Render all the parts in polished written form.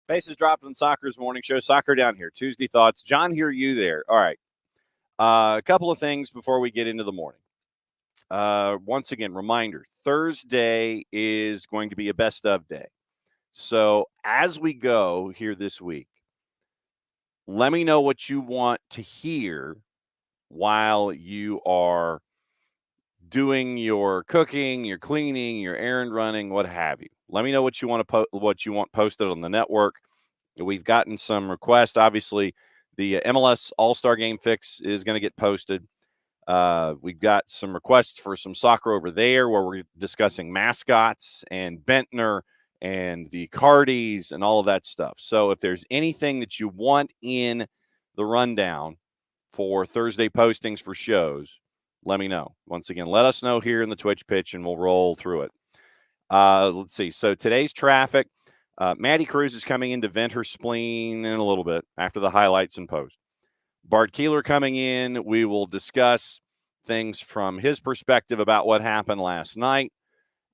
Bases dropped on Soccer's morning show. Soccer down here. Tuesday thoughts. John, hear you there. All right. A couple of things before we get into the morning. Once again, reminder, Thursday is going to be a best of day. So as we go here this week, let me know what you want to hear while you are doing your cooking, your cleaning, your errand running, what have you. Let me know what you want to what you want posted on the network. We've gotten some requests. Obviously, the MLS All-Star Game fix is going to get posted. We've got some requests for some soccer over there where we're discussing mascots and Bentner and the Cardis and all of that stuff. So if there's anything that you want in the rundown for Thursday postings for shows, let me know. Once again, let us know here in the Twitch pitch, and we'll roll through it. Let's see. So today's traffic, Maddie Cruz is coming in to vent her spleen in a little bit after the highlights and post. Bart Keeler coming in. We will discuss things from his perspective about what happened last night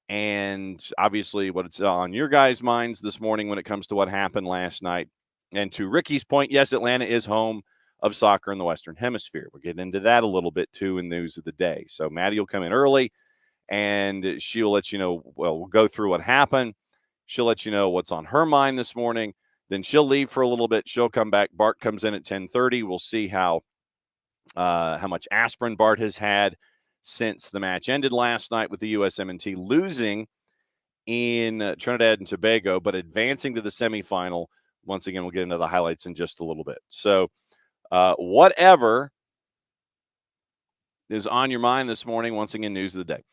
and obviously what's on your guys' minds this morning when it comes to what happened last night. And to Ricky's point, yes, Atlanta is home of soccer in the Western Hemisphere. We'll get into that a little bit, too, in news of the day. So Maddie will come in early, and she'll let you know, well, we'll go through what happened. She'll let you know what's on her mind this morning. Then she'll leave for a little bit. She'll come back. Bart comes in at 10:30. We'll see how much aspirin Bart has had since the match ended last night with the USMNT losing in Trinidad and Tobago, but advancing to the semifinal. Once again, we'll get into the highlights in just a little bit. So whatever is on your mind this morning, once again, news of the day.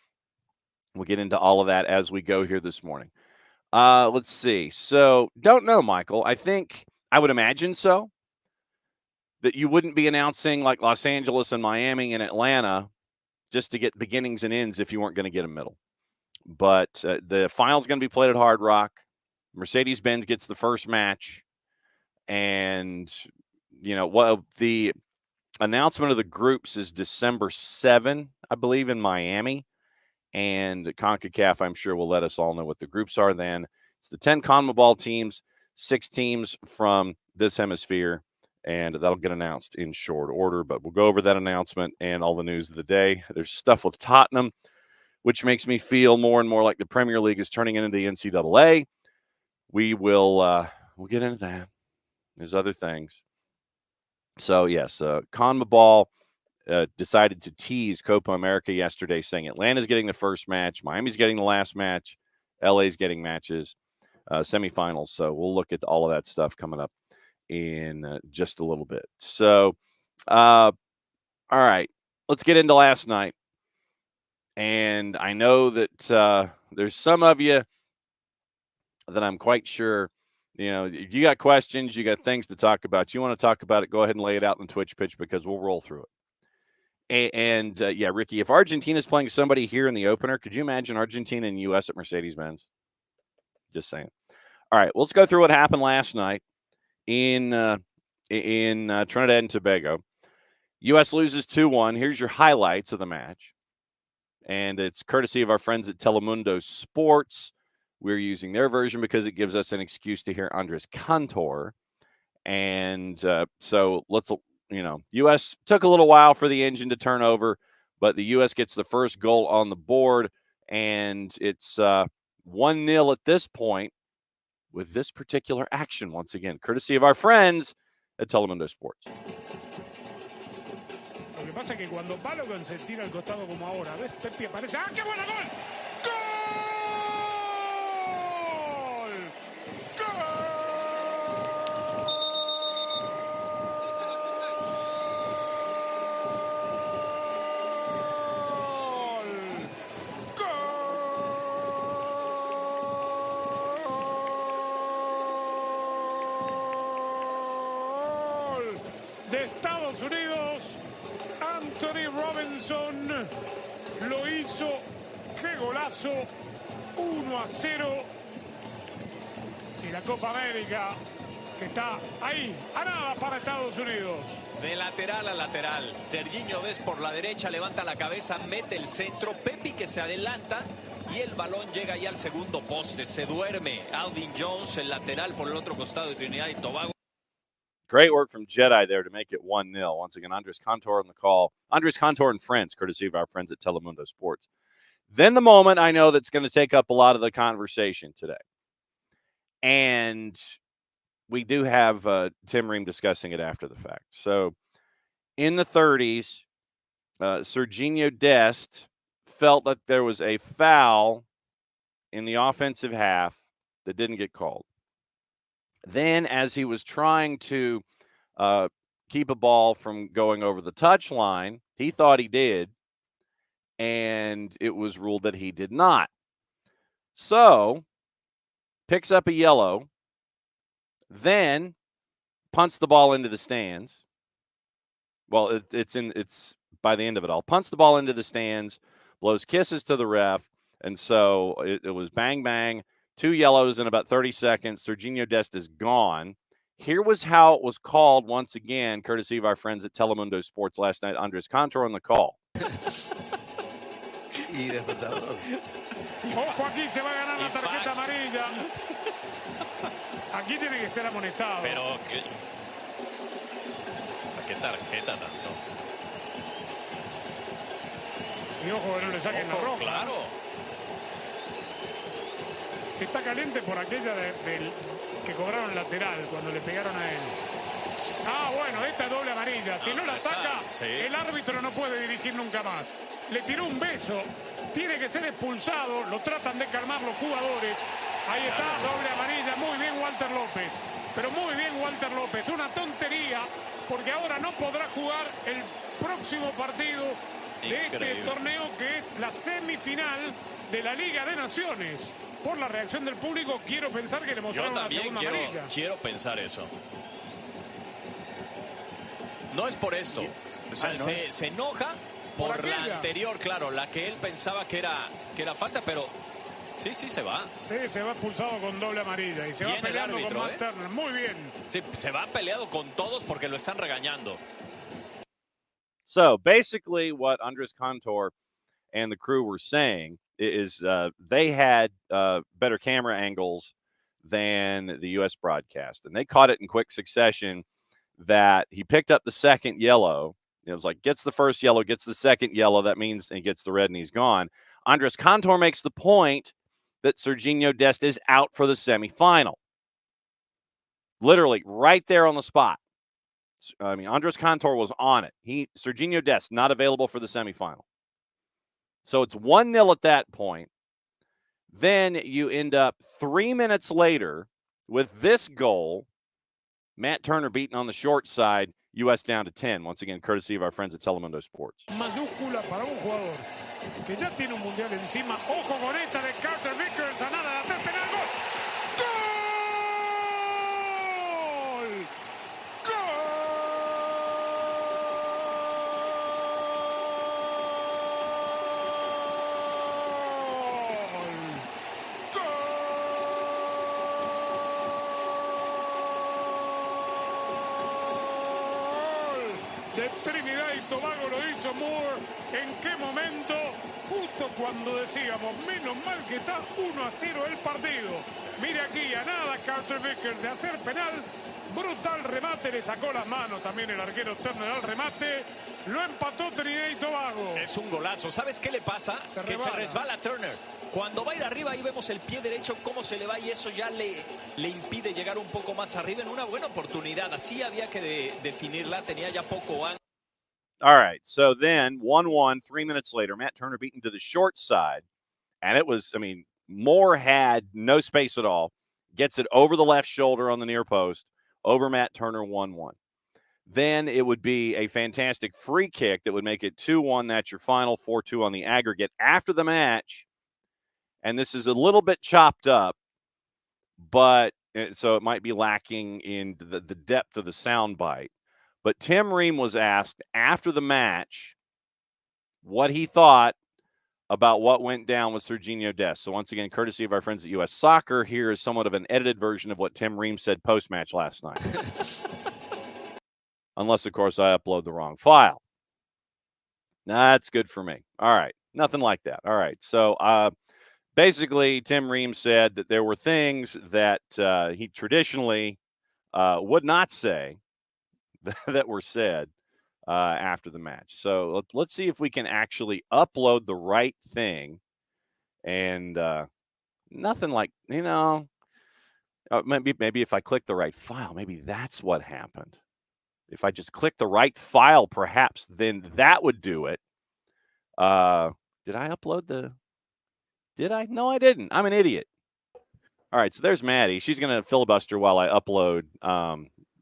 We'll get into all of that as we go here this morning. Let's see. So don't know, Michael. I would imagine so, that you wouldn't be announcing like Los Angeles and Miami and Atlanta just to get beginnings and ends if you weren't going to get a middle. But the final's going to be played at Hard Rock. Mercedes-Benz gets the first match. And, the announcement of the groups is December 7, I believe, in Miami. And CONCACAF, I'm sure, will let us all know what the groups are then. It's the 10 CONMEBOL teams, 6 teams from this hemisphere, and that'll get announced in short order. But we'll go over that announcement and all the news of the day. There's stuff with Tottenham, which makes me feel more and more like the Premier League is turning into the NCAA. We'll get into that. There's other things. So, yes, CONMEBOL decided to tease Copa America yesterday, saying Atlanta's getting the first match, Miami's getting the last match, LA's getting matches, semifinals. So we'll look at all of that stuff coming up in just a little bit. So, all right, let's get into last night. And I know that there's some of you that I'm quite sure, you got questions, you got things to talk about. You want to talk about it, go ahead and lay it out in the Twitch pitch because we'll roll through it. And Ricky, if Argentina's playing somebody here in the opener, could you imagine Argentina and U.S. at Mercedes-Benz? Just saying. All right, let's go through what happened last night in Trinidad and Tobago. U.S. loses 2-1. Here's your highlights of the match. And it's courtesy of our friends at Telemundo Sports. We're using their version because it gives us an excuse to hear Andres Cantor. And so let's – U.S. took a little while for the engine to turn over, but the U.S. gets the first goal on the board, and it's 1-0 at this point with this particular action, once again, courtesy of our friends at Telemundo Sports. Lo que pasa es que cuando Balogun se tira al costado como ahora, ¿ves? Pepi aparece. ¡Ah, qué buena gol! De Estados Unidos, Anthony Robinson lo hizo. ¡Qué golazo! 1-0. Y la Copa América que está ahí, a nada para Estados Unidos. De lateral a lateral. Serginho Dest por la derecha, levanta la cabeza, mete el centro. Pepi que se adelanta y el balón llega ya al segundo poste. Se duerme Alvin Jones, el lateral por el otro costado de Trinidad y Tobago. Great work from Jedi there to make it 1-0. Once again, Andres Cantor on the call. Andres Cantor and friends, courtesy of our friends at Telemundo Sports. Then the moment I know that's going to take up a lot of the conversation today. And we do have Tim Ream discussing it after the fact. So in the 30s, Serginho Dest felt that there was a foul in the offensive half that didn't get called. Then, as he was trying to keep a ball from going over the touchline, he thought he did, and it was ruled that he did not. So, picks up a yellow, then punts the ball into the stands. Well, it's by the end of it all. Punts the ball into the stands, blows kisses to the ref, and so it was bang, bang, 2 yellows in about 30 seconds. Serginho Dest is gone. Here was how it was called once again, courtesy of our friends at Telemundo Sports last night. Andres Cantor on the call. Ojo, aquí se va a ganar la tarjeta amarilla. Aquí tiene que ser amonestado. Pero, ¿qué tarjeta tanto? Y ojo que no le saquen la roja. Claro. Está caliente por aquella del que cobraron lateral cuando le pegaron a él. Ah, bueno, esta es doble amarilla. Si no la saca, el árbitro no puede dirigir nunca más. Le tiró un beso. Tiene que ser expulsado. Lo tratan de calmar los jugadores. Ahí está, doble amarilla. Muy bien Walter López. Pero muy bien Walter López. Una tontería, porque ahora no podrá jugar el próximo partido de este torneo, que es la semifinal de la Liga de Naciones. Por la reacción del público, quiero pensar que le mostraron la segunda amarilla. Quiero pensar eso. No es por esto. O sea, se enoja por la anterior, claro, la que él pensaba que era falta, pero sí se va. Sí, se va expulsado con doble amarilla y se va peleando con Matt Turner. Muy bien. Sí, se va peleado con todos porque lo están regañando. So basically what Andres Cantor and the crew were saying is they had better camera angles than the U.S. broadcast. And they caught it in quick succession that he picked up the second yellow. It was like, gets the first yellow, gets the second yellow. That means he gets the red and he's gone. Andres Cantor makes the point that Serginho Dest is out for the semifinal. Literally right there on the spot. I mean, Andres Cantor was on it. Serginho Dest not available for the semifinal. So it's 1-0 at that point. Then you end up 3 minutes later with this goal. Matt Turner beaten on the short side. U.S. down to 10. Once again, courtesy of our friends at Telemundo Sports. Mayúscula para un jugador que ya tiene un mundial encima. Ojo con esta de Carter Vickers. A nada de hacer penal. ¡Gol! De Trinidad y Tobago lo hizo Moore. ¿En qué momento? Justo cuando decíamos, menos mal que está 1-0 el partido. Mire aquí, a nada Carter Vickers de hacer penal. Brutal remate, le sacó las manos también el arquero Turner al remate. Lo empató Trinidad y Tobago. Es un golazo. ¿Sabes qué le pasa? Se resbala Turner. Cuando va a ir arriba, ahí vemos el pie derecho, cómo se le va, y eso ya le impide llegar un poco más arriba en una buena oportunidad. Así había que definirla, tenía ya poco ángulo. All right, so then 1-1, 3 minutes later, Matt Turner beaten to the short side, and it was, I mean, Moore had no space at all, gets it over the left shoulder on the near post, over Matt Turner, 1-1. Then it would be a fantastic free kick that would make it 2-1. That's your final, 4-2 on the aggregate. After the match, and this is a little bit chopped up, but so it might be lacking in the depth of the soundbite. But Tim Ream was asked after the match what he thought about what went down with Serginho Dest. So once again, courtesy of our friends at U.S. Soccer, here is somewhat of an edited version of what Tim Ream said post-match last night. Unless, of course, I upload the wrong file. That's good for me. All right. Nothing like that. All right. So basically, Tim Ream said that there were things that he traditionally would not say that were said after the match. So let's see if we can actually upload the right thing. And nothing like, maybe if I click the right file, maybe that's what happened. If I just click the right file, perhaps then that would do it. Did I upload did I? No, I didn't. I'm an idiot. All right, so there's Maddie. She's going to filibuster while I upload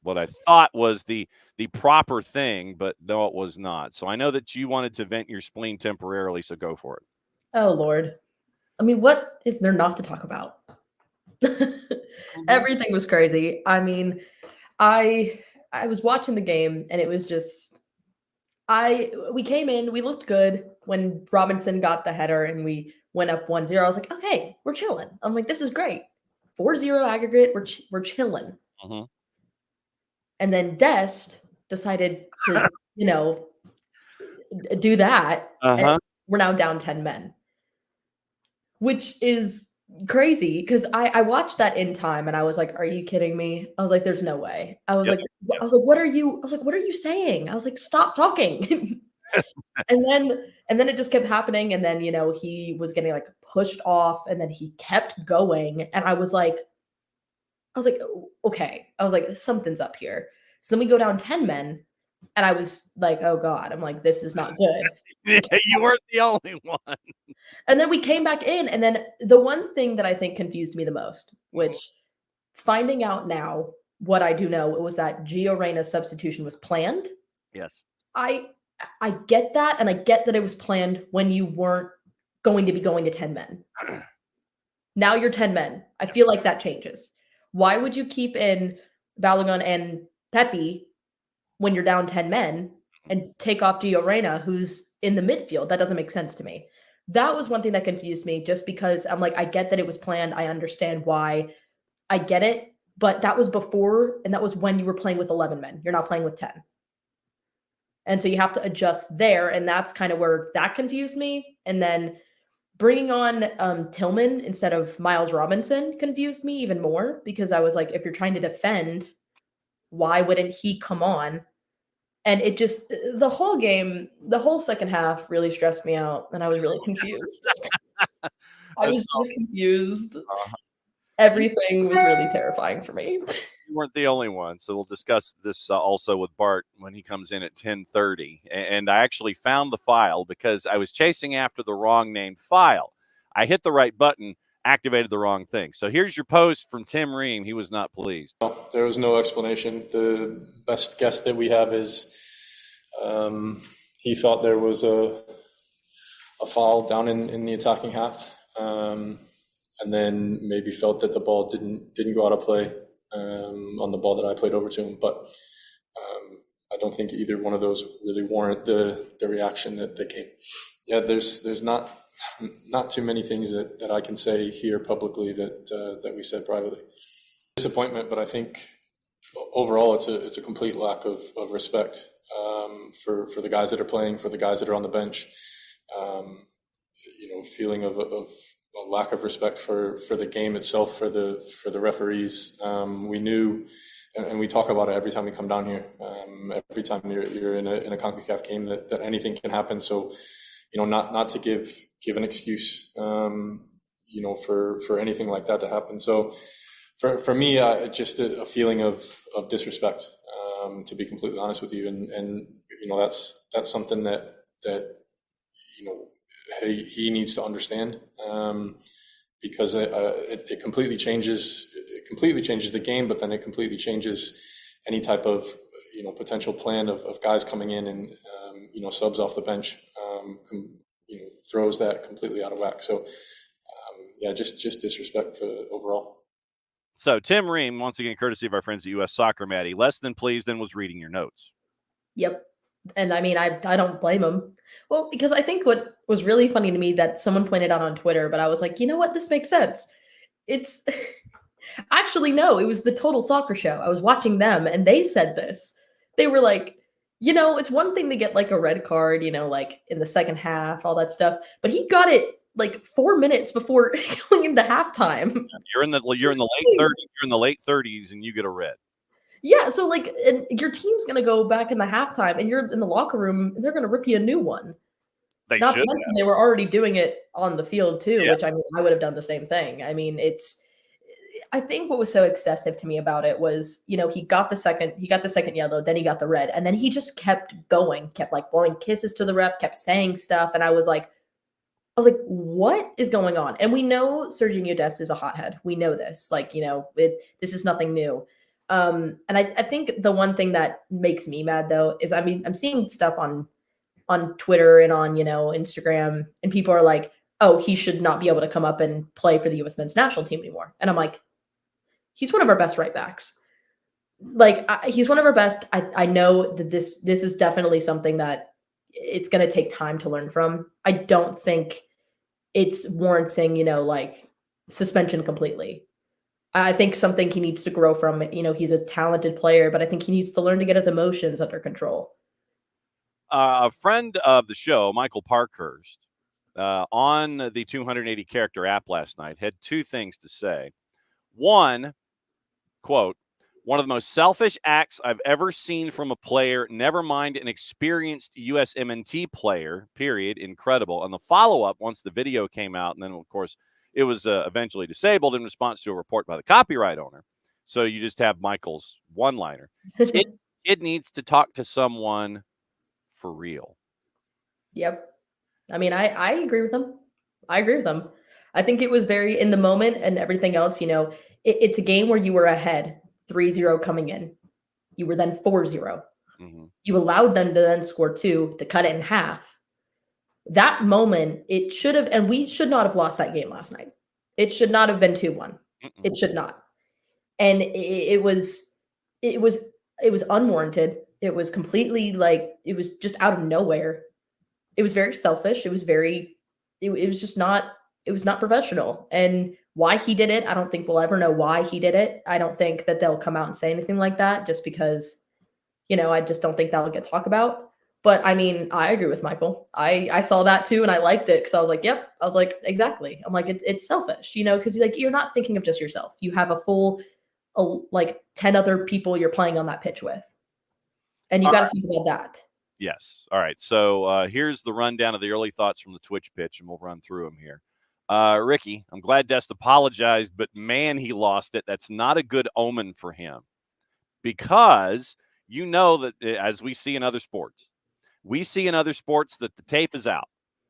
what I thought was the proper thing, but no, it was not. So I know that you wanted to vent your spleen temporarily, so go for it. Oh, Lord. I mean, what is there not to talk about? Everything was crazy. I mean, I was watching the game, and it was just we came in, we looked good when Robinson got the header and we went up 1-0. I was like, okay, we're chilling. I'm like, this is great. 4-0 aggregate, we're chilling. And then Dest decided to, do that. And we're now down 10 men, which is crazy because I watched that in time and I was like, are you kidding me? I was like, there's no way. I was like, what are you saying? I was like, stop talking. and then it just kept happening. And then, he was getting like pushed off and then he kept going. And I was like, okay. I was like, something's up here. So then we go down 10 men and I was like, oh God, I'm like, this is not good. You weren't the only one. And then we came back in. And then the one thing that I think confused me the most, which finding out now what I do know, it was that Gio Reyna's substitution was planned. Yes. I get that. And I get that it was planned when you weren't going to be going to 10 men. Now you're 10 men. I feel like that changes. Why would you keep in Balogun and Pepe when you're down 10 men and take off Gio Reyna, who's in the midfield? That doesn't make sense to me. That was one thing that confused me just because I'm like, I get that it was planned. I understand why. I get it. But that was before, and that was when you were playing with 11 men. You're not playing with 10. And so you have to adjust there. And that's kind of where that confused me. And then bringing on Tillman instead of Miles Robinson confused me even more because I was like, if you're trying to defend, why wouldn't he come on? And it just, the whole game, the whole second half really stressed me out. And I was really confused. I was so confused. Everything was really terrifying for me. You weren't the only one. So we'll discuss this also with Bart when he comes in at 10:30. And I actually found the file because I was chasing after the wrong named file. I hit the right button, activated the wrong thing. So here's your post from Tim Ream. He was not pleased. There was no explanation. The best guess that we have is he thought there was a foul down in the attacking half, and then maybe felt that the ball didn't go out of play on the ball that I played over to him. But I don't think either one of those really warrant the reaction that came. Yeah, there's not too many things that I can say here publicly that we said privately. Disappointment, but I think overall it's a complete lack of respect for the guys that are playing, for the guys that are on the bench. Feeling of a lack of respect for the game itself, for the referees. We knew, and we talk about it every time we come down here. Every time you're in a CONCACAF game, that anything can happen. So, not to give an excuse, for anything like that to happen. So, for me, just a feeling of disrespect, to be completely honest with you, and that's something that he needs to understand, because it completely changes the game, but then it completely changes any type of potential plan of guys coming in and subs off the bench, throws that completely out of whack. So just disrespect overall. So Tim Ream, once again, courtesy of our friends at US Soccer, Maddie, less than pleased and was reading your notes. Yep. And I mean, I don't blame him. Well, because I think what was really funny to me that someone pointed out on Twitter, but I was like, you know what? This makes sense. It's actually, no, it was the Total Soccer Show. I was watching them and they said this. They were like, it's one thing to get like a red card, like in the second half, all that stuff. But he got it like 4 minutes before going into halftime. You're in the late 30s and you get a red. Yeah, so like and your team's gonna go back in the halftime and you're in the locker room and they're gonna rip you a new one. They Not to should. mention they were already doing it on the field too, Yeah. which I mean I would have done the same thing. I mean, I think what was so excessive to me about it was, he got the second yellow, then he got the red, and then he just kept going, kept like blowing kisses to the ref, kept saying stuff, and I was like, what is going on? And we know Sergiño Dest is a hothead. We know this. Like, this is nothing new. And I think the one thing that makes me mad though is, I mean, I'm seeing stuff on Twitter and on, Instagram, and people are like, oh, he should not be able to come up and play for the U.S. men's national team anymore. And I'm like, he's one of our best right backs. Like, he's one of our best. I know that this is definitely something that it's going to take time to learn from. I don't think it's warranting, like suspension completely. I think something he needs to grow from. He's a talented player, but I think he needs to learn to get his emotions under control. A friend of the show, Michael Parkhurst, on the 280 character app last night had two things to say. One, quote, one of the most selfish acts I've ever seen from a player, never mind an experienced USMNT player, period. Incredible. And the follow-up, once the video came out, and then, of course, it was eventually disabled in response to a report by the copyright owner. So you just have Michael's one-liner. It needs to talk to someone for real. Yep. I mean, I agree with them. I think it was very in the moment and everything else, it's a game where you were ahead 3-0 coming in. You were then 4-0. Mm-hmm. You allowed them to then score 2 to cut it in half. That moment, it should have, and we should not have lost that game last night. It should not have been 2-1. It should not. And it was unwarranted. It was completely it was just out of nowhere. It was very selfish. It was just not, it was not professional. And why he did it, I don't think we'll ever know why he did it. I don't think that they'll come out and say anything like that just because, I just don't think that'll get talked about. But I mean, I agree with Michael. I saw that too, and I liked it because I was like, yep. I was like, exactly. I'm like, it's selfish, because you're not thinking of just yourself. You have a full, 10 other people you're playing on that pitch with. And you got to think about that. Yes. All right. So here's the rundown of the early thoughts from the Twitch pitch, and we'll run through them here. Ricky, I'm glad Dest apologized, but man, he lost it. That's not a good omen for him because that as we see in other sports, that the tape is out.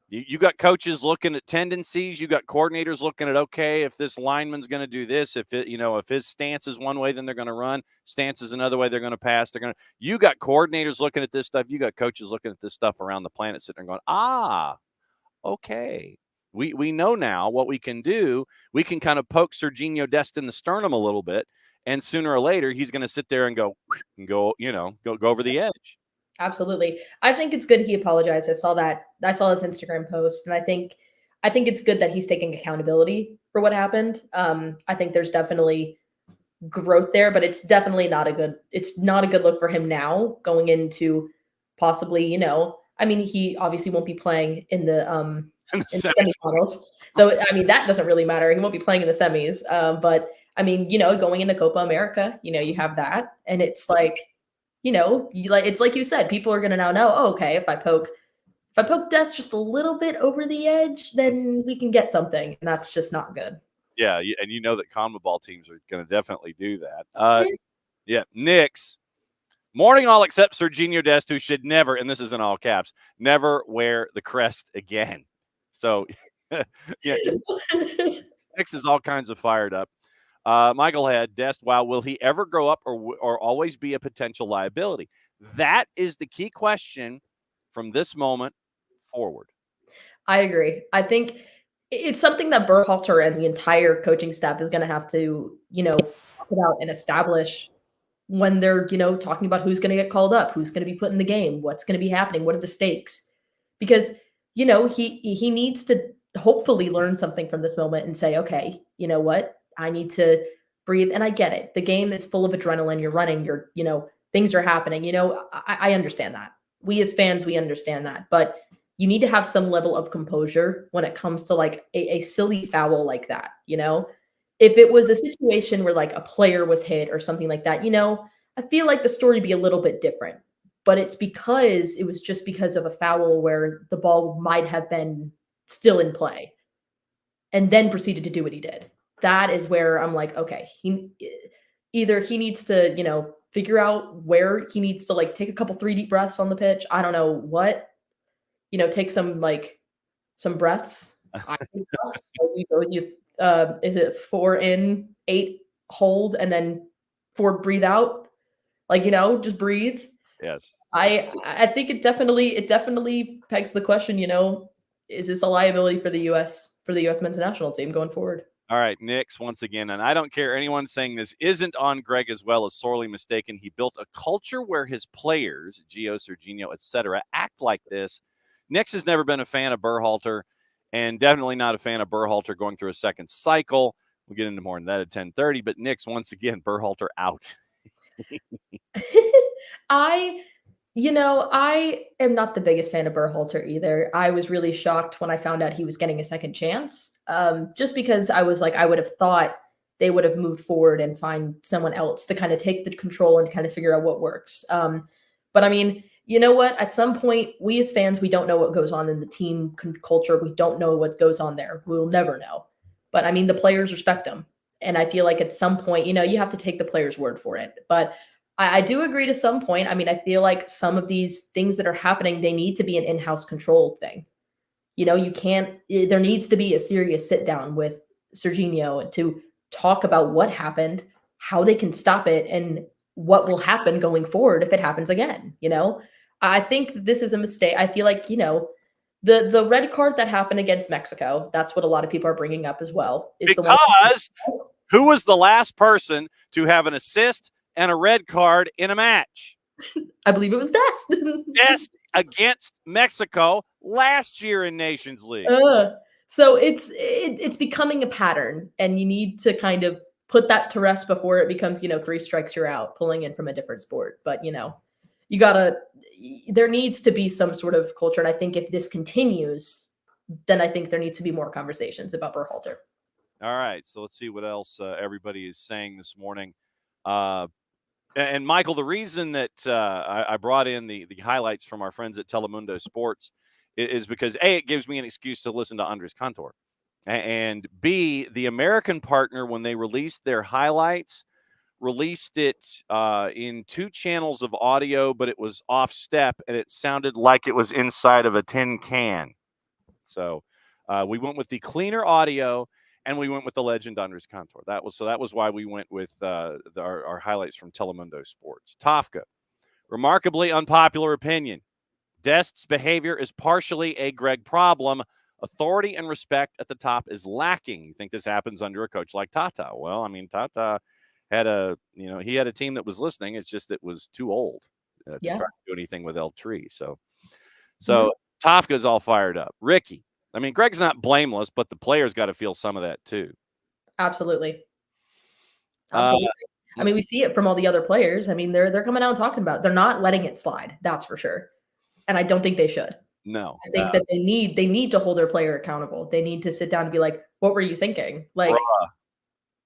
You got coaches looking at tendencies. You got coordinators looking at, okay, if this lineman's going to do this, if his stance is one way, then they're going to run. Stance is another way, they're going to pass. You got coordinators looking at this stuff. You got coaches looking at this stuff around the planet, sitting there going, okay. We know now what we can do. We can kind of poke Sergiño Dest in the sternum a little bit, and sooner or later he's going to sit there and go over the edge. Absolutely. I think it's good he apologized. I saw his Instagram post, and I think it's good that he's taking accountability for what happened. I think there's definitely growth there, but it's definitely not a good look for him now going into possibly, I mean, he obviously won't be playing in the semifinals. So, I mean, that doesn't really matter. He won't be playing in the semis. But I mean, going into Copa America, you have that, and it's like, it's like you said, people are going to now know, okay, if I poke Dest just a little bit over the edge, then we can get something. And that's just not good. Yeah. And that CONMEBOL teams are going to definitely do that. Yeah. Knicks. Morning all except Sergiño Dest, who should never, and this is in all caps, never wear the crest again. So, yeah, Knicks is all kinds of fired up. Michael had Dest, will he ever grow up or always be a potential liability? That is the key question from this moment forward. I agree. I think it's something that Berhalter and the entire coaching staff is going to have to, talk about and establish when they're, talking about who's going to get called up, who's going to be put in the game, what's going to be happening, what are the stakes? Because, he needs to hopefully learn something from this moment and say, okay, you know what? I need to breathe. And I get it. The game is full of adrenaline. You're running, things are happening. I understand that. We as fans, we understand that. But you need to have some level of composure when it comes to like a silly foul like that, you know? If it was a situation where like a player was hit or something like that, you know, I feel like the story would be a little bit different. But it's because it was just because of a foul where the ball might have been still in play and then proceeded to do what he did. That is where I'm like, okay, either he needs to, you know, figure out where he needs to like take a couple 3 deep breaths on the pitch. I don't know what, you know, take some breaths. Is it 4 in, 8 hold, and then 4 breathe out? Like, you know, just breathe. Yes. I think it definitely pegs the question, you know, is this a liability for the US men's national team going forward? All right, Knicks once again, and I don't care anyone saying this isn't on Greg as well, is sorely mistaken. He built a culture where his players, Gio, Serginho, etc., act like this. Knicks has never been a fan of Berhalter, and definitely not a fan of Berhalter going through a second cycle. We'll get into more on that at 10:30. But Knicks once again, Berhalter out. I am not the biggest fan of Berhalter either. I was really shocked when I found out he was getting a second chance, just because I was like, I would have thought they would have moved forward and find someone else to kind of take the control and kind of figure out what works. But I mean, you know what? At some point, we as fans, we don't know what goes on in the team culture. We don't know what goes on there. We'll never know. But I mean, the players respect them. And I feel like at some point, you know, you have to take the player's word for it. But I do agree to some point. I mean, I feel like some of these things that are happening, they need to be an in-house control thing. You know, there needs to be a serious sit down with Serginho to talk about what happened, how they can stop it, and what will happen going forward if it happens again. You know, I think this is a mistake. I feel like, you know, the red card that happened against Mexico, that's what a lot of people are bringing up as well. Because who was the last person to have an assist and a red card in a match? I believe it was Dest. Dest against Mexico last year in Nations League. So it's becoming a pattern, and you need to kind of put that to rest before it becomes, you know, 3 strikes you're out, pulling in from a different sport. But, you know, there needs to be some sort of culture. And I think if this continues, then I think there needs to be more conversations about Berhalter. All right. So let's see what else everybody is saying this morning. And Michael, the reason that I brought in the highlights from our friends at Telemundo Sports is because A, it gives me an excuse to listen to Andres Cantor. And B, the American partner, when they released their highlights, released it in 2 channels of audio, but it was off step, and it sounded like it was inside of a tin can. So we went with the cleaner audio, and we went with the legend Andres Cantor. That was why we went with our highlights from Telemundo Sports. Tafka, remarkably unpopular opinion. Dest's behavior is partially a Greg problem. Authority and respect at the top is lacking. You think this happens under a coach like Tata? Well, I mean, Tata had he had a team that was listening. It's just it was too old to try to do anything with El Tree. So Tafka's all fired up. Ricky, I mean, Greg's not blameless, but the players got to feel some of that too. Absolutely. I mean, we see it from all the other players. I mean, they're coming out and talking about it. They're not letting it slide. That's for sure. And I don't think they should. No. I think that they need to hold their player accountable. They need to sit down and be like, what were you thinking? Like,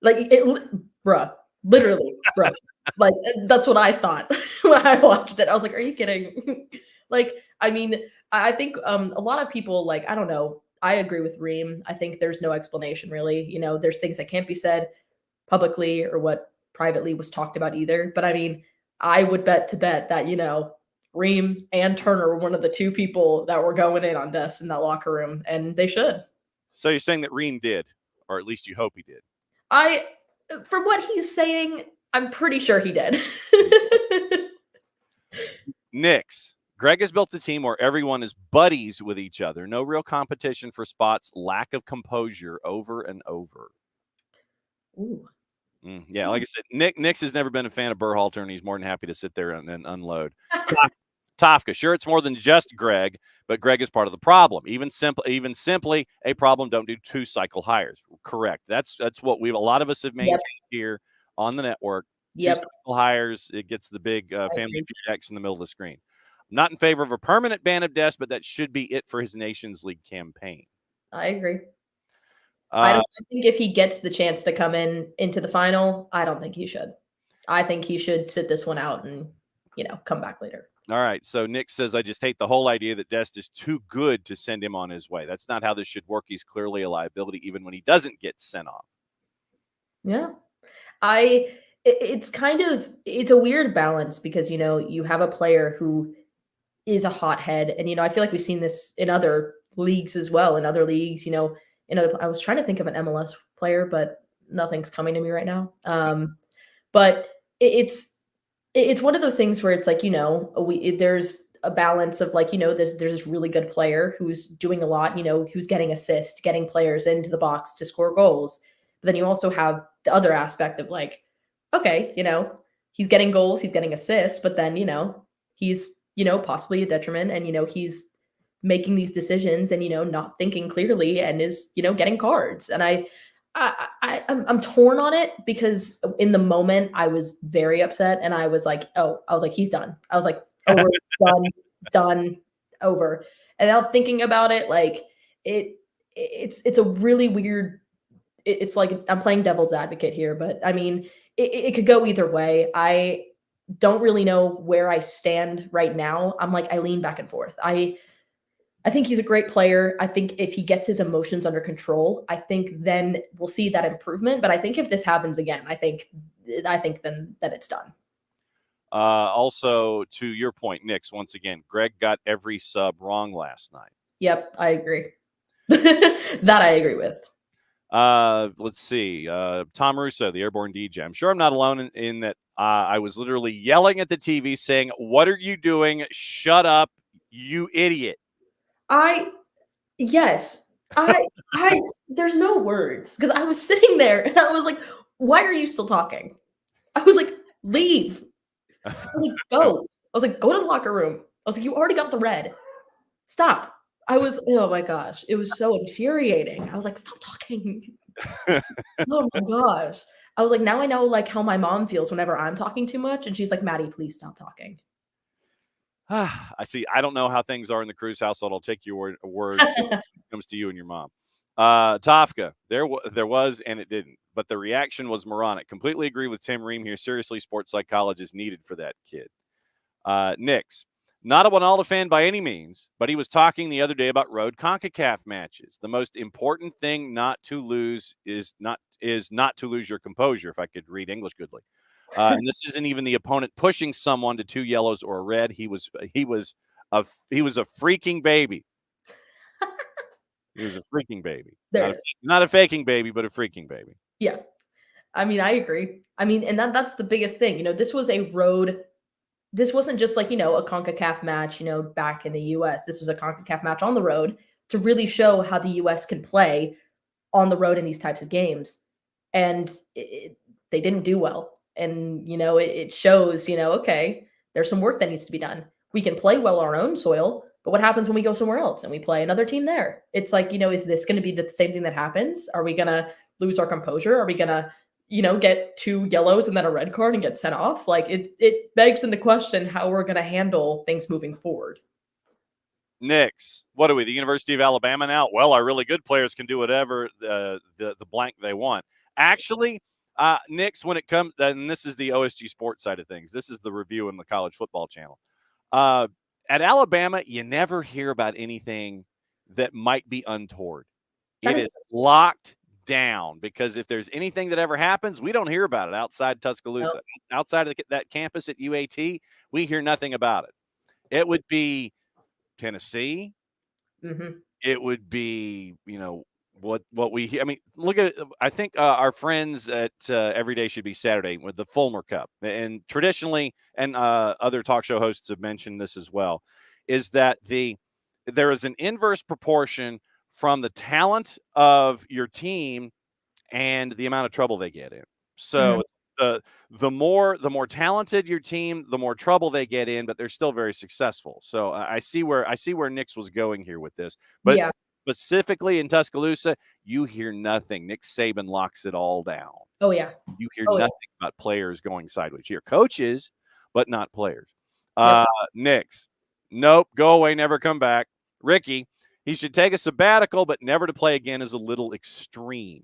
bruh, literally, bruh. Like, that's what I thought when I watched it. I was like, are you kidding? Like, I mean, I think a lot of people, like, I don't know. I agree with Reem. I think there's no explanation, really. You know, there's things that can't be said publicly or what privately was talked about either. But I mean, I would bet that, you know, Reem and Turner were one of the 2 people that were going in on Des in that locker room, and they should. So you're saying that Reem did, or at least you hope he did? From what he's saying, I'm pretty sure he did. Knicks. Greg has built the team where everyone is buddies with each other. No real competition for spots. Lack of composure over and over. Ooh. Yeah, like I said, Knicks has never been a fan of Berhalter, and he's more than happy to sit there and unload. Tafka, sure, it's more than just Greg, but Greg is part of the problem. Even simply a problem. Don't do 2 cycle hires. Correct. That's what a lot of us have maintained here on the network. 2 cycle hires. It gets the big family feud X in the middle of the screen. Not in favor of a permanent ban of Dest, but that should be it for his Nations League campaign. I agree. I think if he gets the chance to come into the final, I don't think he should. I think he should sit this one out and, come back later. All right. So Nick says, I just hate the whole idea that Dest is too good to send him on his way. That's not how this should work. He's clearly a liability, even when he doesn't get sent off. Yeah. It's a weird balance because, you have a player who is a hothead. And, I feel like we've seen this in other leagues as well. In other leagues, I was trying to think of an MLS player, but nothing's coming to me right now. But it's one of those things where it's like, there's a balance of like, there's this really good player who's doing a lot, who's getting assists, getting players into the box to score goals. But then you also have the other aspect of like, okay, he's getting goals, he's getting assists, but then, he's, possibly a detriment and, he's making these decisions and, not thinking clearly and is, getting cards. And I'm torn on it because in the moment I was very upset and I was like, he's done. I was like, over, done, over. And now thinking about it, like it's a really weird, it's like I'm playing devil's advocate here, but I mean, it could go either way. I don't really know where I stand right now. I'm like, I lean back and forth. I think he's a great player. I think if he gets his emotions under control, I think then we'll see that improvement. But I think if this happens again, I think then it's done. Also, to your point, Nix, once again, Greg got every sub wrong last night. Yep, I agree. That I agree with. Let's see. Tom Russo, the Airborne DJ. I'm sure I'm not alone in that I was literally yelling at the TV saying, "What are you doing? Shut up, you idiot." Yes, there's no words because I was sitting there and I was like, why are you still talking? I was like, leave. I was like, go. I was like, go to the locker room. I was like, you already got the red. Stop. Oh my gosh. It was so infuriating. I was like, stop talking. Oh my gosh. I was like, now I know like how my mom feels whenever I'm talking too much. And she's like, Maddie, please stop talking. I see. I don't know how things are in the Cruz household. I'll take your word when it comes to you and your mom. Tafka, there was, and it didn't. But the reaction was moronic. Completely agree with Tim Ream here. Seriously, sports psychology is needed for that kid. Nix, not a Winalda fan by any means, but he was talking the other day about road CONCACAF matches. The most important thing not to lose is not to lose your composure, if I could read English goodly. And this isn't even the opponent pushing someone to 2 yellows or a red. He was a freaking baby. He was a freaking baby. Not a faking baby, but a freaking baby. Yeah. I mean, I agree. I mean, and that's the biggest thing. This was a road. This wasn't just like, a CONCACAF match, back in the US. This was a CONCACAF match on the road to really show how the US can play on the road in these types of games. And they didn't do well. And, it shows, okay, there's some work that needs to be done. We can play well on our own soil, but what happens when we go somewhere else and we play another team there? It's like, is this going to be the same thing that happens? Are we going to lose our composure? Are we going to, get 2 yellows and then a red card and get sent off? Like it begs into question how we're going to handle things moving forward. Nix, what are we, the University of Alabama now? Well, our really good players can do whatever the blank they want. Actually, Nix, when it comes, and this is the OSG sports side of things, this is the review in the college football channel. At Alabama, you never hear about anything that might be untoward. It is locked down because if there's anything that ever happens, we don't hear about it outside Tuscaloosa. Nope. Outside of that campus at UAT, we hear nothing about it. It would be Tennessee. Mm-hmm. It would be, what we hear. I mean, look at, I think our friends at Every Day Should Be Saturday with the Fulmer Cup, and traditionally, and other talk show hosts have mentioned this as well, is that there is an inverse proportion from the talent of your team and the amount of trouble they get in. So the more talented your team, the more trouble they get in, but they're still very successful. So I see where Nix was going here with this, but yeah. Specifically in Tuscaloosa, you hear nothing. Nick Saban locks it all down. Oh, yeah. You hear nothing about players going sideways. You hear coaches, but not players. Yep. Nix, Nope, go away, never come back. Ricky, he should take a sabbatical, but never to play again is a little extreme.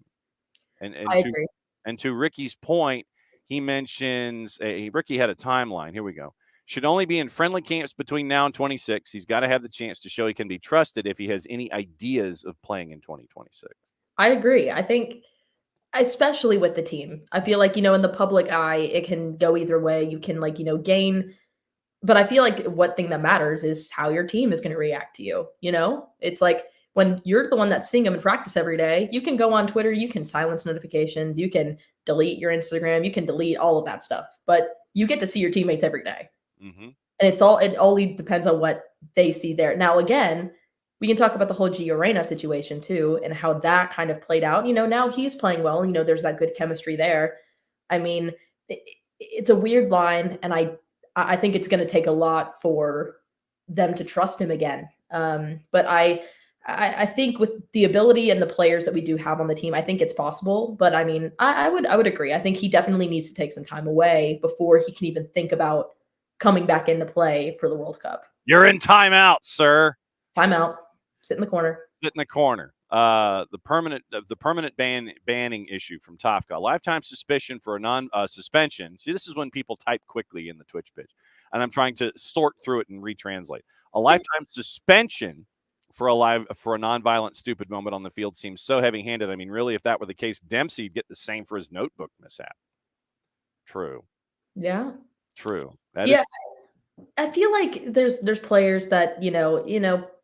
I agree. And to Ricky's point, he mentions Ricky had a timeline. Here we go. Should only be in friendly camps between now and 26. He's got to have the chance to show he can be trusted if he has any ideas of playing in 2026. I agree. I think, especially with the team, I feel like, in the public eye, it can go either way. You can, gain, but I feel like what thing that matters is how your team is going to react to you. It's like when you're the one that's seeing them in practice every day, you can go on Twitter, you can silence notifications, you can delete your Instagram, you can delete all of that stuff, but you get to see your teammates every day. Mm-hmm. And it only depends on what they see there. Now, again, we can talk about the whole Gio Reyna situation too, and how that kind of played out. Now he's playing well. There's that good chemistry there. I mean, it's a weird line, and I think it's going to take a lot for them to trust him again. But I think with the ability and the players that we do have on the team, I think it's possible. But I mean, I would agree. I think he definitely needs to take some time away before he can even think about coming back into play for the World Cup. You're in timeout, sir. Timeout. Sit in the corner. Sit in the corner. The permanent banning issue from Tafka. Lifetime suspension for a suspension. See, this is when people type quickly in the Twitch pitch, and I'm trying to sort through it and retranslate. A lifetime suspension for a non-violent stupid moment on the field seems so heavy-handed. I mean, really, if that were the case, Dempsey'd get the same for his notebook mishap. True. Yeah. True. I feel like there's players that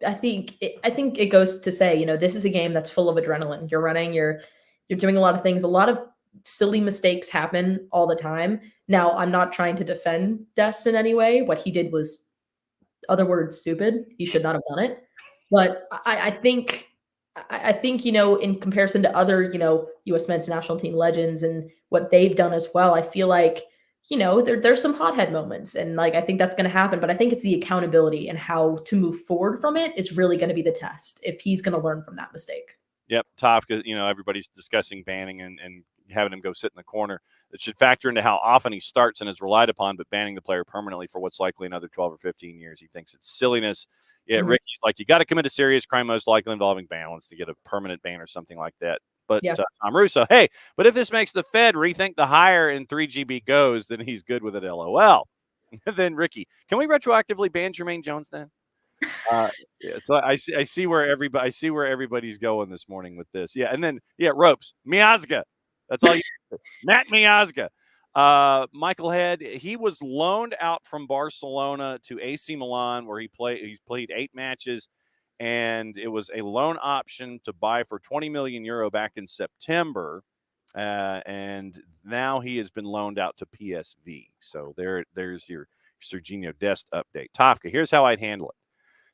I think it goes to say this is a game that's full of adrenaline. You're running, you're doing a lot of things. A lot of silly mistakes happen all the time. Now, I'm not trying to defend Dest in any way. What he did was, other words, stupid. He should not have done it. But I think in comparison to other U.S. men's national team legends and what they've done as well, I feel like there's some hothead moments, and I think that's going to happen, but I think it's the accountability and how to move forward from it is really going to be the test if he's going to learn from that mistake. Yep. Tafka, everybody's discussing banning and having him go sit in the corner. It should factor into how often he starts and is relied upon, but banning the player permanently for what's likely another 12 or 15 years. He thinks it's silliness. Yeah, mm-hmm. Ricky's like, you got to commit a serious crime most likely involving balance to get a permanent ban or something like that. But Tom Russo, hey, but if this makes the Fed rethink the hire and 3GB goes, then he's good with it, LOL. Then Ricky, can we retroactively ban Jermaine Jones then? So I see where everybody's going this morning with this. Yeah, and then ropes. Miazga. That's all you Matt Miazga. Michael Head, he was loaned out from Barcelona to AC Milan, where he's played 8 matches. And it was a loan option to buy for 20 million euro back in September. And now he has been loaned out to PSV. So there's your Serginho Dest update. Tafka, here's how I'd handle it.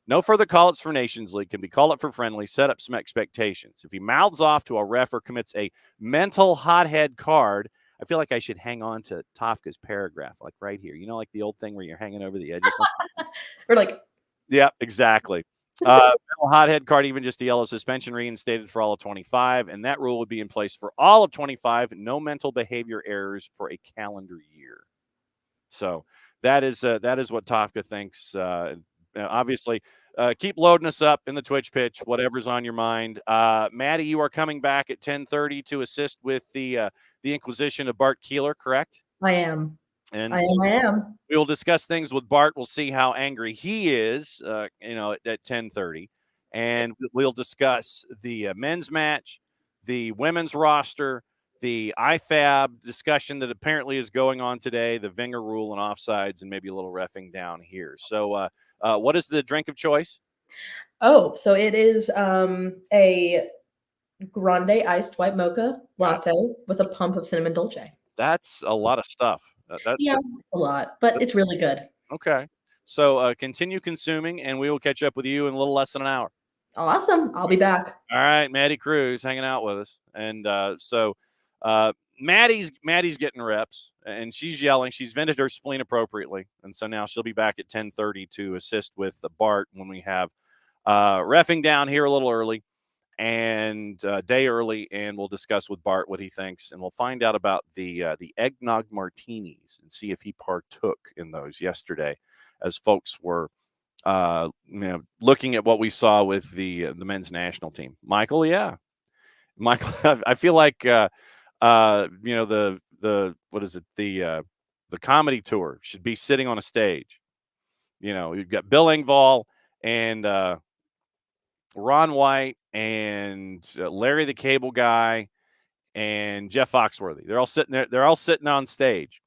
No further call-ups for Nations League. Can be call-up for friendly. Set up some expectations. If he mouths off to a ref or commits a mental hothead card, I feel like I should hang on to Tafka's paragraph, like right here. Like the old thing where you're hanging over the edge or something? Or like... Yeah, exactly. Mental hothead card, even just a yellow suspension reinstated for all of 25, and that rule would be in place for all of 25. No mental behavior errors for a calendar year. So that is what Tafka thinks. Obviously, keep loading us up in the Twitch pitch, whatever's on your mind. Maddie, you are coming back at 10:30 to assist with the inquisition of Bart Keeler, correct? I am. And I am. We will discuss things with Bart. We'll see how angry he is, at 10:30. And we'll discuss the men's match, the women's roster, the IFAB discussion that apparently is going on today, the Wenger rule and offsides, and maybe a little reffing down here. So what is the drink of choice? Oh, so it is a grande iced white mocha latte with a pump of cinnamon dolce. That's a lot of stuff. It's a lot, but it's really good. Okay. So continue consuming, and we will catch up with you in a little less than an hour. Awesome. I'll be back. All right. Maddie Cruz hanging out with us. And so Maddie's getting reps, and she's yelling. She's vented her spleen appropriately. And so now she'll be back at 10:30 to assist with Bart when we have reffing down here a little early. And day early, and we'll discuss with Bart what he thinks, and we'll find out about the eggnog martinis and see if he partook in those yesterday, as folks were looking at what we saw with the men's national team. Michael, yeah. Michael, I feel like, the what is it? The comedy tour should be sitting on a stage. You've got Bill Engvall and Ron White and Larry the Cable Guy and Jeff Foxworthy. They're all sitting there. They're all sitting on stage.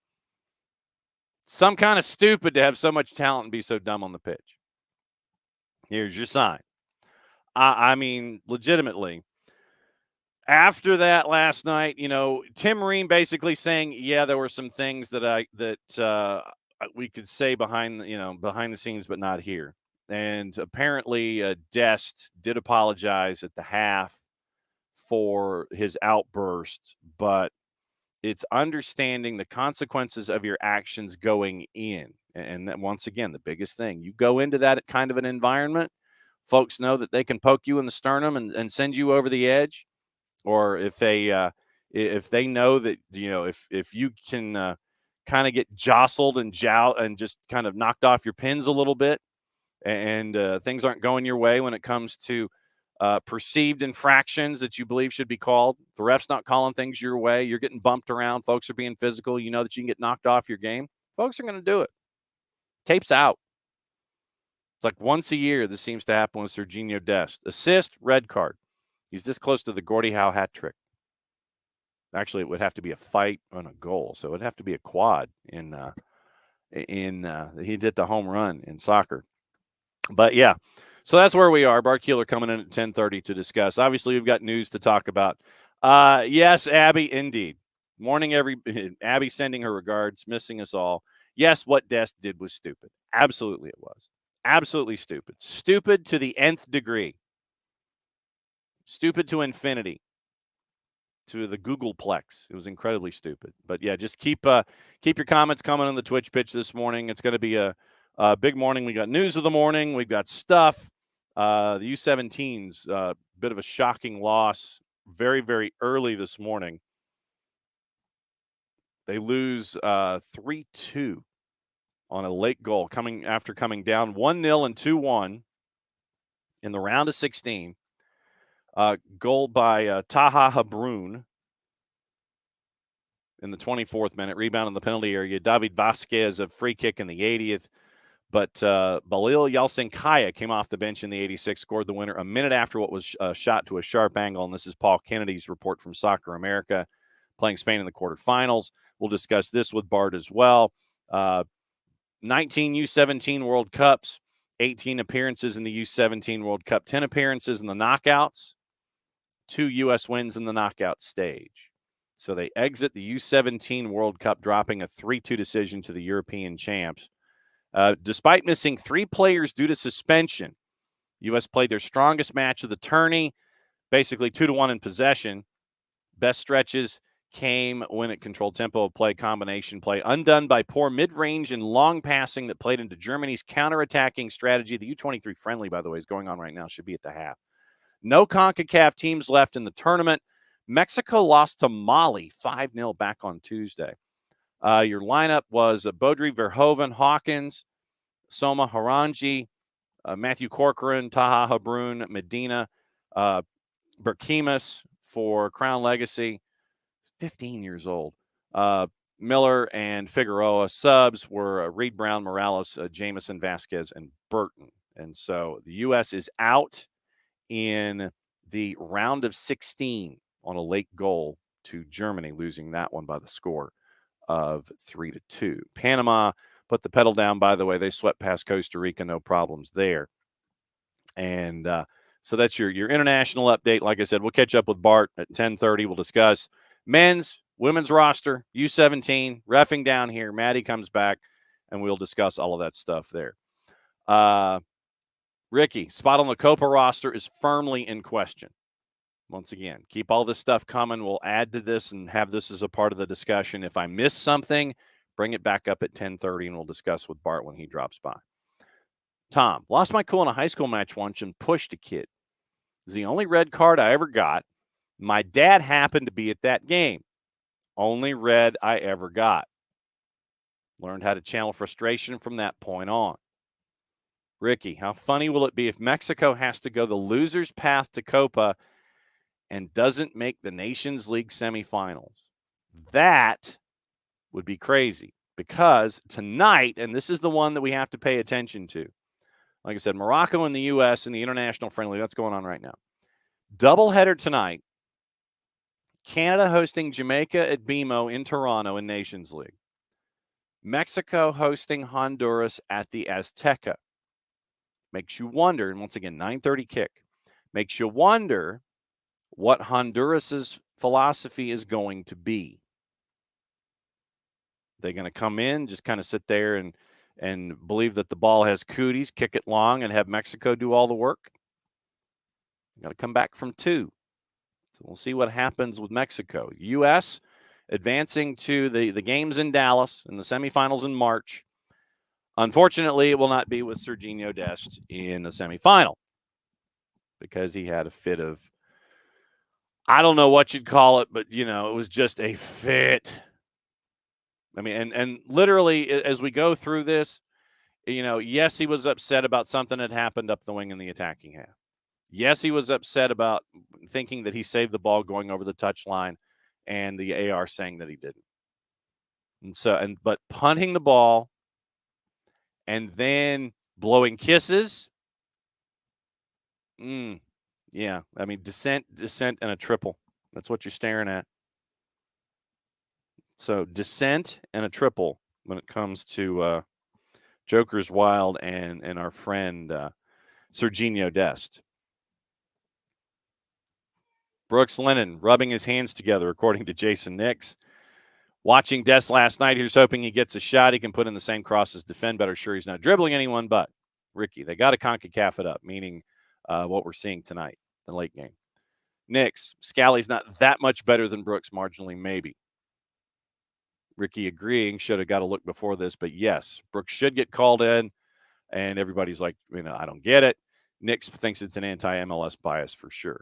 Some kind of stupid to have so much talent and be so dumb on the pitch. Here's your sign. I mean, legitimately. After that last night, Tim Marine basically saying, yeah, there were some things that we could say behind the scenes, but not here. And apparently, Dest did apologize at the half for his outburst, but it's understanding the consequences of your actions going in. And that, once again, the biggest thing, you go into that kind of an environment, folks know that they can poke you in the sternum and send you over the edge. Or if they know that, if you can kind of get jostled and just kind of knocked off your pins a little bit, and things aren't going your way when it comes to perceived infractions that you believe should be called. The ref's not calling things your way. You're getting bumped around. Folks are being physical. You know that you can get knocked off your game. Folks are going to do it. Tape's out. It's like once a year this seems to happen with Serginho Dest. Assist, red card. He's this close to the Gordie Howe hat trick. Actually, it would have to be a fight and a goal. So it would have to be a quad he did the home run in soccer. But yeah, so that's where we are. Bart Keeler coming in at 10:30 to discuss. Obviously, we've got news to talk about. Yes, Abby, indeed. Morning, Abby sending her regards, missing us all. Yes, what Dest did was stupid. Absolutely it was. Absolutely stupid. Stupid to the nth degree. Stupid to infinity. To the Googleplex. It was incredibly stupid. But yeah, just keep your comments coming on the Twitch pitch this morning. It's going to be a big morning. We got news of the morning. We've got stuff. The U17s, bit of a shocking loss very, very early this morning. They lose 3-2 on a late goal after coming down 1-0 and 2-1 in the round of 16. Goal by Taha Habrun in the 24th minute. Rebound in the penalty area. David Vasquez, a free kick in the 80th. But Balil Yalcinkaya came off the bench in the 86th, scored the winner a minute after what was shot to a sharp angle. And this is Paul Kennedy's report from Soccer America, playing Spain in the quarterfinals. We'll discuss this with Bart as well. 19 U17 World Cups, 18 appearances in the U17 World Cup, 10 appearances in the knockouts, 2 U.S. wins in the knockout stage. So they exit the U17 World Cup, dropping a 3-2 decision to the European champs. Despite missing 3 players due to suspension, U.S. played their strongest match of the tourney, basically 2-1 in possession. Best stretches came when it controlled tempo of play, combination play, undone by poor mid-range and long passing that played into Germany's counterattacking strategy. The U23 friendly, by the way, is going on right now, should be at the half. No CONCACAF teams left in the tournament. Mexico lost to Mali 5-0 back on Tuesday. Your lineup was Bodri Verhoeven, Hawkins, Soma Harangi, Matthew Corcoran, Taha Habrun, Medina, Berkimas for Crown Legacy, 15 years old. Miller and Figueroa. Subs were Reed Brown, Morales, Jameson, Vasquez, and Burton. And so the U.S. is out in the round of 16 on a late goal to Germany, losing that one by the score of 3-2. Panama put the pedal down, by the way. They swept past Costa Rica, no problems there. And so that's your international update. Like I said, we'll catch up with Bart at 10:30. We'll discuss men's, women's roster, U17, reffing down here. Maddie comes back, and we'll discuss all of that stuff there. Ricky, spot on the Copa roster is firmly in question. Once again, keep all this stuff coming. We'll add to this and have this as a part of the discussion. If I miss something, bring it back up at 10:30, and we'll discuss with Bart when he drops by. Tom, lost my cool in a high school match once and pushed a kid. It's the only red card I ever got. My dad happened to be at that game. Only red I ever got. Learned how to channel frustration from that point on. Ricky, how funny will it be if Mexico has to go the loser's path to Copa and doesn't make the Nations League semifinals? That would be crazy because tonight, and this is the one that we have to pay attention to, like I said, Morocco and the U.S. in the international friendly, that's going on right now. Doubleheader tonight, Canada hosting Jamaica at BMO in Toronto in Nations League. Mexico hosting Honduras at the Azteca. Makes you wonder, and once again, 9:30 kick, makes you wonder what Honduras's philosophy is going to be. They're going to come in, just kind of sit there and believe that the ball has cooties, kick it long, and have Mexico do all the work. Got to come back from 2. So we'll see what happens with Mexico. U.S. advancing to the games in Dallas in the semifinals in March. Unfortunately, it will not be with Sergiño Dest in the semifinal because he had a fit of, I don't know what you'd call it, but, it was just a fit. I mean, and literally as we go through this, yes, he was upset about something that happened up the wing in the attacking half. Yes, he was upset about thinking that he saved the ball going over the touchline and the AR saying that he didn't. But punting the ball and then blowing kisses. Yeah. I mean, descent, and a triple. That's what you're staring at. So descent and a triple when it comes to Joker's Wild and our friend Sergiño Dest. Brooks Lennon rubbing his hands together, according to Jason Nix. Watching Dest last night, he was hoping he gets a shot he can put in the same cross as defend better. Sure, he's not dribbling anyone, but Ricky, they got to CONCACAF it up, meaning what we're seeing tonight, the late game. Nix, Scally's not that much better than Brooks, marginally maybe. Ricky agreeing, should have got a look before this, but yes, Brooks should get called in, and everybody's like, I don't get it. Nix thinks it's an anti-MLS bias for sure.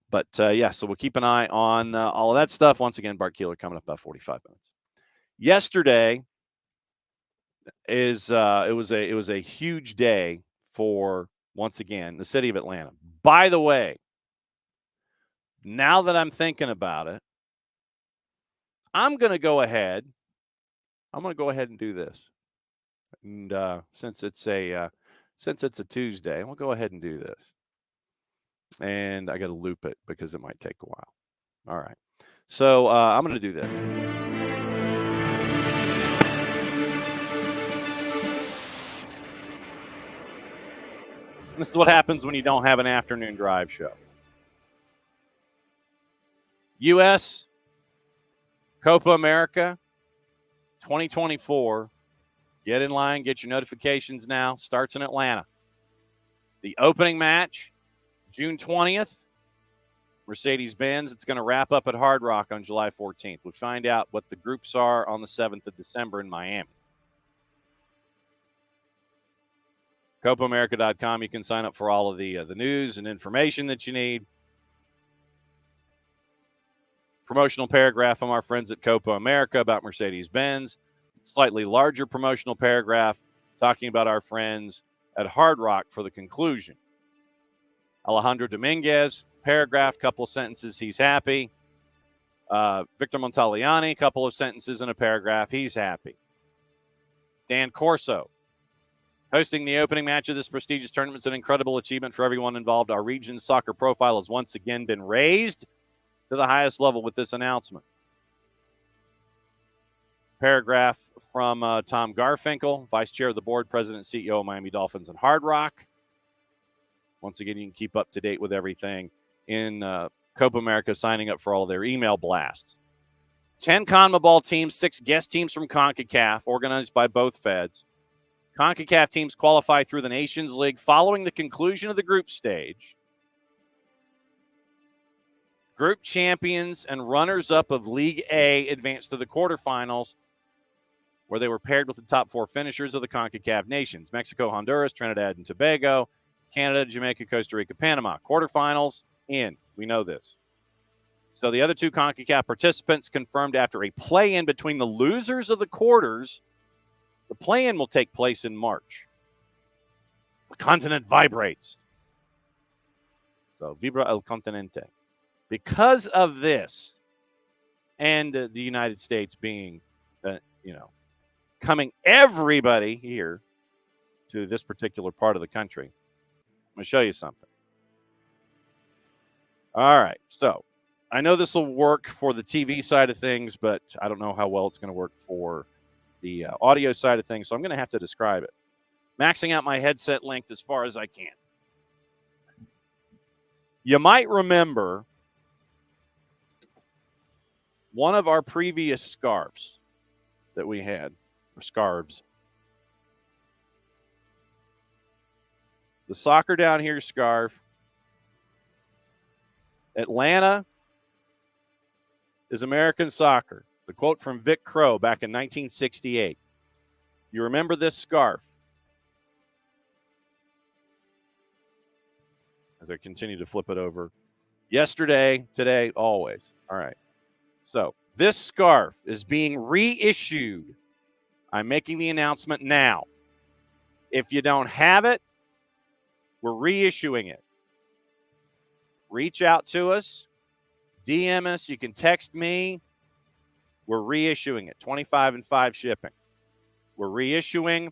But, so we'll keep an eye on all of that stuff. Once again, Bart Keeler coming up about 45 minutes. Yesterday it was a huge day for, once again, the city of Atlanta. By the way, now that I'm thinking about it, I'm going to go ahead and do this. And since it's a Tuesday, we'll go ahead and do this. And I got to loop it because it might take a while. All right. So I'm going to do this. This is what happens when you don't have an afternoon drive show. U.S. Copa America 2024. Get in line. Get your notifications now. Starts in Atlanta. The opening match, June 20th, Mercedes-Benz. It's going to wrap up at Hard Rock on July 14th. We'll find out what the groups are on the 7th of December in Miami. CopaAmerica.com. You can sign up for all of the news and information that you need. Promotional paragraph from our friends at Copa America about Mercedes-Benz. Slightly larger promotional paragraph talking about our friends at Hard Rock for the conclusion. Alejandro Dominguez, paragraph, couple of sentences, he's happy. Victor Montaliani, couple of sentences and a paragraph, he's happy. Dan Corso, hosting the opening match of this prestigious tournament is an incredible achievement for everyone involved. Our region's soccer profile has once again been raised to the highest level with this announcement. Paragraph from Tom Garfinkel, Vice Chair of the Board, President, CEO of Miami Dolphins and Hard Rock. Once again, you can keep up to date with everything in Copa America, signing up for all their email blasts. 10 CONMEBOL teams, 6 guest teams from CONCACAF, organized by both feds. CONCACAF teams qualify through the Nations League following the conclusion of the group stage. Group champions and runners-up of League A advance to the quarterfinals, where they were paired with the top 4 finishers of the CONCACAF nations: Mexico, Honduras, Trinidad and Tobago, Canada, Jamaica, Costa Rica, Panama. Quarterfinals in. We know this. So the other 2 CONCACAF participants confirmed after a play-in between the losers of the quarters. The play-in will take place in March. The continent vibrates. So, vibra el continente. Because of this, and the United States being, coming everybody here to this particular part of the country, I'm going to show you something. All right. So, I know this will work for the TV side of things, but I don't know how well it's going to work for the audio side of things. So, I'm going to have to describe it. Maxing out my headset length as far as I can. You might remember one of our previous scarves that we had, or scarves. The Soccer Down Here scarf. Atlanta is American soccer. The quote from Vic Crow back in 1968. You remember this scarf? As I continue to flip it over. Yesterday, today, always. All right. So this scarf is being reissued. I'm making the announcement now. If you don't have it, we're reissuing it. Reach out to us. DM us. You can text me. We're reissuing it. 25 and 5 shipping. We're reissuing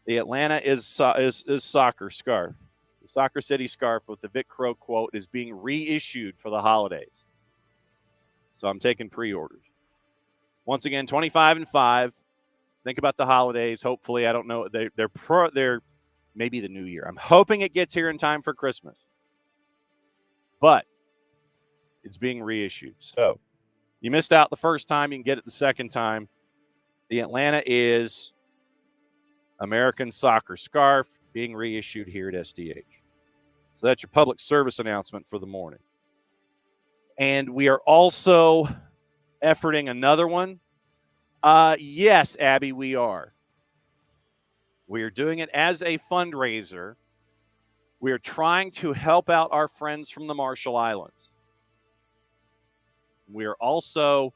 the Atlanta is soccer scarf. The Soccer City scarf with the Vic Crow quote is being reissued for the holidays. So I'm taking pre-orders. Once again, 25 and 5. Think about the holidays. Hopefully, I don't know. They're maybe the new year. I'm hoping it gets here in time for Christmas. But it's being reissued. So you missed out the first time. You can get it the second time. The Atlanta is American soccer scarf being reissued here at SDH. So that's your public service announcement for the morning. And we are also efforting another one. Yes, Abby, we are. We are doing it as a fundraiser. We are trying to help out our friends from the Marshall Islands. We are also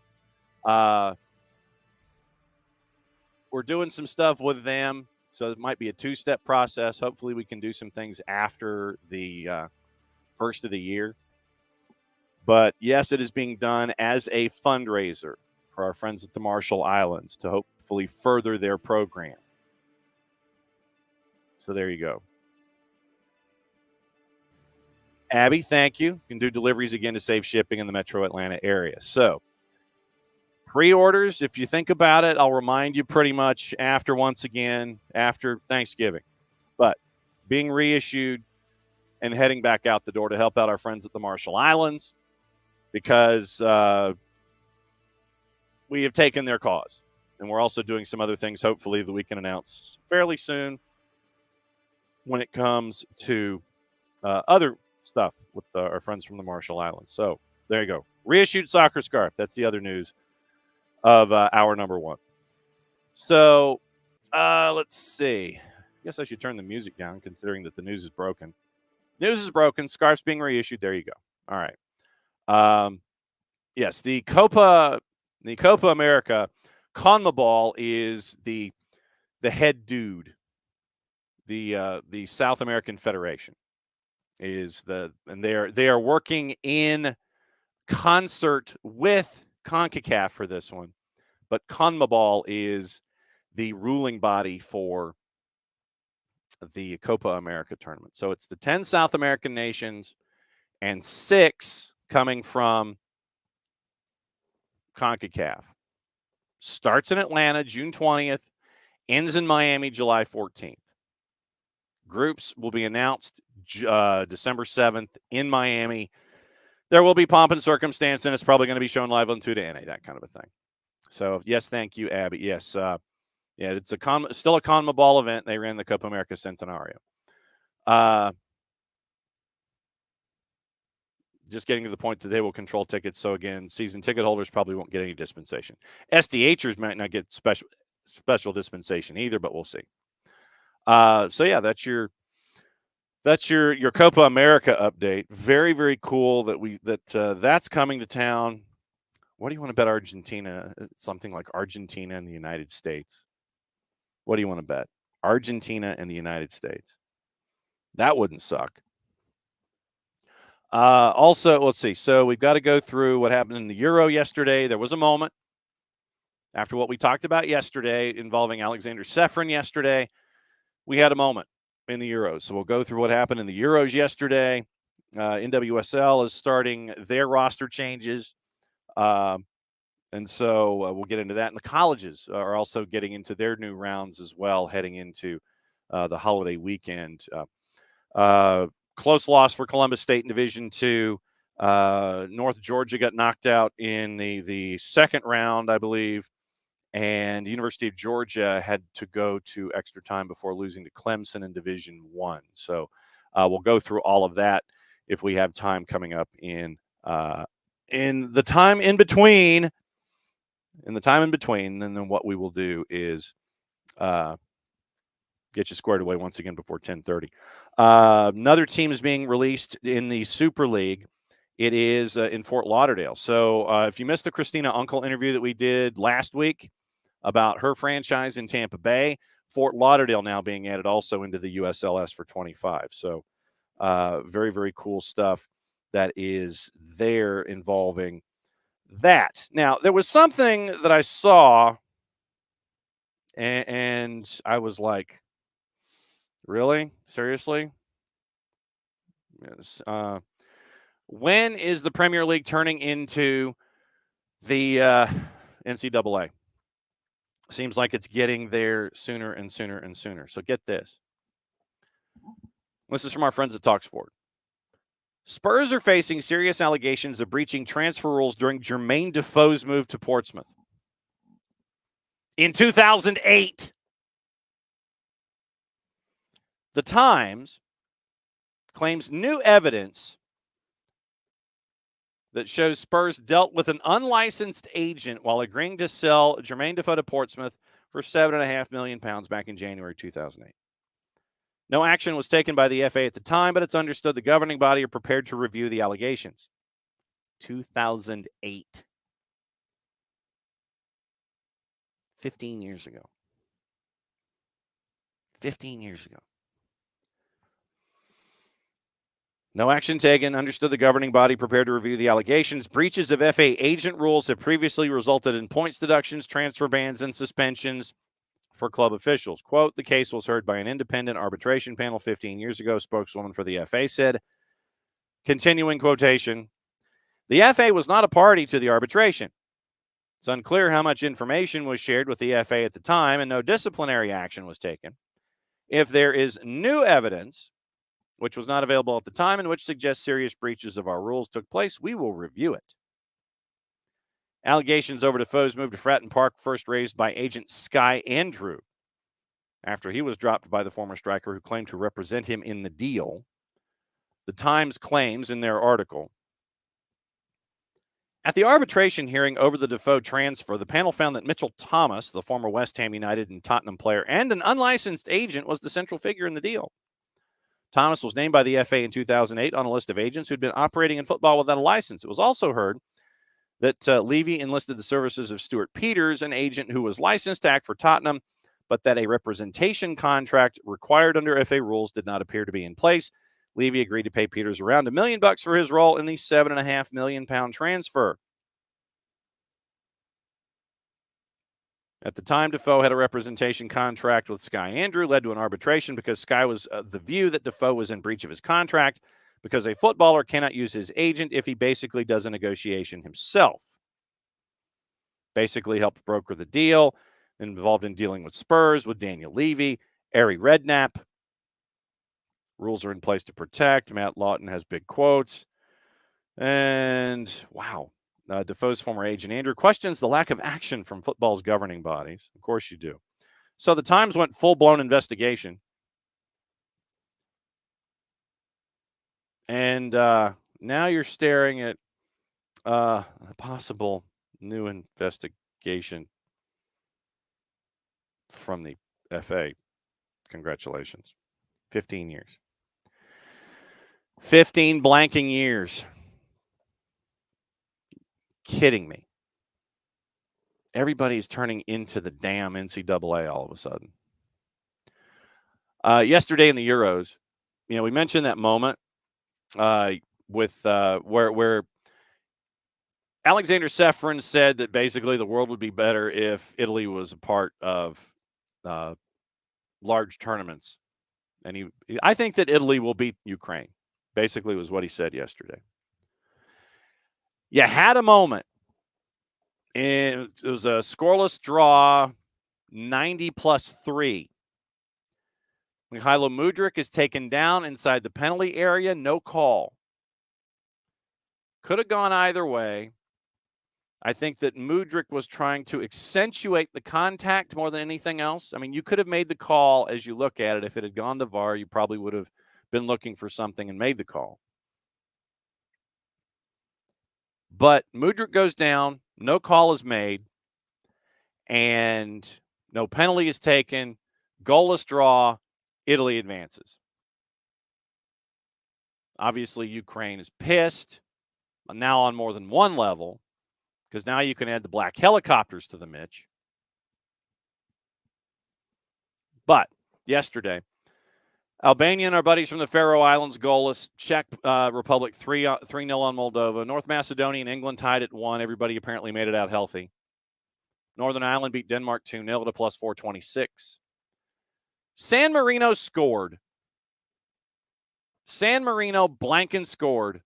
we're doing some stuff with them, so it might be a two-step process. Hopefully, we can do some things after the first of the year. But yes, it is being done as a fundraiser for our friends at the Marshall Islands to hopefully further their program. So there you go. Abby, thank you. You can do deliveries again to save shipping in the metro Atlanta area. So pre-orders, if you think about it, I'll remind you pretty much after Thanksgiving. But being reissued and heading back out the door to help out our friends at the Marshall Islands because we have taken their cause. And we're also doing some other things, hopefully, that we can announce fairly soon when it comes to other stuff with our friends from the Marshall Islands. So there you go. Reissued soccer scarf. That's the other news of hour number one. So let's see. I guess I should turn the music down considering that the news is broken. News is broken. Scarf's being reissued. There you go. All right. Yes, the Copa America, CONMEBOL is the head dude. The South American Federation and they are working in concert with CONCACAF for this one, but CONMEBOL is the ruling body for the Copa America tournament. So it's the 10 South American nations and 6 coming from CONCACAF. Starts in Atlanta, June 20th, ends in Miami, July 14th. Groups will be announced December 7th in Miami. There will be pomp and circumstance, and it's probably going to be shown live on 2 to NA, that kind of a thing. So, yes, thank you, Abby. Yes, it's still a CONMEBOL event. They ran the Copa America Centenario. Just getting to the point that they will control tickets. So, again, season ticket holders probably won't get any dispensation. SDHers might not get special dispensation either, but we'll see. So, yeah, that's your Copa America update. Very, very cool that's coming to town. What do you want to bet Argentina? Something like Argentina and the United States. What do you want to bet? Argentina and the United States. That wouldn't suck. Also, let's see. So we've got to go through what happened in the Euro yesterday. There was a moment after what we talked about yesterday involving Alexander Sefrin yesterday. We had a moment in the Euros. So we'll go through what happened in the Euros yesterday. NWSL is starting their roster changes. And so we'll get into that. And the colleges are also getting into their new rounds as well, heading into the holiday weekend. Close loss for Columbus State in Division II. North Georgia got knocked out in the second round, I believe. And the University of Georgia had to go to extra time before losing to Clemson in Division I. So we'll go through all of that if we have time coming up in the time in between. And then what we will do is get you squared away once again before 10:30. Another team is being released in the Super League. It is in Fort Lauderdale. So if you missed the Christina Uncle interview that we did last week about her franchise in Tampa Bay, Fort Lauderdale now being added also into the USLS for 25. So very, very cool stuff that is there involving that. Now, there was something that I saw, and I was like, really? Seriously? Yes. When is the Premier League turning into the NCAA? Seems like it's getting there sooner and sooner and sooner. So get this. This is from our friends at TalkSport. Spurs are facing serious allegations of breaching transfer rules during Jermaine Defoe's move to Portsmouth. In 2008, The Times claims new evidence that shows Spurs dealt with an unlicensed agent while agreeing to sell Jermaine Defoe to Portsmouth for £7.5 million back in January 2008. No action was taken by the FA at the time, but it's understood the governing body are prepared to review the allegations. 2008. 15 years ago. 15 years ago. No action taken. Understood the governing body prepared to review the allegations. Breaches of FA agent rules have previously resulted in points deductions, transfer bans, and suspensions for club officials. Quote, the case was heard by an independent arbitration panel 15 years ago, spokeswoman for the FA said. Continuing quotation, the FA was not a party to the arbitration. It's unclear how much information was shared with the FA at the time, and no disciplinary action was taken. If there is new evidence, which was not available at the time and which suggests serious breaches of our rules took place, we will review it. Allegations over Defoe's move to Fratton Park first raised by agent Sky Andrew after he was dropped by the former striker who claimed to represent him in the deal. The Times claims in their article, at the arbitration hearing over the Defoe transfer, the panel found that Mitchell Thomas, the former West Ham United and Tottenham player, and an unlicensed agent was the central figure in the deal. Thomas was named by the FA in 2008 on a list of agents who'd been operating in football without a license. It was also heard that Levy enlisted the services of Stuart Peters, an agent who was licensed to act for Tottenham, but that a representation contract required under FA rules did not appear to be in place. Levy agreed to pay Peters around $1 million for his role in the £7.5 million transfer. At the time, Defoe had a representation contract with Sky Andrew, led to an arbitration because Sky was of the view that Defoe was in breach of his contract because a footballer cannot use his agent if he basically does a negotiation himself. Basically helped broker the deal, involved in dealing with Spurs, with Daniel Levy, Ari Redknapp. Rules are in place to protect. Matt Lawton has big quotes. And, wow. Defoe's former agent, Andrew, questions the lack of action from football's governing bodies. Of course you do. So the Times went full-blown investigation. And now you're staring at a possible new investigation from the FA. Congratulations. 15 years. 15 blanking years. Kidding me. Everybody's turning into the damn NCAA all of a sudden. Yesterday in the Euros, we mentioned that moment with where Alexander Sefrin said that basically the world would be better if Italy was a part of large tournaments. And I think that Italy will beat Ukraine, basically was what he said yesterday. You had a moment. And it was a scoreless draw, 90+3. Mykhailo Mudryk is taken down inside the penalty area, no call. Could have gone either way. I think that Mudryk was trying to accentuate the contact more than anything else. I mean, you could have made the call as you look at it. If it had gone to VAR, you probably would have been looking for something and made the call. But Mudryk goes down, no call is made, and no penalty is taken. Goalless draw, Italy advances. Obviously, Ukraine is pissed, now on more than one level, because now you can add the black helicopters to the Mitch. But yesterday, Albania and our buddies from the Faroe Islands goalless. Czech Republic 3-0 on Moldova. North Macedonia and England tied at 1. Everybody apparently made it out healthy. Northern Ireland beat Denmark 2-0 at a plus 426. San Marino scored. San Marino blank and scored.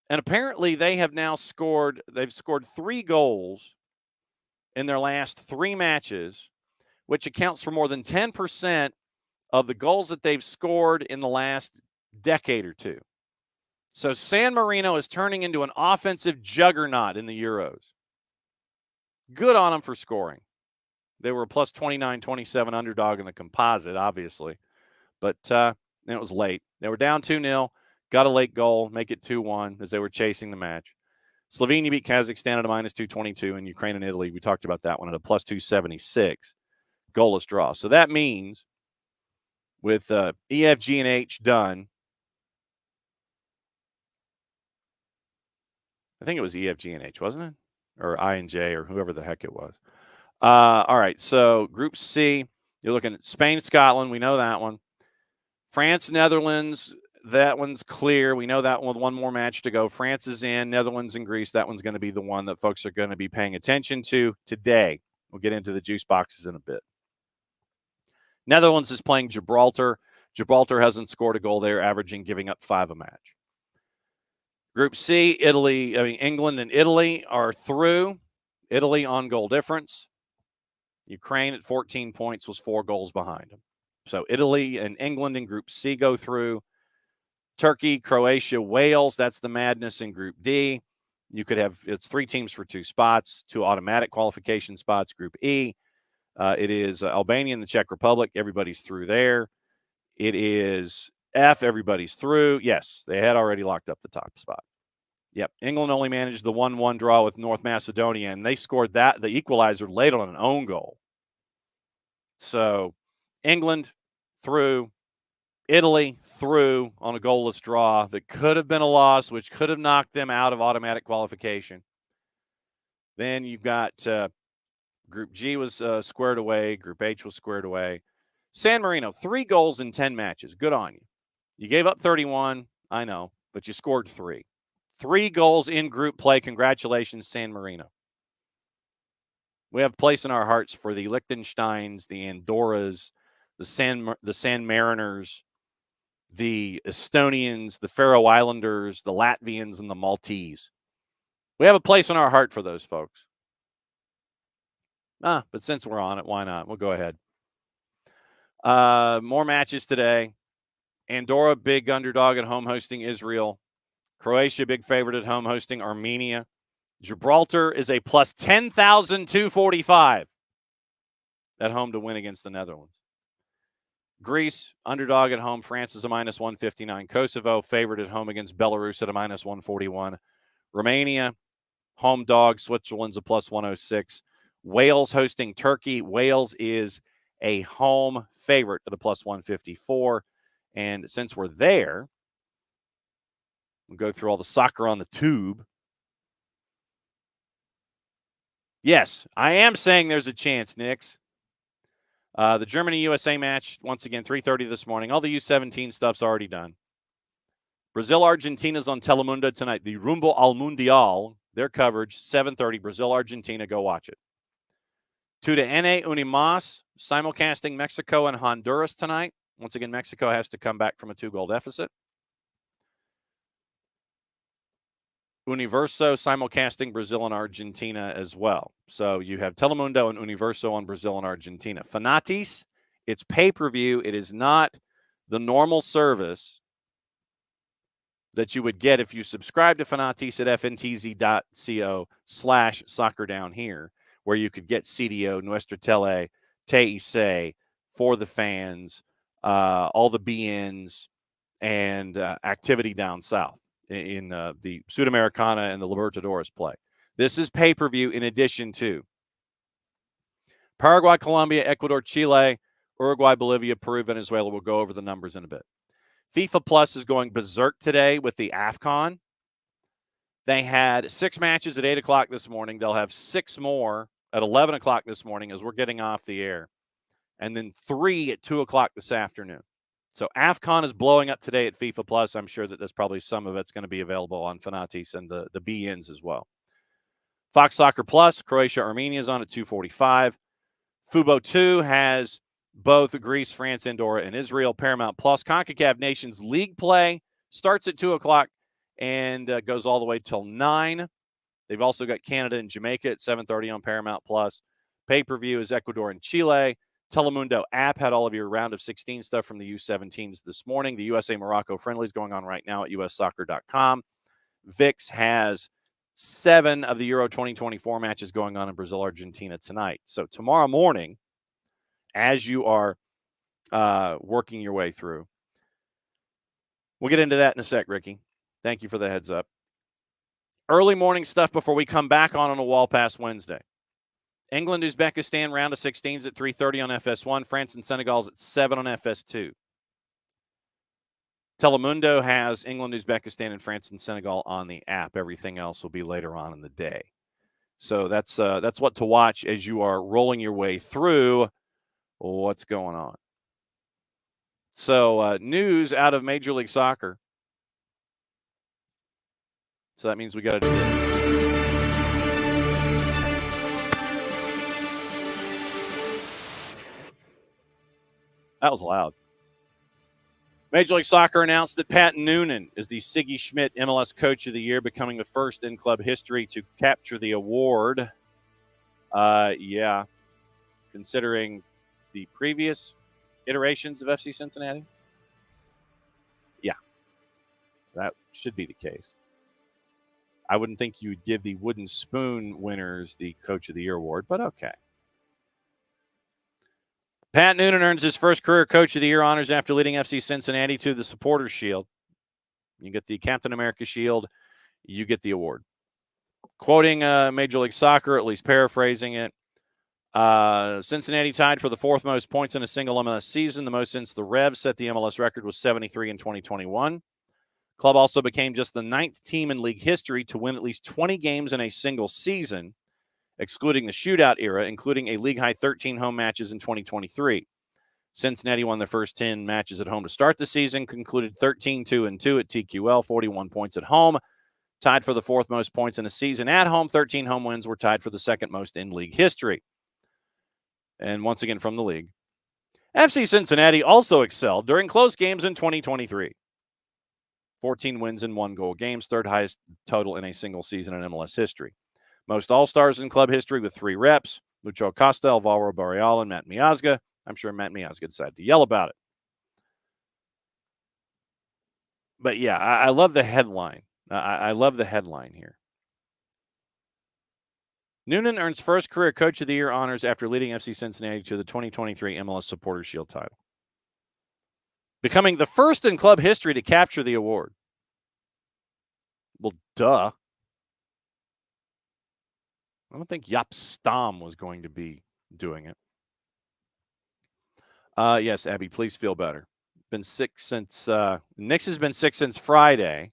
And apparently they have now scored 3 goals in their last 3 matches, which accounts for more than 10% of the goals that they've scored in the last decade or two. So San Marino is turning into an offensive juggernaut in the Euros. Good on them for scoring. They were a plus 29-27 underdog in the composite, obviously. But it was late. They were down 2-0, got a late goal, make it 2-1 as they were chasing the match. Slovenia beat Kazakhstan at a minus 222, and Ukraine and Italy, we talked about that one, at a plus 276. Goalless draw. So that means with E, F, G, and H done, I think it was E, F, G, and H, wasn't it? Or I and J, or whoever the heck it was. All right, so Group C, you're looking at Spain, Scotland. We know that one. France, Netherlands, that one's clear. We know that one with one more match to go. France is in. Netherlands and Greece, that one's going to be the one that folks are going to be paying attention to today. We'll get into the juice boxes in a bit. Netherlands is playing Gibraltar. Gibraltar hasn't scored a goal. They're averaging giving up 5 a match. Group C, England and Italy are through. Italy on goal difference. Ukraine at 14 points was 4 goals behind them. So Italy and England in Group C go through. Turkey, Croatia, Wales, that's the madness in Group D. You could have, it's 3 teams for 2 spots, 2 automatic qualification spots. Group E, it is Albania and the Czech Republic. Everybody's through there. It is F, everybody's through. Yes, they had already locked up the top spot. Yep, England only managed the 1-1 draw with North Macedonia, and they scored the equalizer late on an own goal. So England through, Italy through on a goalless draw that could have been a loss, which could have knocked them out of automatic qualification. Then you've got Group G was squared away. Group H was squared away. San Marino, 3 goals in 10 matches. Good on you. You gave up 31, I know, but you scored 3. 3 goals in group play. Congratulations, San Marino. We have place in our hearts for the Liechtensteins, the Andorras, the San Mariners, the Estonians, the Faroe Islanders, the Latvians, and the Maltese. We have a place in our heart for those folks. But since we're on it, why not? We'll go ahead. More matches today. Andorra, big underdog at home hosting Israel. Croatia, big favorite at home hosting Armenia. Gibraltar is a plus 10,245 at home to win against the Netherlands. Greece, underdog at home. France is a minus 159. Kosovo, favorite at home against Belarus at a minus 141. Romania, home dog. Switzerland's a plus 106. Wales hosting Turkey. Wales is a home favorite at a plus 154. And since we're there, we'll go through all the soccer on the tube. Yes, I am saying there's a chance, Knicks. The Germany-USA match, once again, 3:30 this morning. All the U17 stuff's already done. Brazil-Argentina's on Telemundo tonight. The Rumbo al Mundial, their coverage, 7:30. Brazil-Argentina, go watch it. To the NA Unimas, simulcasting Mexico and Honduras tonight. Once again, Mexico has to come back from a 2-goal deficit. Universo simulcasting Brazil and Argentina as well. So you have Telemundo and Universo on Brazil and Argentina. Fanatis, it's pay-per-view. It is not the normal service that you would get if you subscribe to Fanatis at fntz.co/soccer down here, where you could get CDO, Nuestra Tele, TIC, For the Fans, all the BNs, and activity down south in the Sudamericana and the Libertadores play. This is pay-per-view in addition to Paraguay, Colombia, Ecuador, Chile, Uruguay, Bolivia, Peru, Venezuela. We'll go over the numbers in a bit. FIFA Plus is going berserk today with the AFCON. They had 6 matches at 8 o'clock this morning. They'll have 6 more at 11 o'clock this morning as we're getting off the air. And then 3 at 2 o'clock this afternoon. So AFCON is blowing up today at FIFA Plus. I'm sure that there's probably some of it's going to be available on Fanatis and the BNs as well. Fox Soccer Plus, Croatia, Armenia is on at 2:45. Fubo 2 has both Greece, France, Andorra, and Israel. Paramount Plus, CONCACAF Nations League play starts at 2 o'clock and goes all the way till 9. They've also got Canada and Jamaica at 7:30 on Paramount Plus. Pay-per-view is Ecuador and Chile. Telemundo app had all of your round of 16 stuff from the U17s this morning. The USA-Morocco friendly is going on right now at ussoccer.com. VIX has 7 of the Euro 2024 matches going on in Brazil-Argentina tonight. So tomorrow morning, as you are working your way through. We'll get into that in a sec, Ricky. Thank you for the heads up. Early morning stuff before we come back on a wall pass Wednesday. England, Uzbekistan, round of 16s at 3:30 on FS1. France and Senegal's at 7 on FS2. Telemundo has England, Uzbekistan, and France and Senegal on the app. Everything else will be later on in the day. So that's what to watch as you are rolling your way through what's going on. So news out of Major League Soccer. So that means we got to do this. That was loud. Major League Soccer announced that Pat Noonan is the Siggy Schmidt MLS Coach of the Year, becoming the first in club history to capture the award. Considering the previous iterations of FC Cincinnati. Yeah, that should be the case. I wouldn't think you would give the Wooden Spoon winners the Coach of the Year award, but okay. Pat Noonan earns his first career Coach of the Year honors after leading FC Cincinnati to the Supporters Shield. You get the Captain America Shield. You get the award. Quoting Major League Soccer, at least paraphrasing it, Cincinnati tied for the 4th most points in a single MLS season. The most since the Revs set the MLS record was 73 in 2021. Club also became just the 9th team in league history to win at least 20 games in a single season, excluding the shootout era, including a league-high 13 home matches in 2023. Cincinnati won their first 10 matches at home to start the season, concluded 13-2-2 at TQL, 41 points at home, tied for the 4th most points in a season at home. 13 home wins were tied for the 2nd most in league history. And once again from the league, FC Cincinnati also excelled during close games in 2023. 14 wins in 1-goal games, 3rd highest total in a single season in MLS history. Most All-Stars in club history with 3 reps, Lucho Acosta, Alvaro Barreal, and Matt Miazga. I'm sure Matt Miazga decided to yell about it. But yeah, I love the headline. I love the headline here. Noonan earns first career Coach of the Year honors after leading FC Cincinnati to the 2023 MLS Supporters Shield title, becoming the first in club history to capture the award. Well, duh. I don't think Jaap Stam was going to be doing it. Yes, Abby, please feel better. Been sick since Nix has been sick since Friday.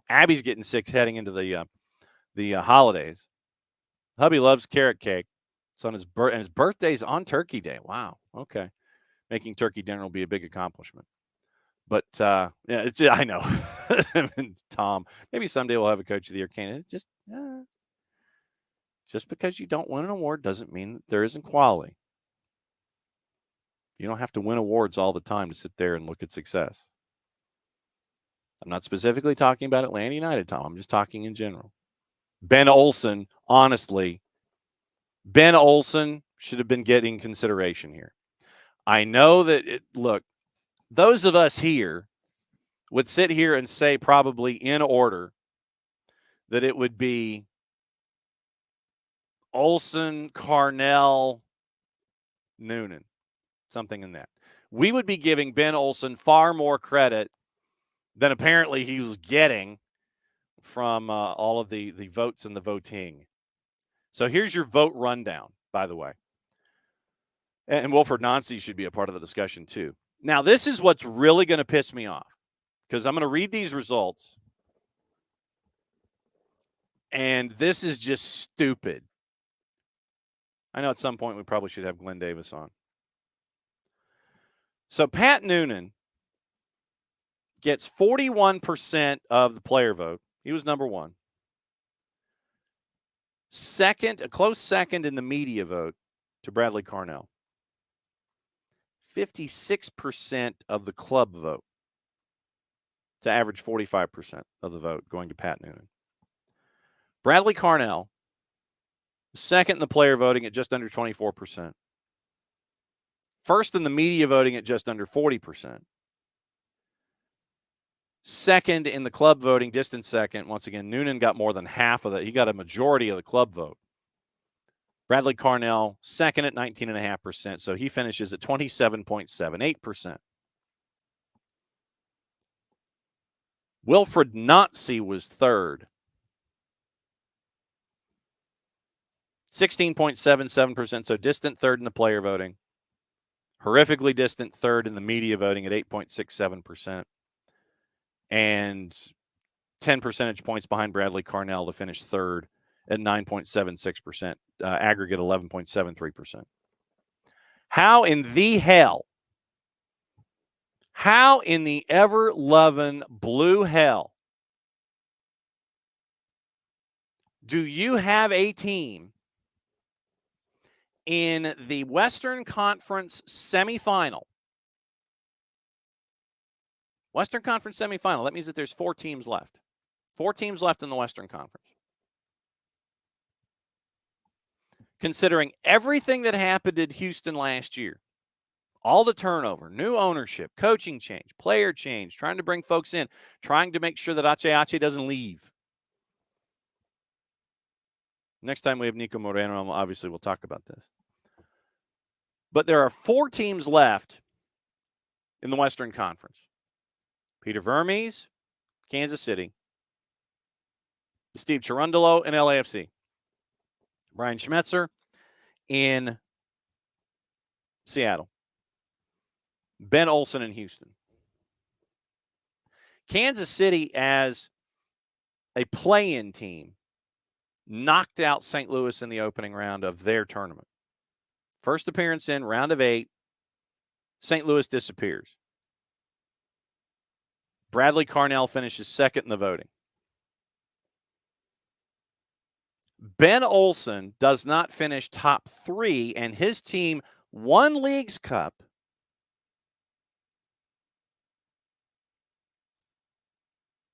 Abby's getting sick heading into the holidays. Hubby loves carrot cake. It's on his birthday, and his birthday's on Turkey Day. Wow. Okay. Making turkey dinner will be a big accomplishment. But, yeah, it's I know. Tom, maybe someday we'll have a Coach of the Year candidate. Just because you don't win an award doesn't mean that there isn't quality. You don't have to win awards all the time to sit there and look at success. I'm not specifically talking about Atlanta United, Tom. I'm just talking in general. Ben Olsen, honestly, Ben Olsen should have been getting consideration here. I know that, look, those of us here would sit here and say probably in order that it would be Olsen, Carnell, Noonan, something in that. We would be giving Ben Olsen far more credit than apparently he was getting from all of the votes and the voting. So here's your vote rundown, by the way. And Wilfred Nancy should be a part of the discussion too. Now, this is what's really going to piss me off, because I'm going to read these results, and this is just stupid. I know at some point we probably should have Glenn Davis on. So Pat Noonan gets 41% of the player vote. He was number one. Second, a close second in the media vote to Bradley Carnell. 56% of the club vote to average 45% of the vote going to Pat Noonan. Bradley Carnell, second in the player voting at just under 24%. First in the media voting at just under 40%. Second in the club voting, distant second. Once again, Noonan got more than half of that. He got a majority of the club vote. Bradley Carnell, second at 19.5%, so he finishes at 27.78%. Wilfred Nancy was third. 16.77%, so distant third in the player voting. Horrifically distant third in the media voting at 8.67%. And 10 percentage points behind Bradley Carnell to finish third at 9.76%, aggregate 11.73%. How in the ever-loving blue hell do you have a team in the Western Conference semifinal? Western Conference semifinal, that means that there's 4 teams left. 4 teams left in the Western Conference. Considering everything that happened in Houston last year, all the turnover, new ownership, coaching change, player change, trying to bring folks in, trying to make sure that Ache doesn't leave. Next time we have Nico Moreno, obviously we'll talk about this. But there are 4 teams left in the Western Conference. Peter Vermes, Kansas City. Steve Cherundolo in LAFC. Brian Schmetzer in Seattle. Ben Olsen in Houston. Kansas City, as a play-in team, knocked out St. Louis in the opening round of their tournament. First appearance in round of 8, St. Louis disappears. Bradley Carnell finishes second in the voting. Ben Olsen does not finish top 3, and his team won Leagues Cup.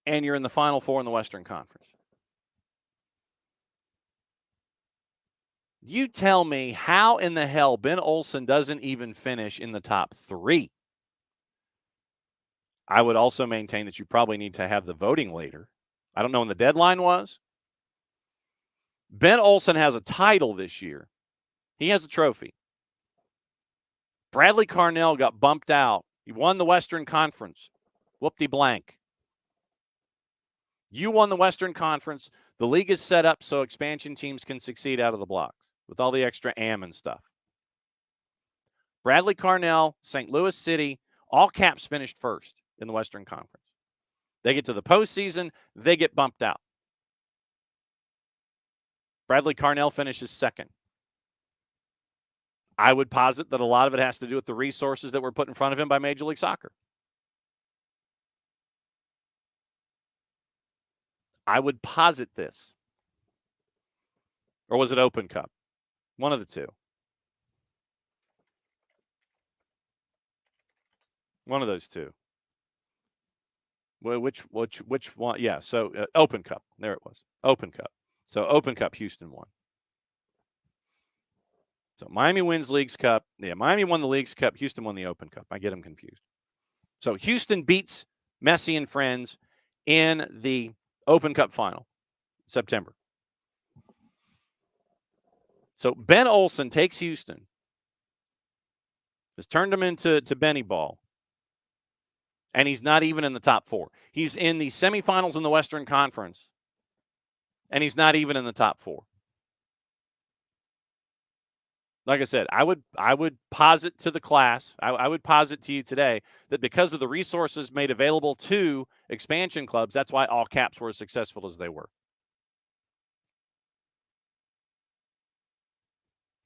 And you're in the Final Four in the Western Conference. You tell me how in the hell Ben Olsen doesn't even finish in the top 3. I would also maintain that you probably need to have the voting later. I don't know when the deadline was. Ben Olsen has a title this year. He has a trophy. Bradley Carnell got bumped out. He won the Western Conference. Whoop-de-blank. You won the Western Conference. The league is set up so expansion teams can succeed out of the blocks with all the extra am and stuff. Bradley Carnell, St. Louis City, all Caps finished first in the Western Conference. They get to the postseason, they get bumped out. Bradley Carnell finishes second. I would posit that a lot of it has to do with the resources that were put in front of him by Major League Soccer. I would posit this. Or was it Open Cup? One of the two. One of those two. Well, which one? Yeah, so Open Cup. There it was. Open Cup. So Open Cup, Houston won. So Miami wins Leagues Cup. Yeah, Miami won the Leagues Cup. Houston won the Open Cup. I get them confused. So Houston beats Messi and friends in the Open Cup final, September. So Ben Olsen takes Houston, has turned them into Benny Ball, and he's not even in the top 4. He's in the semifinals in the Western Conference, and he's not even in the top 4. Like I said, I would posit to the class, I would posit to you today that because of the resources made available to expansion clubs, that's why all caps were as successful as they were.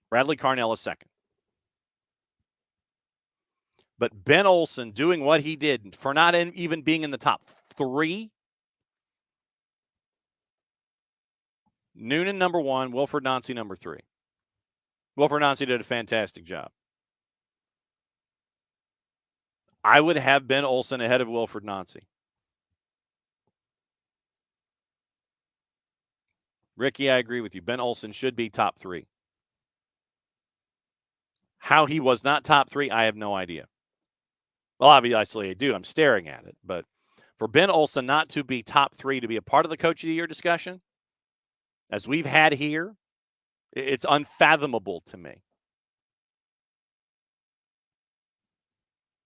Bradley Carnell is second. But Ben Olsen doing what he did for not even being in the top 3. Noonan number 1, Wilfred Nancy number 3. Wilfred Nancy did a fantastic job. I would have Ben Olsen ahead of Wilfred Nancy. Ricky, I agree with you. Ben Olsen should be top 3. How he was not top 3, I have no idea. Well, obviously I do. I'm staring at it. But for Ben Olsen not to be top 3, to be a part of the Coach of the Year discussion, as we've had here, it's unfathomable to me.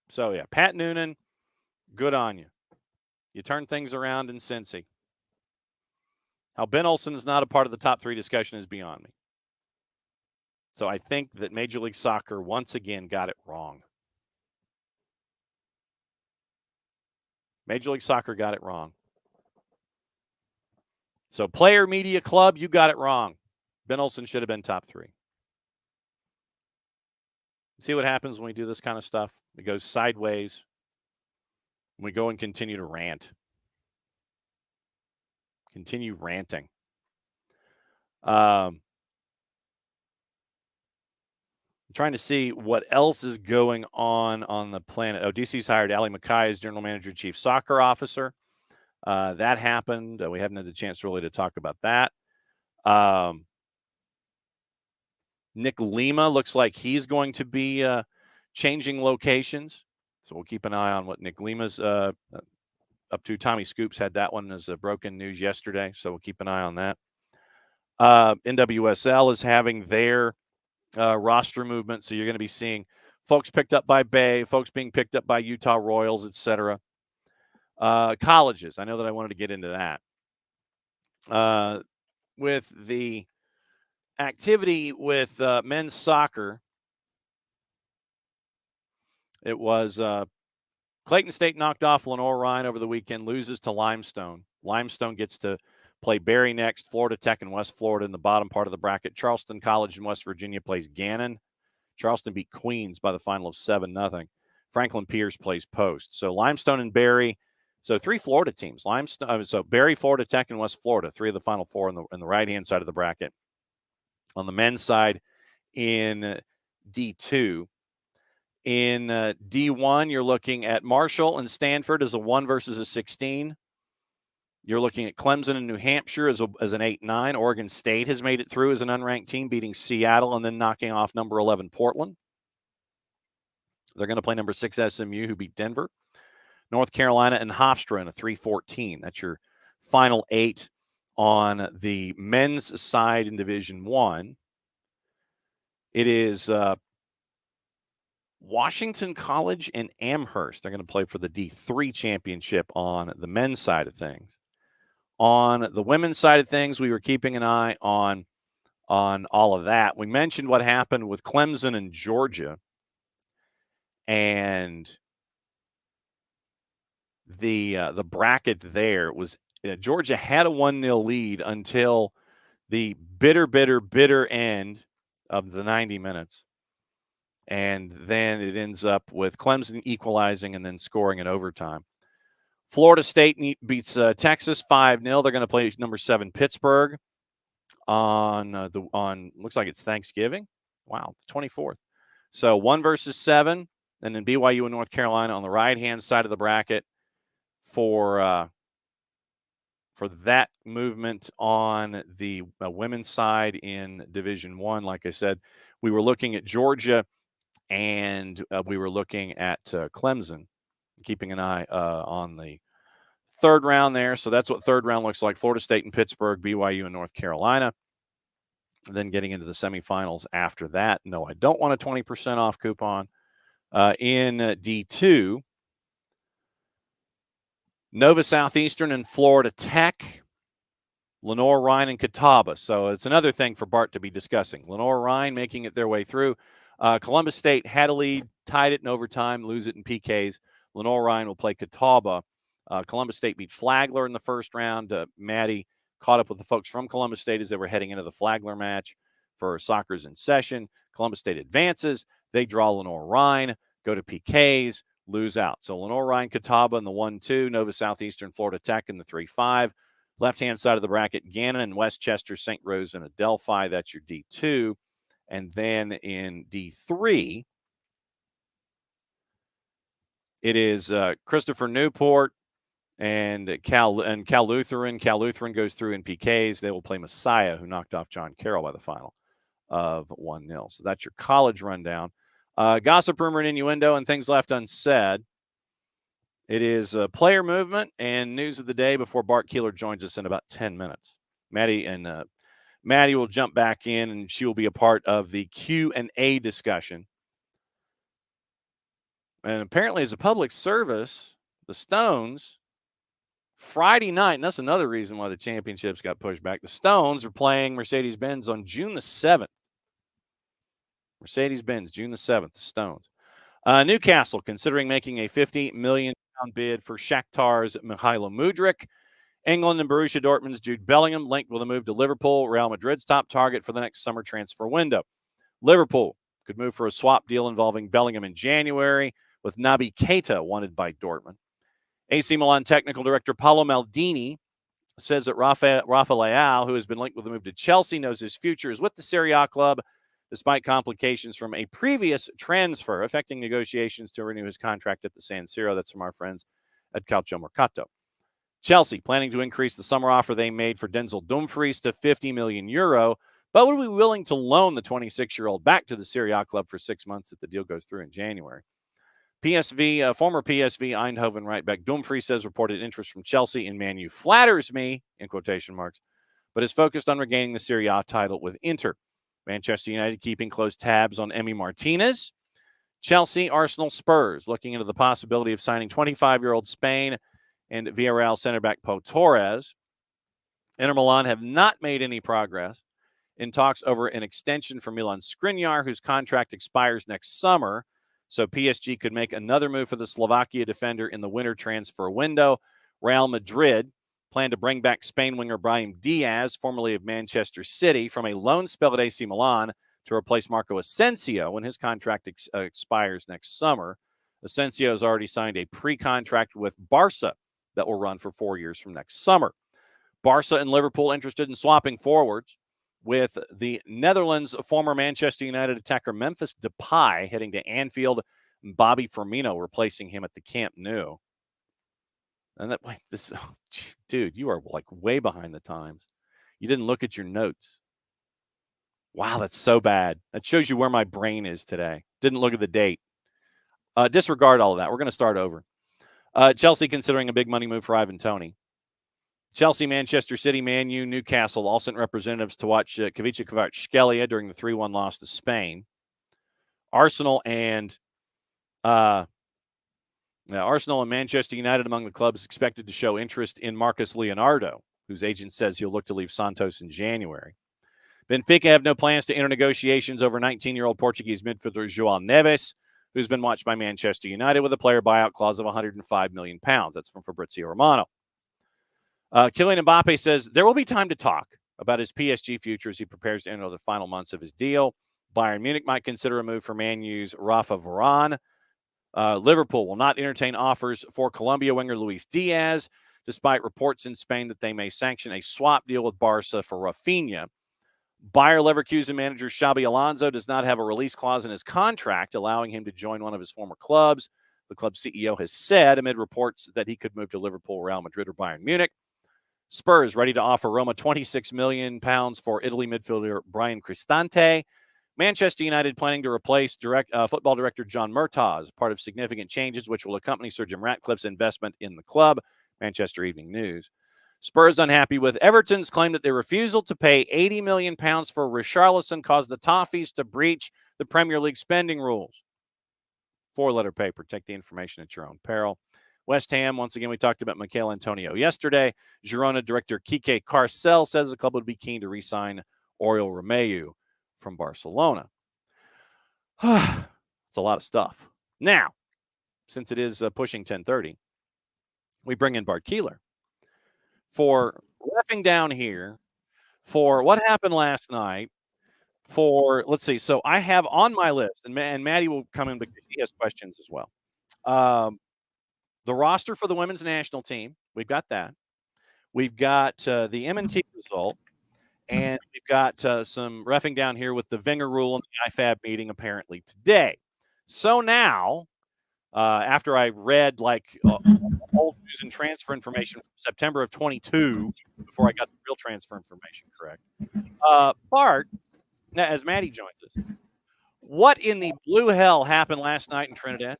So, yeah, Pat Noonan, good on you. You turn things around in Cincy. How Ben Olsen is not a part of the top 3 discussion is beyond me. So I think that Major League Soccer once again got it wrong. Major League Soccer got it wrong. So Player Media Club, you got it wrong. Ben Olsen should have been top 3. See what happens when we do this kind of stuff? It goes sideways. We go and continue to rant. Continue ranting. I'm trying to see what else is going on the planet. Oh, DC's hired Ali Mackay as General Manager, Chief Soccer Officer. That happened. We haven't had the chance really to talk about that. Nick Lima looks like he's going to be changing locations. So we'll keep an eye on what Nick Lima's up to. Tommy Scoops had that one as broken news yesterday. So we'll keep an eye on that. NWSL is having their roster movement. So you're going to be seeing folks picked up by Bay, folks being picked up by Utah Royals, etc. Colleges. I know that I wanted to get into that. With the activity with men's soccer, it was Clayton State knocked off Lenore Ryan over the weekend, loses to Limestone. Limestone gets to play Berry next, Florida Tech and West Florida in the bottom part of the bracket. Charleston College in West Virginia plays Gannon. Charleston beat Queens by the final of 7-0. Franklin Pierce plays Post. So Limestone and Berry. So 3 Florida teams. So Berry, Florida Tech, and West Florida. 3 of the final 4 on the right-hand side of the bracket. On the men's side in D2. In D1, you're looking at Marshall and Stanford as a 1 versus a 16. You're looking at Clemson and New Hampshire as an 8-9. Oregon State has made it through as an unranked team, beating Seattle and then knocking off number 11 Portland. They're going to play number 6 SMU, who beat Denver. North Carolina and Hofstra in a 3-14. That's your final 8 on the men's side in Division 1. It is Washington College and Amherst. They're going to play for the D3 championship on the men's side of things. On the women's side of things, we were keeping an eye on all of that. We mentioned what happened with Clemson and Georgia. And the bracket there was Georgia had a 1-0 lead until the bitter end of the 90 minutes. And then it ends up with Clemson equalizing and then scoring in overtime. Florida State beats Texas 5-0. They're going to play number 7 Pittsburgh on looks like it's Thanksgiving. Wow, the 24th. So 1 versus 7, and then BYU and North Carolina on the right-hand side of the bracket for that movement on the women's side in Division I. Like I said, we were looking at Georgia and we were looking at Clemson, keeping an eye on the third round there. So that's what third round looks like. Florida State and Pittsburgh, BYU and North Carolina. And then getting into the semifinals after that. No, I don't want a 20% off coupon. In D2, Nova Southeastern and Florida Tech, Lenore Ryan and Catawba. So it's another thing for Bart to be discussing. Lenore Ryan making it their way through. Columbus State had a lead, tied it in overtime, lose it in PKs. Lenore Ryan will play Catawba. Columbus State beat Flagler in the first round. Maddie caught up with the folks from Columbus State as they were heading into the Flagler match for Soccer's in Session. Columbus State advances. They draw Lenore Ryan, go to PKs, lose out. So Lenore Ryan, Catawba in the 1-2, Nova Southeastern, Florida Tech in the 3-5. Left-hand side of the bracket, Gannon and Westchester, St. Rose and Adelphi. That's your D2. And then in D3, it is Christopher Newport and Cal Lutheran. Cal Lutheran goes through in PKs. They will play Messiah, who knocked off John Carroll by the final of 1-0. So that's your college rundown. Gossip, rumor, and innuendo, and things left unsaid. It is player movement and news of the day before Bart Keeler joins us in about 10 minutes. Maddie will jump back in, and she will be a part of the Q&A discussion. And apparently, as a public service, the Stones, Friday night, and that's another reason why the championships got pushed back. The Stones are playing Mercedes-Benz on June the 7th. Mercedes-Benz, June the 7th, the Stones. Newcastle considering making a £50 million bid for Shakhtar's Mikhailo Mudryk. England and Borussia Dortmund's Jude Bellingham linked with a move to Liverpool, Real Madrid's top target for the next summer transfer window. Liverpool could move for a swap deal involving Bellingham in January, with Naby Keita wanted by Dortmund. AC Milan technical director Paolo Maldini says that Rafa Leao, who has been linked with a move to Chelsea, knows his future is with the Serie A club, despite complications from a previous transfer affecting negotiations to renew his contract at the San Siro. That's from our friends at Calcio Mercato. Chelsea planning to increase the summer offer they made for Denzel Dumfries to €50 million, but would be willing to loan the 26-year-old back to the Serie A club for 6 months if the deal goes through in January. Former PSV Eindhoven right back Dumfries says reported interest from Chelsea in Man U flatters me, in quotation marks, but is focused on regaining the Serie A title with Inter. Manchester United keeping close tabs on Emi Martinez. Chelsea, Arsenal, Spurs looking into the possibility of signing 25-year-old Spain and Villarreal center back Pau Torres. Inter Milan have not made any progress in talks over an extension for Milan Skriniar, whose contract expires next summer. So PSG could make another move for the Slovakia defender in the winter transfer window. Real Madrid plan to bring back Spain winger Brahim Diaz, formerly of Manchester City, from a loan spell at AC Milan to replace Marco Asensio when his contract expires next summer. Asensio has already signed a pre-contract with Barca that will run for 4 years from next summer. Barca and Liverpool interested in swapping forwards, with the Netherlands' former Manchester United attacker Memphis Depay heading to Anfield, and Bobby Firmino replacing him at the Camp Nou. And dude, you are like way behind the times. You didn't look at your notes. Wow, that's so bad. That shows you where my brain is today. Didn't look at the date. Disregard all of that. We're going to start over. Chelsea considering a big money move for Ivan Toney. Chelsea, Manchester City, Man U, Newcastle all sent representatives to watch Kavica Kvaratskhelia during the 3-1 loss to Spain. Arsenal and Manchester United among the clubs expected to show interest in Marcus Leonardo, whose agent says he'll look to leave Santos in January. Benfica have no plans to enter negotiations over 19-year-old Portuguese midfielder João Neves, who's been watched by Manchester United with a player buyout clause of £105 million. That's from Fabrizio Romano. Kylian Mbappe says there will be time to talk about his PSG future as he prepares to enter the final months of his deal. Bayern Munich might consider a move for Man U's Rafa Varane. Liverpool will not entertain offers for Colombia winger Luis Diaz, despite reports in Spain that they may sanction a swap deal with Barca for Rafinha. Bayer Leverkusen manager Xabi Alonso does not have a release clause in his contract, allowing him to join one of his former clubs. The club CEO has said, amid reports that he could move to Liverpool, Real Madrid, or Bayern Munich. Spurs ready to offer Roma £26 million for Italy midfielder Brian Cristante. Manchester United planning to replace football director John Murtaugh as part of significant changes which will accompany Sir Jim Ratcliffe's investment in the club. Manchester Evening News. Spurs unhappy with Everton's claim that their refusal to pay £80 million for Richarlison caused the Toffees to breach the Premier League spending rules. 4-letter paper. Take the information at your own peril. West Ham, once again, we talked about Mikel Antonio yesterday. Girona director Kike Carcel says the club would be keen to re-sign Oriol Romeu from Barcelona. It's a lot of stuff. Now, since it is pushing 10:30, we bring in Bart Keeler for reffing down here for what happened last night. Let's see. So I have on my list, and Maddie will come in because she has questions as well. The roster for the women's national team, we've got that. We've got the MNT result, and we've got some reffing down here with the Wenger rule and the IFAB meeting apparently today. So now, after I read old news and transfer information from September of 22 before I got the real transfer information correct, Bart, as Maddie joins us, what in the blue hell happened last night in Trinidad?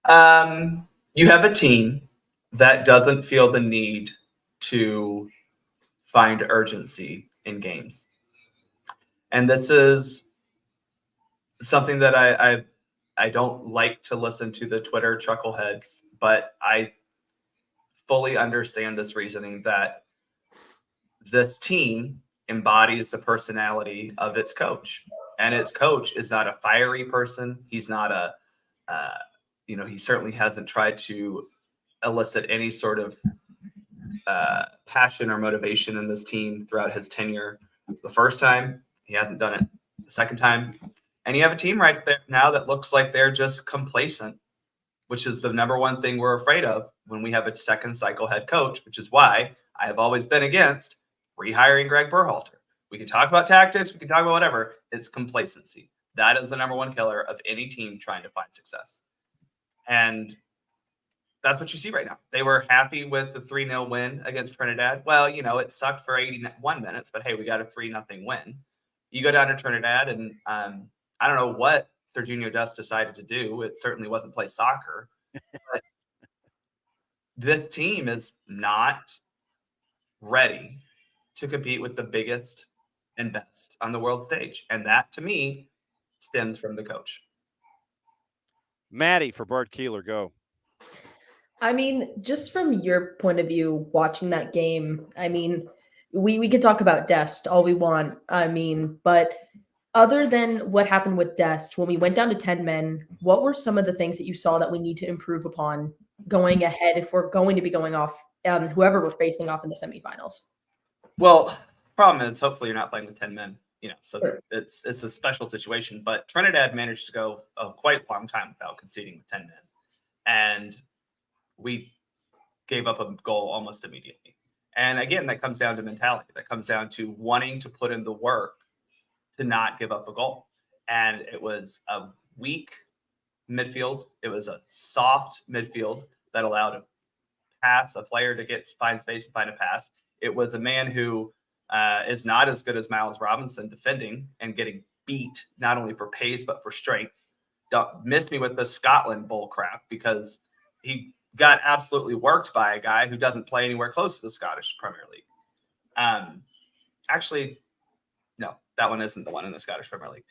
You have a team that doesn't feel the need to find urgency in games. And this is something that I don't like to listen to the Twitter chuckleheads, but I fully understand this reasoning that this team embodies the personality of its coach. And its coach is not a fiery person. He's not he certainly hasn't tried to elicit any sort of passion or motivation in this team throughout his tenure. The first time, he hasn't done it. The second time, and you have a team right there now that looks like they're just complacent, which is the number one thing we're afraid of when we have a second cycle head coach, which is why I have always been against rehiring Greg Berhalter. We can talk about tactics, we can talk about whatever. It's complacency. That is the number one killer of any team trying to find success. And that's what you see right now. They were happy with the 3-0 win against Trinidad. Well, it sucked for 81 minutes, but hey, we got a 3-0 win. You go down to Trinidad, and I don't know what Serginho Dest decided to do. It certainly wasn't play soccer. But this team is not ready to compete with the biggest and best on the world stage. And that, to me, stems from the coach. Maddie for Bart Keeler, go. I mean, just from your point of view, watching that game, I mean, we could talk about Dest all we want. I mean, but other than what happened with Dest, when we went down to 10 men, what were some of the things that you saw that we need to improve upon going ahead if we're going to be going off whoever we're facing off in the semifinals? Well, problem is, hopefully you're not playing with 10 men, so sure. It's a special situation. But Trinidad managed to go a quite long time without conceding with 10 men. And we gave up a goal almost immediately. And again, that comes down to mentality. That comes down to wanting to put in the work to not give up a goal. And it was a weak midfield. It was a soft midfield that allowed a player to find space and find a pass. It was a man who is not as good as Miles Robinson defending and getting beat, not only for pace, but for strength. Don't miss me with the Scotland bull crap, because he got absolutely worked by a guy who doesn't play anywhere close to the Scottish Premier League. Actually, no, that one isn't the one in the Scottish Premier League.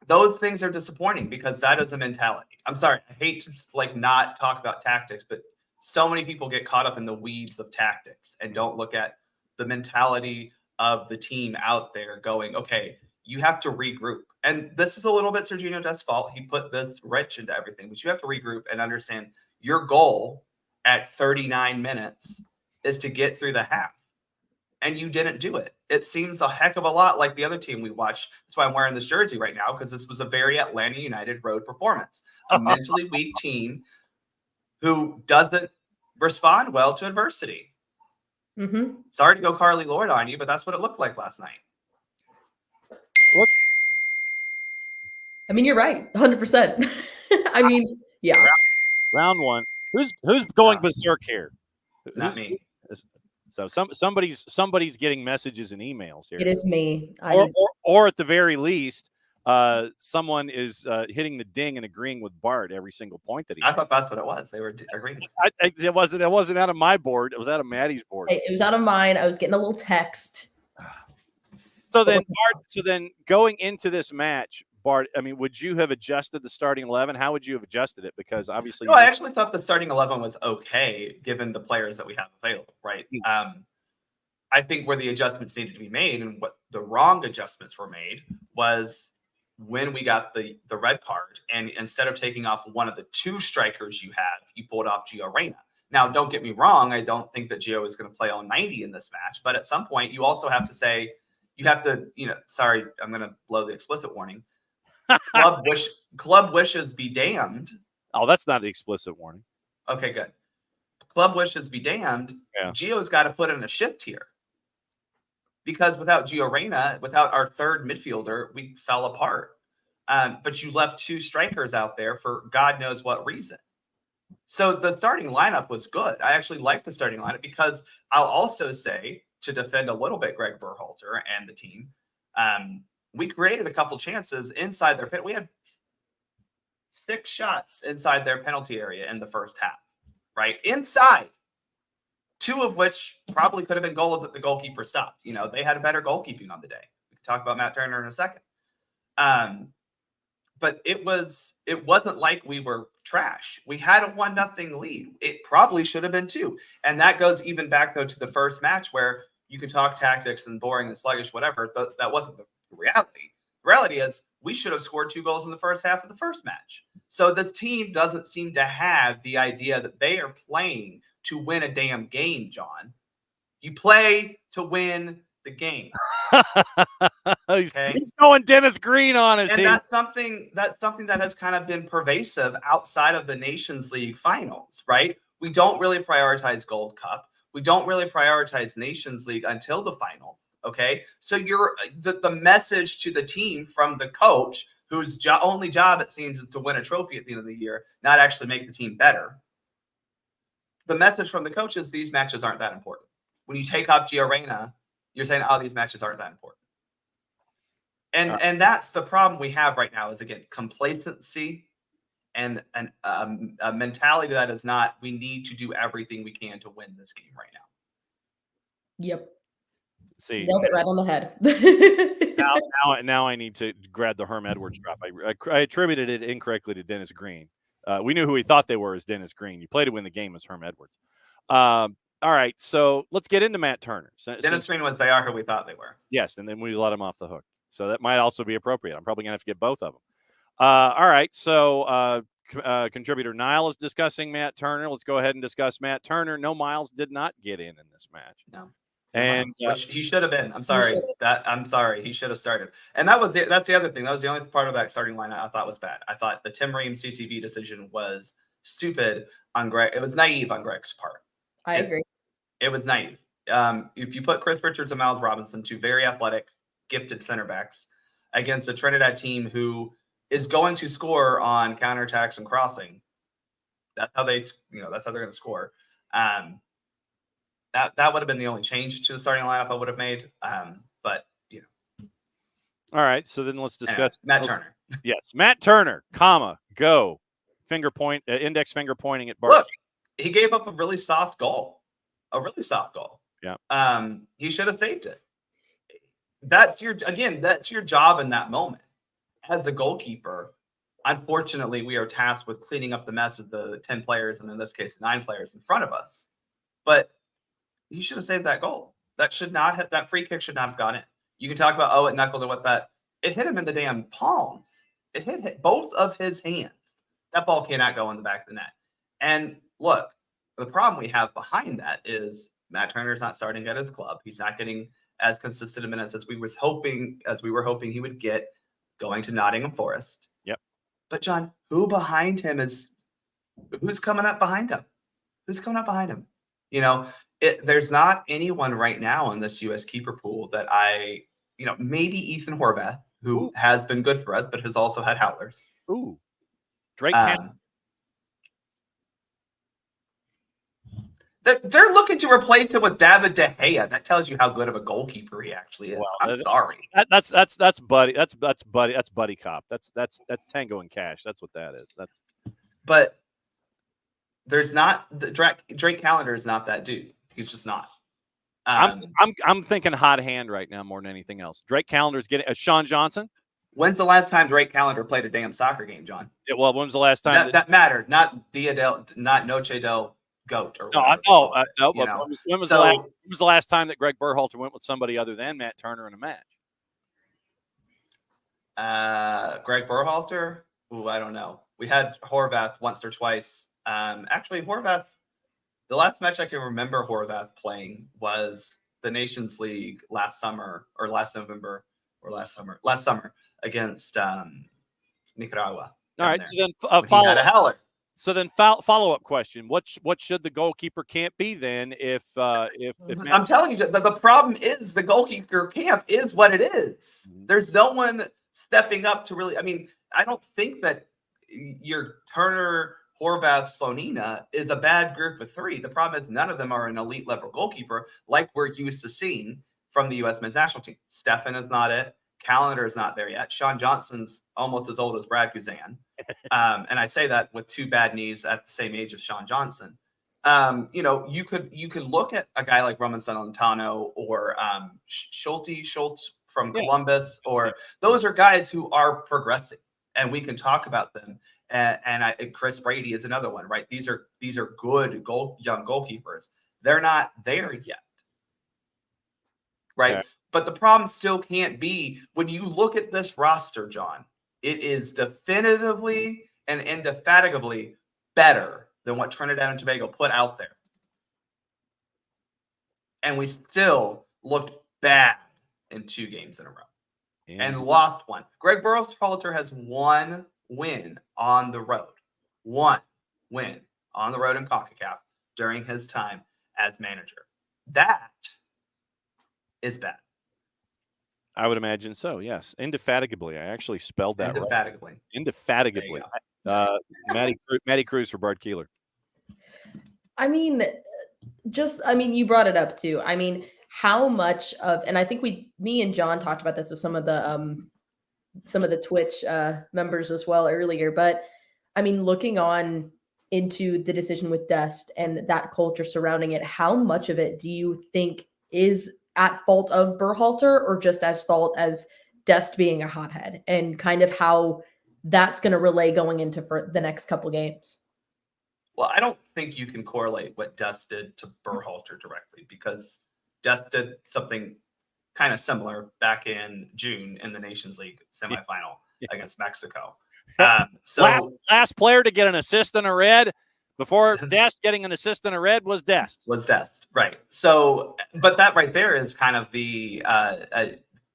Those things are disappointing because that is a mentality. I'm sorry, I hate to not talk about tactics, but so many people get caught up in the weeds of tactics and don't look at the mentality of the team out there going, okay, you have to regroup. And this is a little bit Serginho Dest's fault. He put the wrench into everything, but you have to regroup and understand your goal at 39 minutes is to get through the half. And you didn't do it. it seems a heck of a lot like the other team we watched. That's why I'm wearing this jersey right now, because this was a very Atlanta United road performance. A mentally weak team who doesn't respond well to adversity. Mm-hmm. Sorry to go Carly Lloyd on you, but that's what it looked like last night. I mean, you're right, 100%. I mean, yeah. Round one. Who's going berserk here? Not me. So somebody's getting messages and emails here. It is me. Or at the very least, someone is hitting the ding and agreeing with Bart every single point that he. I thought that's what it was. They were agreeing. It wasn't out of my board. It was out of Maddie's board. It was out of mine. I was getting a little text. So then, Bart. So then, going into this match, Bart, I mean, would you have adjusted the starting 11? How would you have adjusted it? Because obviously, no, I actually thought the starting 11 was okay given the players that we have available. Right. I think where the adjustments needed to be made, and what the wrong adjustments were made, was when we got the red card, and instead of taking off one of the two strikers you have, you pulled off Gio Reyna. Now, don't get me wrong. I don't think that Gio is going to play all 90 in this match, but at some point you also have to say, you have to, sorry, I'm going to blow the explicit warning. Club wishes be damned. Oh, that's not the explicit warning. Okay, good. Club wishes be damned. Yeah. Gio's got to put in a shift here. Because without Gio Reyna, without our third midfielder, we fell apart. But you left two strikers out there for God knows what reason. So the starting lineup was good. I actually liked the starting lineup, because I'll also say, to defend a little bit Greg Berhalter and the team, we created a couple chances inside their pit. We had 6 shots inside their penalty area in the first half, right? Inside. 2 of which probably could have been goals that the goalkeeper stopped. They had a better goalkeeping on the day. We can talk about Matt Turner in a second. But it wasn't like we were trash. We had a 1-0 lead. It probably should have been 2. And that goes even back, though, to the first match, where you could talk tactics and boring and sluggish, whatever. But that wasn't the reality. The reality is we should have scored 2 goals in the first half of the first match. So this team doesn't seem to have the idea that they are playing to win a damn game, John. You play to win the game. Okay? He's going Dennis Green on us. And that's something that has kind of been pervasive outside of the Nations League finals, right? We don't really prioritize Gold Cup. We don't really prioritize Nations League until the finals. Okay. So the message to the team from the coach, whose only job, it seems, is to win a trophy at the end of the year, not actually make the team better. The message from the coach is these matches aren't that important. When you take off Gio Reyna, you're saying, oh, these matches aren't that important. And that's the problem we have right now is, again, complacency and a mentality that is not, we need to do everything we can to win this game right now. Yep. See, nailed it right on the head. now I need to grab the Herm Edwards drop. I attributed it incorrectly to Dennis Green. We knew who we thought they were as Dennis Green. You played to win the game as Herm Edwards. All right, so let's get into Matt Turner. Dennis Green was they are who we thought they were. Yes, and then we let him off the hook. So that might also be appropriate. I'm probably going to have to get both of them. All right, so contributor Niall is discussing Matt Turner. Let's go ahead and discuss Matt Turner. No, Miles did not get in this match. No. And which he should have been. I'm sorry. He should have started. And that's the other thing. That was the only part of that starting lineup I thought was bad. I thought the Tim Ream CCV decision was stupid on Greg. It was naive on Greg's part. I agree. It was naive. If you put Chris Richards and Miles Robinson, 2 very athletic, gifted center backs, against a Trinidad team who is going to score on counterattacks and crossing, that's how they're going to score. That would have been the only change to the starting lineup I would have made. But all right, so then let's discuss Matt Turner. Yes, Matt Turner, go. Index finger pointing at Bart. Look, he gave up a really soft goal. Yeah. He should have saved it. That's your job in that moment. As a goalkeeper, unfortunately, we are tasked with cleaning up the mess of the 10 players, and in this case, 9 players in front of us. But he should have saved that goal. That free kick should not have gone in. You can talk about, it knuckled and it hit him in the damn palms. It hit both of his hands. That ball cannot go in the back of the net. And look, the problem we have behind that is Matt Turner's not starting at his club. He's not getting as consistent a minutes as we were hoping he would get going to Nottingham Forest. Yep. But John, who's coming up behind him? Who's coming up behind him? There's not anyone right now in this U.S. keeper pool that maybe Ethan Horvath, who has been good for us, but has also had howlers. Ooh. Drake They're looking to replace him with David De Gea. That tells you how good of a goalkeeper he actually is. Well, I'm sorry. That's buddy. That's buddy cop. That's Tango and Cash. That's what that is. But there's not Drake Callender is not that dude. He's just not. I'm thinking hot hand right now more than anything else. Drake Calendar's getting Sean Johnson. When's the last time Drake Callender played a damn soccer game, John? Yeah, well, when's the last time that mattered? Not not Noche del Goat or no. When was the last time that Greg Berhalter went with somebody other than Matt Turner in a match? Greg Berhalter? Ooh, I don't know. We had Horvath once or twice. Actually, Horvath, the last match I can remember Horvath playing was the Nations League last summer against Nicaragua. All right, so then had a howler. So then, follow-up question: What should the goalkeeper camp be then? If I'm telling you, the problem is the goalkeeper camp is what it is. Mm-hmm. There's no one stepping up to really. I mean, I don't think that your Turner, Horvath, Slonina is a bad group of three. The problem is none of them are an elite level goalkeeper like we're used to seeing from the U.S. men's national team. Stefan is not it. Callender is not there yet. Sean Johnson's almost as old as Brad Guzan. And I say that with two bad knees at the same age as Sean Johnson. You could look at a guy like Roman Salentano or Schultz from Columbus, or those are guys who are progressing, and we can talk about them. And Chris Brady is another one, right? These are good young goalkeepers. They're not there yet, right? Yeah. But the problem still can't be when you look at this roster, John. It is definitively and indefatigably better than what Trinidad and Tobago put out there. And we still looked bad in 2 games in a row and lost one. Greg Berhalter has one win on the road. One win on the road in CONCACAF during his time as manager. That is bad. I would imagine so, yes. Indefatigably. I actually spelled that Indefatigably. Right. Indefatigably. Maddie Cruz for Bart Keeler. I mean, you brought it up too. I mean, how much of, and I think me and John talked about this with some of the Twitch members as well earlier, but I mean, looking on into the decision with Dest and that culture surrounding it, how much of it do you think is at fault of Berhalter or just as fault as Dest being a hothead, and kind of how that's going to relay going into for the next couple games? Well, I don't think you can correlate what Dest did to Berhalter directly, because Dest did something kind of similar back in June in the Nations League semifinal against Mexico. So last player to get an assist and a red before Dest getting an assist and a red was Dest. Right. So, but that right there is kind of the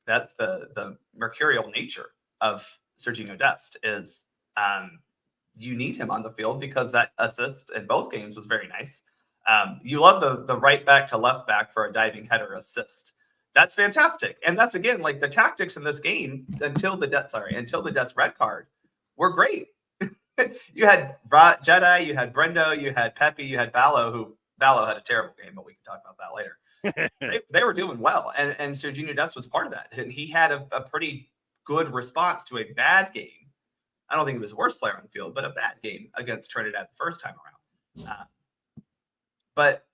that's the mercurial nature of Sergiño Dest is you need him on the field because that assist in both games was very nice. You love the right back to left back for a diving header assist. That's fantastic. And that's, again, like the tactics in this game until the Dest red card were great. You had Jedi, you had Brendo, you had Pepe, you had Ballo, who Ballo had a terrible game, but we can talk about that later. they were doing well. And Sergiño Dest was part of that. And he had a pretty good response to a bad game. I don't think he was the worst player on the field, but a bad game against Trinidad the first time around. But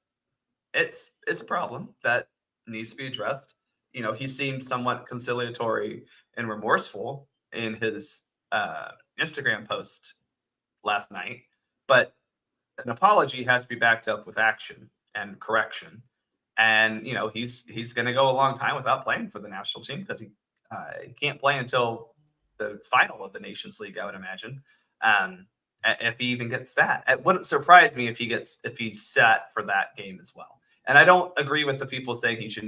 it's a problem that needs to be addressed. You know, he seemed somewhat conciliatory and remorseful in his Instagram post last night, but an apology has to be backed up with action and correction. And, you know, he's going to go a long time without playing for the national team because he can't play until the final of the Nations League, I would imagine. If he even gets that, it wouldn't surprise me if he's set for that game as well. And I don't agree with the people saying he should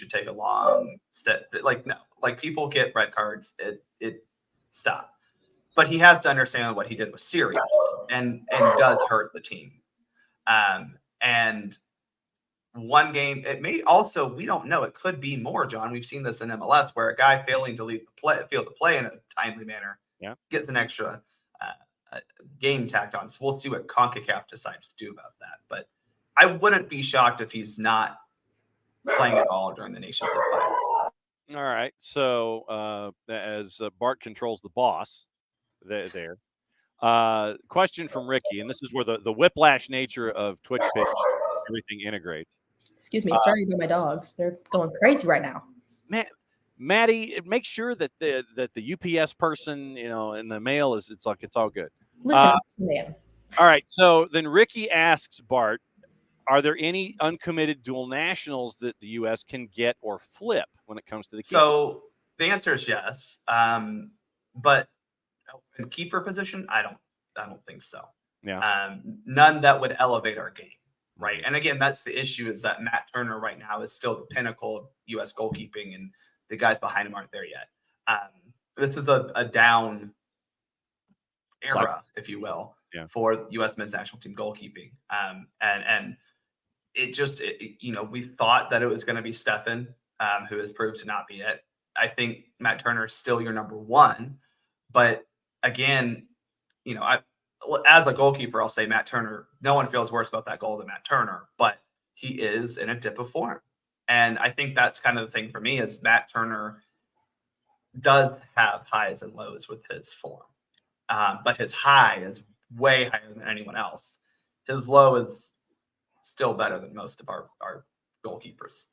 take a long step. Like, no, like people get red cards. It stop. But he has to understand what he did was serious and does hurt the team. And one game, it may also, we don't know, it could be more, John. We've seen this in MLS where a guy failing to leave the field to play in a timely manner gets an extra game tacked on. So we'll see what CONCACAF decides to do about that. But I wouldn't be shocked if he's not playing at all during the Nations League finals. All right. So as Bart controls the boss there. Question from Ricky, and this is where the whiplash nature of Twitch pitch everything integrates. Excuse me, sorry about my dogs. They're going crazy right now. Man, Maddie, make sure that the UPS person, in the mail it's all good. Listen, man. All right. So then Ricky asks Bart, are there any uncommitted dual nationals that the U.S. can get or flip when it comes to the keeper? So the answer is yes. But in keeper position, I don't think so. Yeah. None that would elevate our game. Right. And again, that's the issue, is that Matt Turner right now is still the pinnacle of U.S. goalkeeping, and the guys behind him aren't there yet. This is a down era, if you will, for U.S. men's national team goalkeeping. And it just, we thought that it was going to be Stefan, who has proved to not be it. I think Matt Turner is still your number one. But again, as a goalkeeper, I'll say Matt Turner, no one feels worse about that goal than Matt Turner, but he is in a dip of form. And I think that's kind of the thing for me, is Matt Turner does have highs and lows with his form. But his high is way higher than anyone else. His low is still better than most of our goalkeepers.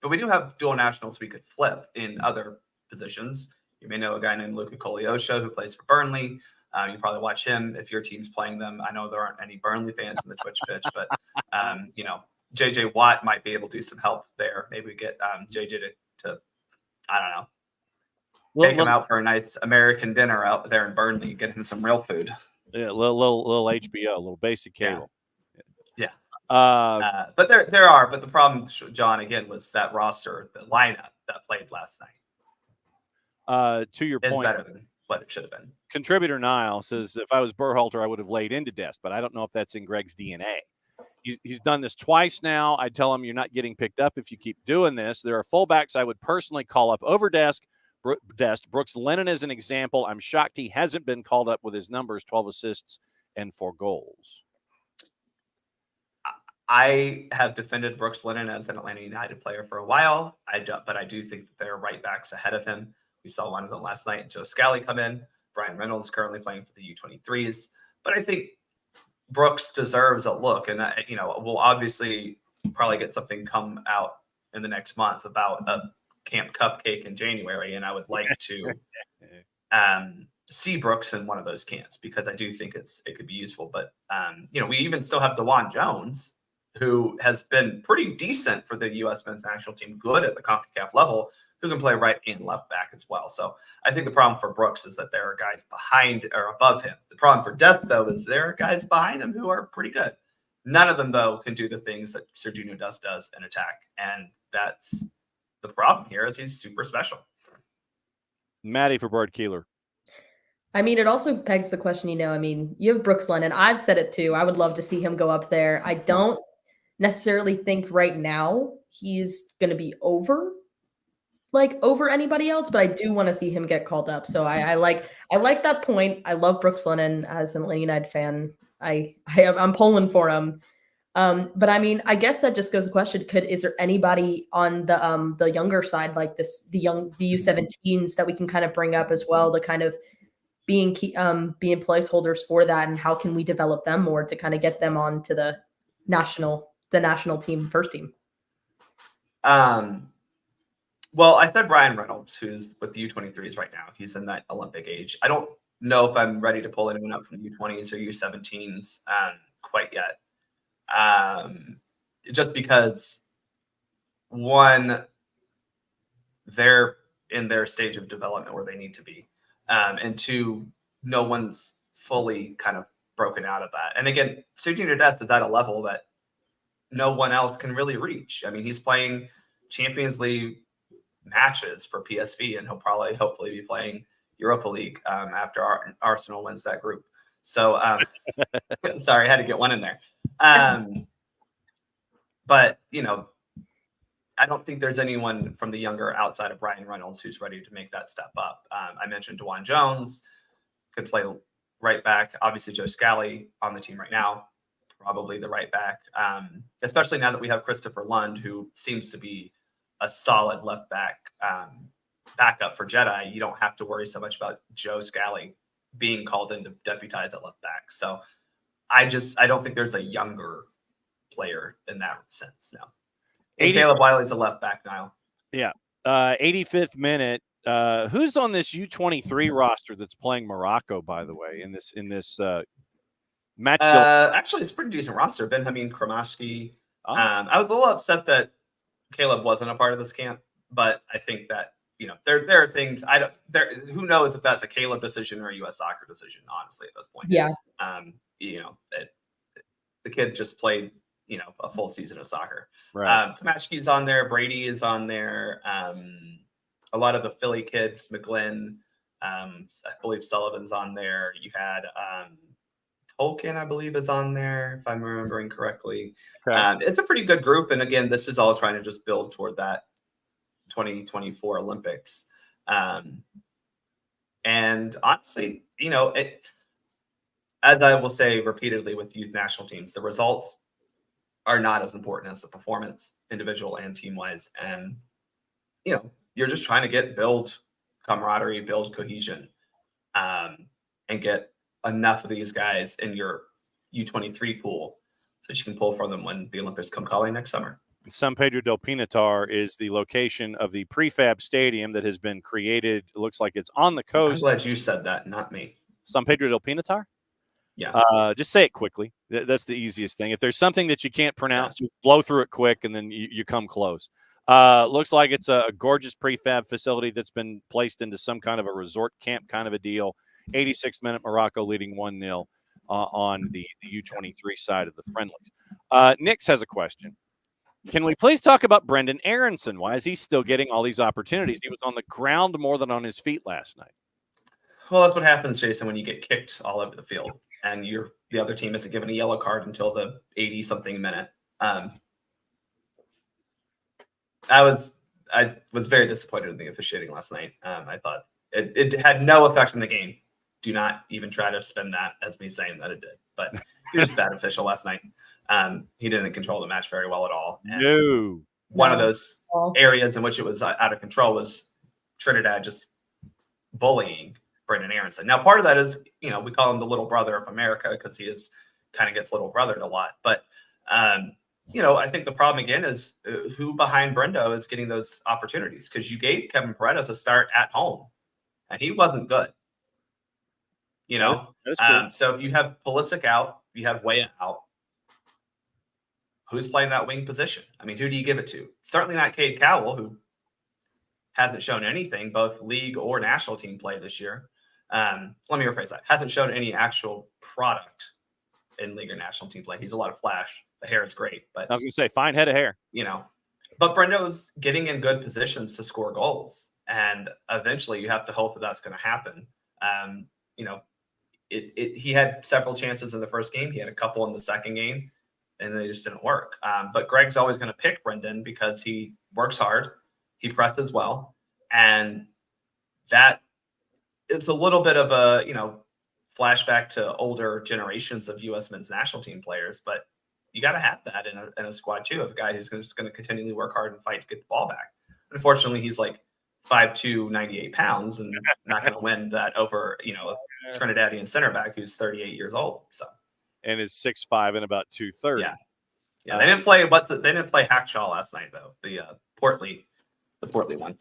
But we do have dual nationals we could flip in other positions. You may know a guy named Luka Kolyosha who plays for Burnley. You probably watch him if your team's playing them. I know there aren't any Burnley fans in the Twitch pitch, but JJ Watt might be able to do some help there. Maybe we get JJ to I don't know, take him out for a nice American dinner out there in Burnley, get him some real food. Yeah, little HBO, a little basic cable. Yeah. But there are. But the problem, John, again, was that roster, the lineup that played last night. To your is point, better than what it should have been. Contributor Niall says, if I was Berhalter, I would have laid into Dest, but I don't know if that's in Greg's DNA. He's done this twice now. I tell him, you're not getting picked up if you keep doing this. There are fullbacks I would personally call up over Dest. Brooks Lennon is an example. I'm shocked he hasn't been called up with his numbers, 12 assists and 4 goals. I have defended Brooks Lennon as an Atlanta United player for a while, but I do think that there are right backs ahead of him. We saw one of them last night, Joe Scally come in. Brian Reynolds currently playing for the U23s. But I think Brooks deserves a look. And, we'll obviously probably get something come out in the next month about a Camp Cupcake in January. And I would like to see Brooks in one of those camps, because I do think it could be useful. But, we even still have DeJuan Jones, who has been pretty decent for the U.S. men's national team, good at the CONCACAF level, who can play right and left back as well. So I think the problem for Brooks is that there are guys behind or above him. The problem for Dest, though, is there are guys behind him who are pretty good. None of them, though, can do the things that Serginho Dest does in attack. And that's the problem here, is he's super special. Maddie for Bart Keeler. I mean, it also begs the question, you have Brooks Lennon. I've said it too. I would love to see him go up there. I don't necessarily think right now he's going to be over anybody else, but I do want to see him get called up. So I like that point. I love Brooks Lennon as an Atlanta United fan. I'm pulling for him. But I mean, I guess that just goes to the question: is there anybody on the younger side like this, the U17s that we can kind of bring up as well to kind of being placeholders for that, and how can we develop them more to kind of get them onto the national team, first team? Well, I said Brian Reynolds, who's with the U23s right now. He's in that Olympic age. I don't know if I'm ready to pull anyone up from the U20s or U17s quite yet. Just because, one, they're in their stage of development where they need to be. And two, no one's fully kind of broken out of that. And again, Serginho Dest is at a level that no one else can really reach. I mean, he's playing Champions League matches for PSV, and he'll probably hopefully be playing Europa League after Arsenal wins that group. So sorry, I had to get one in there. But I don't think there's anyone from the younger outside of Brian Reynolds who's ready to make that step up. I mentioned DeJuan Jones could play right back. Obviously, Joe Scally on the team right now, probably the right back, especially now that we have Christopher Lund, who seems to be a solid left back backup for Jedi. You don't have to worry so much about Joe Scally being called in to deputize at left back. So I don't think there's a younger player in that sense now. And Caleb Wiley's a left back now. Yeah. 85th minute. Who's on this U23 roster that's playing Morocco, by the way, in this match? Actually, it's a pretty decent roster. Benjamin Kramaski. I was a little upset that Caleb wasn't a part of this camp, but I think that there are things who knows if that's a Caleb decision or a U.S. Soccer decision, honestly, at this point. Yeah. The kid just played a full season of soccer. Right. Kamachki's on there. Brady is on there. A lot of the Philly kids, McGlynn, I believe Sullivan's on there. You had Tolkien, I believe, is on there, if I'm remembering correctly. Okay. It's a pretty good group. And again, this is all trying to just build toward that 2024 Olympics. And honestly, as I will say repeatedly with youth national teams, the results are not as important as the performance, individual and team-wise. And, you're just trying to build camaraderie, build cohesion, and get enough of these guys in your U23 pool so that you can pull from them when the Olympics come calling next summer. San Pedro del Pinatar is the location of the prefab stadium that has been created. It looks like it's on the coast. I'm glad you said that, not me. San Pedro del Pinatar? Yeah. Just say it quickly. That's the easiest thing. If there's something that you can't pronounce, just blow through it quick, and then you come close. Looks like it's a gorgeous prefab facility that's been placed into some kind of a resort camp kind of a deal. 86-minute Morocco leading 1-0 on the U23 side of the friendlies. Nix has a question. Can we please talk about Brendan Aronson? Why is he still getting all these opportunities? He was on the ground more than on his feet last night. Well, that's what happens, Jason, when you get kicked all over the field and the other team isn't given a yellow card until the 80-something minute. I was very disappointed in the officiating last night. I thought it had no effect on the game. Do not even try to spin that as me saying that it did. But he was a bad official last night. He didn't control the match very well at all. And one of those areas in which it was out of control was Trinidad just bullying Brendan Aronson. Now, part of that is, we call him the little brother of America because he kind of gets little brothered a lot. But, I think the problem again is who behind Brendo is getting those opportunities, because you gave Kevin Paredes a start at home and he wasn't good. That's true. So if you have Pulisic out, you have Weah out, who's playing that wing position? I mean, who do you give it to? Certainly not Cade Cowell, who hasn't shown anything, both league or national team play this year. Let me rephrase that. Hasn't shown any actual product in league or national team play. He's a lot of flash. The hair is great, but I was going to say, fine head of hair. But Brendo's getting in good positions to score goals, and eventually you have to hope that that's going to happen. He had several chances in the first game. He had a couple in the second game, and they just didn't work. But Greg's always going to pick Brendan because he works hard, he presses well, and that is a little bit of a flashback to older generations of U.S. men's national team players. But you got to have that in a squad too, of a guy who's just going to continually work hard and fight to get the ball back. Unfortunately, he's like 5'2", 98 pounds, and not going to win that over a Trinidadian center back who's 38 years old. So, and is 6'5" and about 230. Yeah. They didn't play Hackshaw last night though. The Portly one.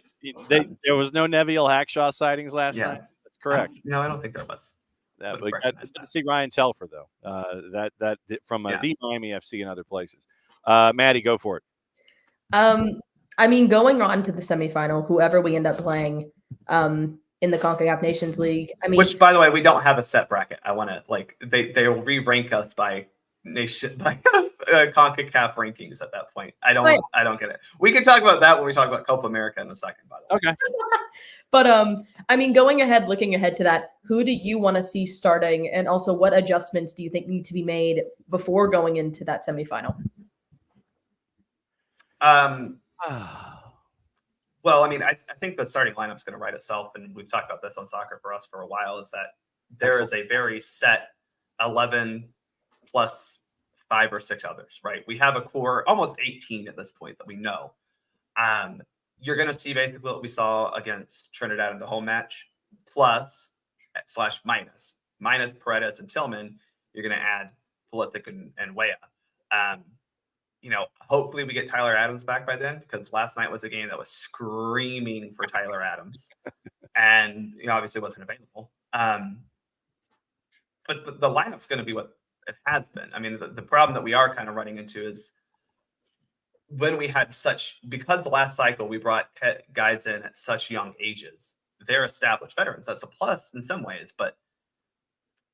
There was no Neville Hackshaw sightings last night. That's correct. No, I don't think there was. We got to see Ryan Telfer though. That from the Miami FC and other places. Maddie, go for it. I mean, going on to the semifinal, whoever we end up playing in the CONCACAF Nations League. I mean, which, by the way, we don't have a set bracket. I want to they will re-rank us by nation CONCACAF rankings at that point. I don't get it. We can talk about that when we talk about Copa America in a second, by the way. Okay. But I mean, looking ahead to that, who do you want to see starting, and also what adjustments do you think need to be made before going into that semifinal? Well, I mean, I think the starting lineup's going to write itself, and we've talked about this on Soccer for Us for a while. Is that there is a very set 11 plus 5 or 6 others, right? We have a core, almost 18 at this point that we know. You're going to see basically what we saw against Trinidad in the home match, plus / minus Paredes and Tillman. You're going to add Pulisic and Weah. Hopefully we get Tyler Adams back by then, because last night was a game that was screaming for Tyler Adams, and obviously wasn't available. But the lineup's going to be what it has been. I mean, the problem that we are kind of running into is when we had because the last cycle we brought guys in at such young ages, they're established veterans. That's a plus in some ways, but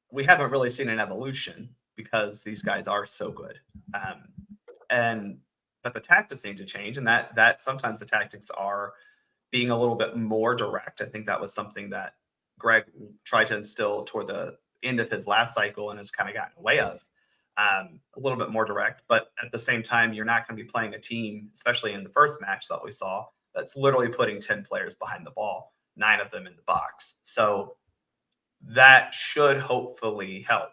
we haven't really seen an evolution because these guys are so good. But the tactics need to change, and that sometimes the tactics are being a little bit more direct. I think that was something that Greg tried to instill toward the end of his last cycle and has kind of gotten away of. A little bit more direct, but at the same time, you're not going to be playing a team, especially in the first match that we saw, that's literally putting 10 players behind the ball, 9 of them in the box. So that should hopefully help.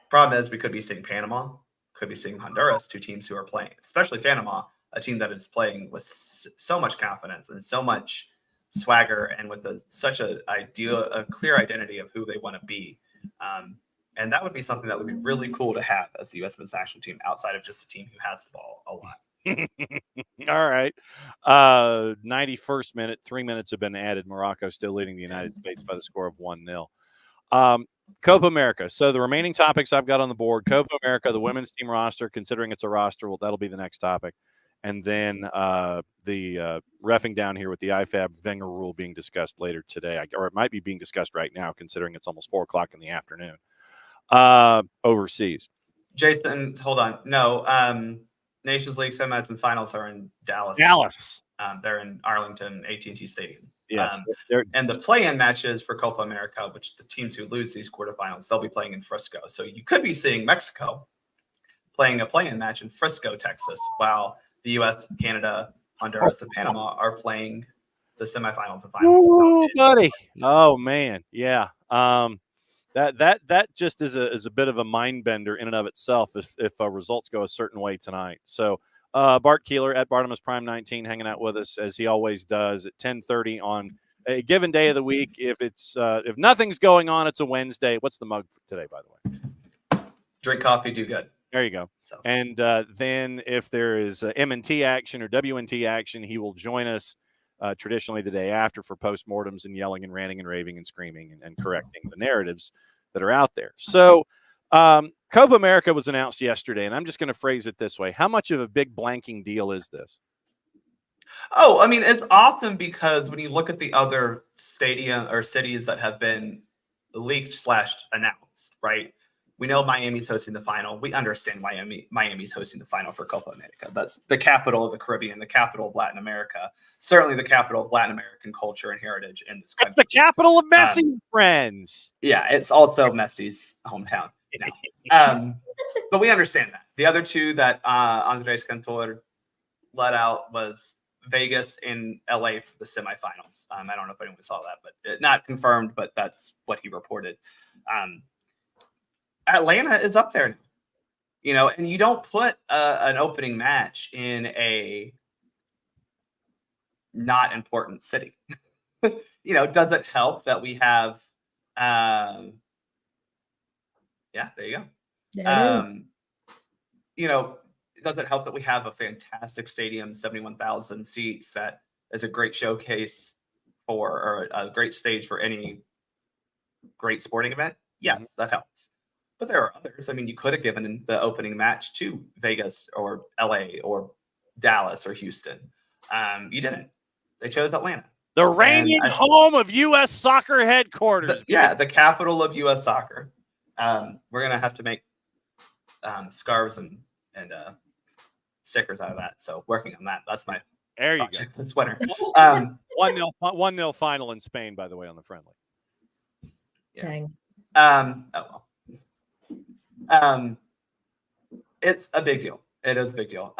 Problem is, we could be seeing Panama, could be seeing Honduras, 2 teams who are playing, especially Panama, a team that is playing with so much confidence and so much swagger, and with such a clear identity of who they want to be. And that would be something that would be really cool to have as the U.S. men's national team, outside of just a team who has the ball a lot. All right. 91st minute, 3 minutes have been added. Morocco still leading the United States by the score of 1-0. Copa America. So the remaining topics I've got on the board: Copa America, the women's team roster, considering it's a roster, well, that'll be the next topic. And then the reffing down here with the IFAB Wenger rule being discussed later today, or it might be being discussed right now, considering it's almost 4 o'clock in the afternoon. Overseas. Jason, hold on. No, Nations League semis and finals are in Dallas. They're in Arlington, AT&T Stadium. Yes. And the play-in matches for Copa America, which the teams who lose these quarterfinals, they'll be playing in Frisco. So you could be seeing Mexico playing a play-in match in Frisco, Texas, while the U.S., Canada, Honduras, and Panama are playing the semifinals and finals. Ooh, buddy. Oh, man. Yeah. That just is a bit of a mind bender in and of itself if results go a certain way tonight. So Bart Keeler at Bartimus Prime 19 hanging out with us as he always does at 10:30 on a given day of the week. If nothing's going on, it's a Wednesday. What's the mug for today, by the way? Drink coffee, do good. There you go. So. And then if there is MNT action or WNT action, he will join us traditionally the day after for postmortems and yelling and ranting and raving and screaming and correcting the narratives that are out there. So Copa America was announced yesterday, and I'm just going to phrase it this way. How much of a big blanking deal is this? Oh, I mean, it's awesome because when you look at the other stadium or cities that have been leaked / announced, right? We know Miami's hosting the final. We understand Miami's hosting the final for Copa America. That's the capital of the Caribbean, the capital of Latin America, certainly the capital of Latin American culture and heritage in this country. It's the capital of Messi, friends. Yeah, it's also Messi's hometown now. But we understand that. The other two that Andres Cantor let out was Vegas and LA for the semifinals. I don't know if anyone saw that, but not confirmed, but that's what he reported. Atlanta is up there, and you don't put an opening match in a not important city. Does it help that we have? Yeah, there you go. There it is. Does it help that we have a fantastic stadium, 71,000 seats, that is a great showcase or a great stage for any great sporting event? Yes, that helps. But there are others. I mean, you could have given the opening match to Vegas or LA or Dallas or Houston. You didn't. They chose Atlanta. The reigning home of U.S. soccer headquarters. The capital of U.S. soccer. We're going to have to make scarves and stickers out of that. So working on that. That's my There you project go. this winter. 1-0 final in Spain, by the way, on the friendly. Yeah. Dang. It's a big deal. It is a big deal.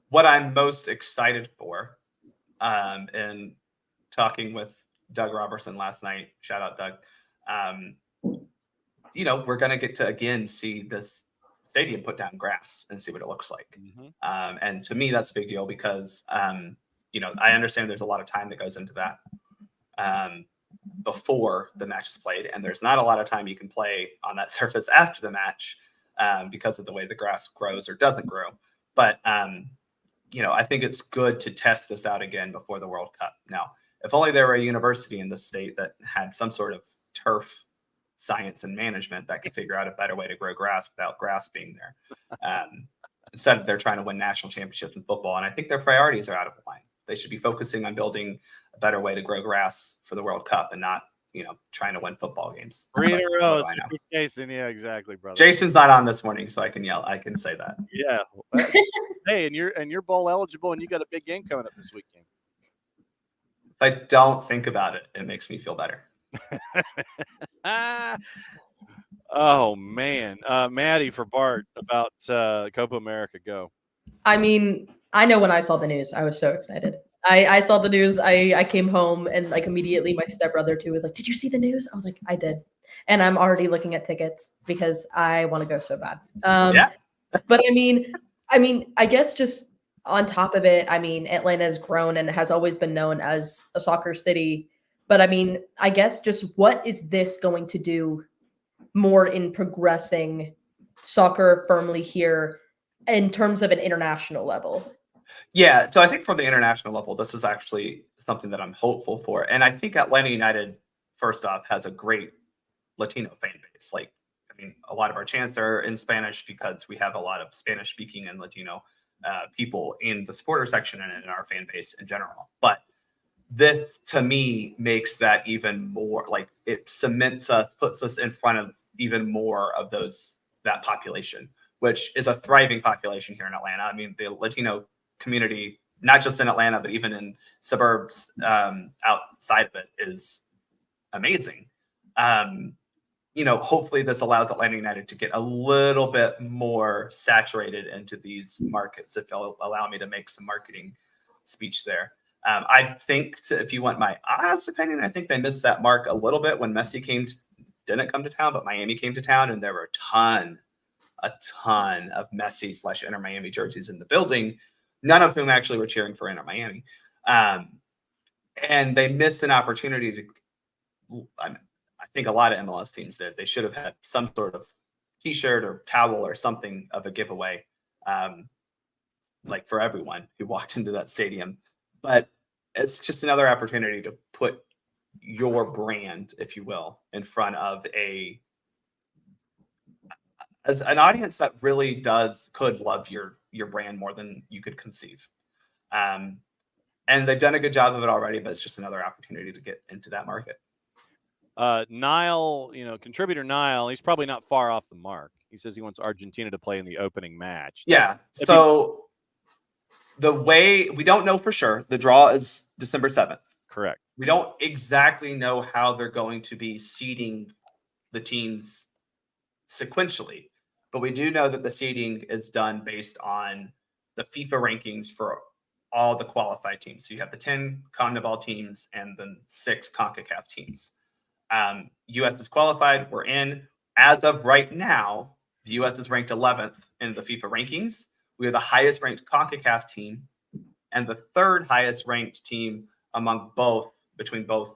What I'm most excited for, in talking with Doug Robertson last night, shout out Doug, we're going to get to again see this stadium put down grass and see what it looks like. Mm-hmm. And to me, that's a big deal because, I understand there's a lot of time that goes into that before the match is played. And there's not a lot of time you can play on that surface after the match because of the way the grass grows or doesn't grow. But, I think it's good to test this out again before the World Cup. Now, if only there were a university in the state that had some sort of turf science and management that could figure out a better way to grow grass without grass being there. Instead of they're trying to win national championships in football. And I think their priorities are out of line. They should be focusing on building a better way to grow grass for the World Cup and not, trying to win football games. 3 in a row. Jason, yeah, exactly, brother. Jason's not on this morning, so I can yell. I can say that. Yeah. Hey, and you're bowl eligible, and you got a big game coming up this weekend. If I don't think about it, it makes me feel better. Oh man, Maddie for Bart about Copa America. Go. I mean, I know when I saw the news, I was so excited. I saw the news. I came home and like immediately my stepbrother too was like, "Did you see the news?" I was like, "I did," and I'm already looking at tickets because I want to go so bad. Yeah. But I mean, I guess just on top of it, I mean, Atlanta has grown and has always been known as a soccer city. But I mean, I guess just what is this going to do more in progressing soccer firmly here in terms of an international level? Yeah, so I think from the international level, this is actually something that I'm hopeful for. And I think Atlanta United, first off, has a great Latino fan base. Like, I mean, a lot of our chants are in Spanish because we have a lot of Spanish-speaking and Latino people in the supporter section and in our fan base in general. But this, to me, makes that even more, like, it cements us, puts us in front of even more of that population, which is a thriving population here in Atlanta. I mean, the Latino community, not just in Atlanta, but even in suburbs outside of it, is amazing. Hopefully this allows Atlanta United to get a little bit more saturated into these markets, if they'll allow me to make some marketing speech there. I think, if you want my honest opinion, I think they missed that mark a little bit when Messi didn't come to town, but Miami came to town, and there were a ton of Messi / Inter Miami jerseys in the building, none of whom actually were cheering for Inter Miami. And they missed an opportunity I think a lot of MLS teams did. They should have had some sort of T-shirt or towel or something of a giveaway, like for everyone who walked into that stadium. But it's just another opportunity to put your brand, if you will, in front of as an audience that really could love your brand more than you could conceive. And they've done a good job of it already, but it's just another opportunity to get into that market. Niall, contributor Niall, he's probably not far off the mark. He says he wants Argentina to play in the opening match. Yeah. So the way, we don't know for sure, the draw is December 7th. Correct. We don't exactly know how they're going to be seeding the teams sequentially, but we do know that the seeding is done based on the FIFA rankings for all the qualified teams. So you have the 10 CONMEBOL teams and the 6 CONCACAF teams. U.S. is qualified. We're in. As of right now, the U.S. is ranked 11th in the FIFA rankings. We are the highest ranked CONCACAF team and the third highest ranked team between both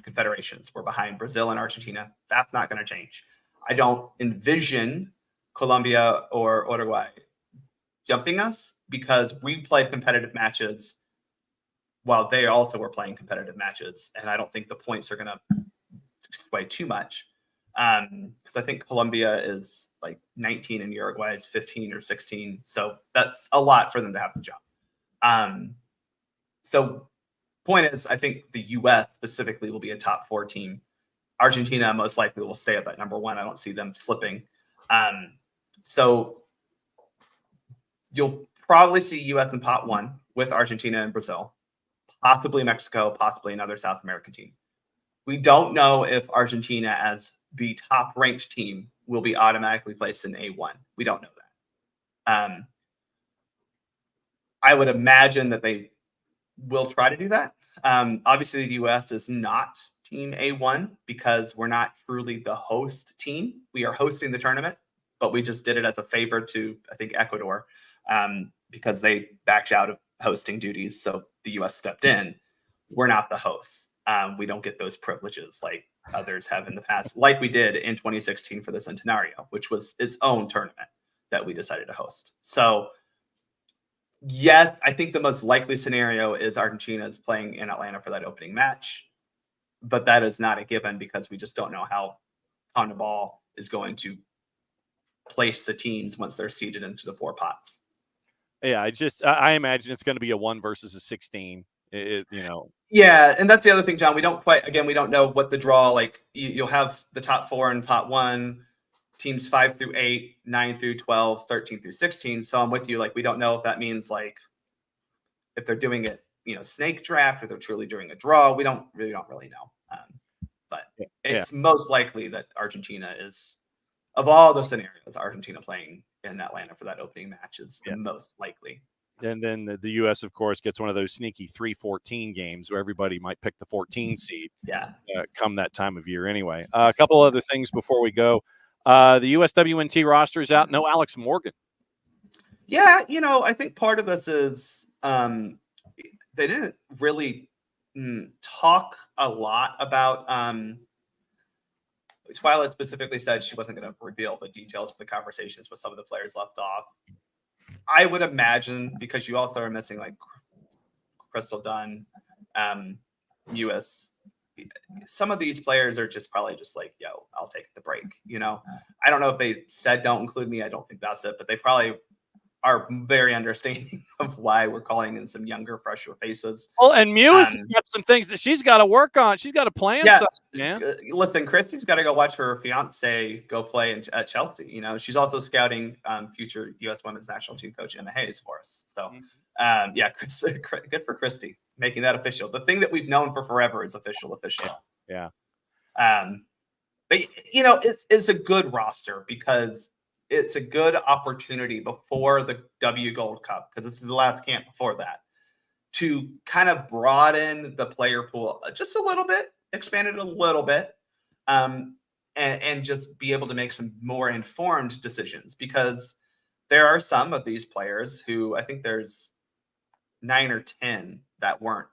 confederations. We're behind Brazil and Argentina. That's not going to change. I don't envision Colombia or Uruguay jumping us because we played competitive matches while they also were playing competitive matches. And I don't think the points are going to sway too much. Because I think Colombia is like 19 and Uruguay is 15 or 16. So that's a lot for them to have to jump. So point is, I think the U.S. specifically will be a top 4 team. Argentina most likely will stay at that number 1. I don't see them slipping. So you'll probably see U.S. in pot 1 with Argentina and Brazil, possibly Mexico, possibly another South American team. We don't know if Argentina, as the top-ranked team, will be automatically placed in A1. We don't know that. I would imagine that they will try to do that. Obviously, the U.S. is not Team A1 because we're not truly the host team. We are hosting the tournament, but we just did it as a favor to, I think, Ecuador because they backed out of hosting duties. So the U.S. stepped in. We're not the hosts. We don't get those privileges like others have in the past, like we did in 2016 for the Centenario, which was its own tournament that we decided to host. So yes, I think the most likely scenario is Argentina is playing in Atlanta for that opening match, but that is not a given because we just don't know how CONMEBOL is going to place the teams once they're seeded into the 4 pots. Yeah, I imagine it's going to be a 1 versus a 16. Yeah, and that's the other thing, John. We don't know what the draw, like you'll have the top 4 in pot 1, teams 5 through 8, 9 through 12, 13 through 16. So I'm with you. Like, we don't know if that means like if they're doing it, snake draft, or they're truly doing a draw. We don't really know. But it's most likely that Argentina is, of all the scenarios, Argentina playing in Atlanta for that opening match is the most likely. And then the U.S., of course, gets one of those sneaky 3-14 games where everybody might pick the 14 seed. Come that time of year anyway. A couple other things before we go. The USWNT roster is out. No Alex Morgan. Yeah, I think part of this is they didn't really talk a lot about Twyla specifically said she wasn't going to reveal the details of the conversations with some of the players left off. I would imagine because you also are missing like Crystal Dunn, US. Some of these players are just probably just like, yo, I'll take the break. I don't know if they said don't include me. I don't think that's it, but they probably are very understanding of why we're calling in some younger, fresher faces. Well, and Mewis has got some things that she's got to work on. She's got to plan something, man. Listen, Christy's got to go watch her fiance go play at Chelsea. She's also scouting future U.S. Women's National Team coach Emma Hayes for us. So, good for Christy making that official. The thing that we've known for forever is official. Yeah. But it's a good roster because it's a good opportunity before the W Gold Cup, because this is the last camp before that, to kind of broaden the player pool just a little bit, expand it a little bit, and just be able to make some more informed decisions, because there are some of these players who I think there's 9 or 10 that were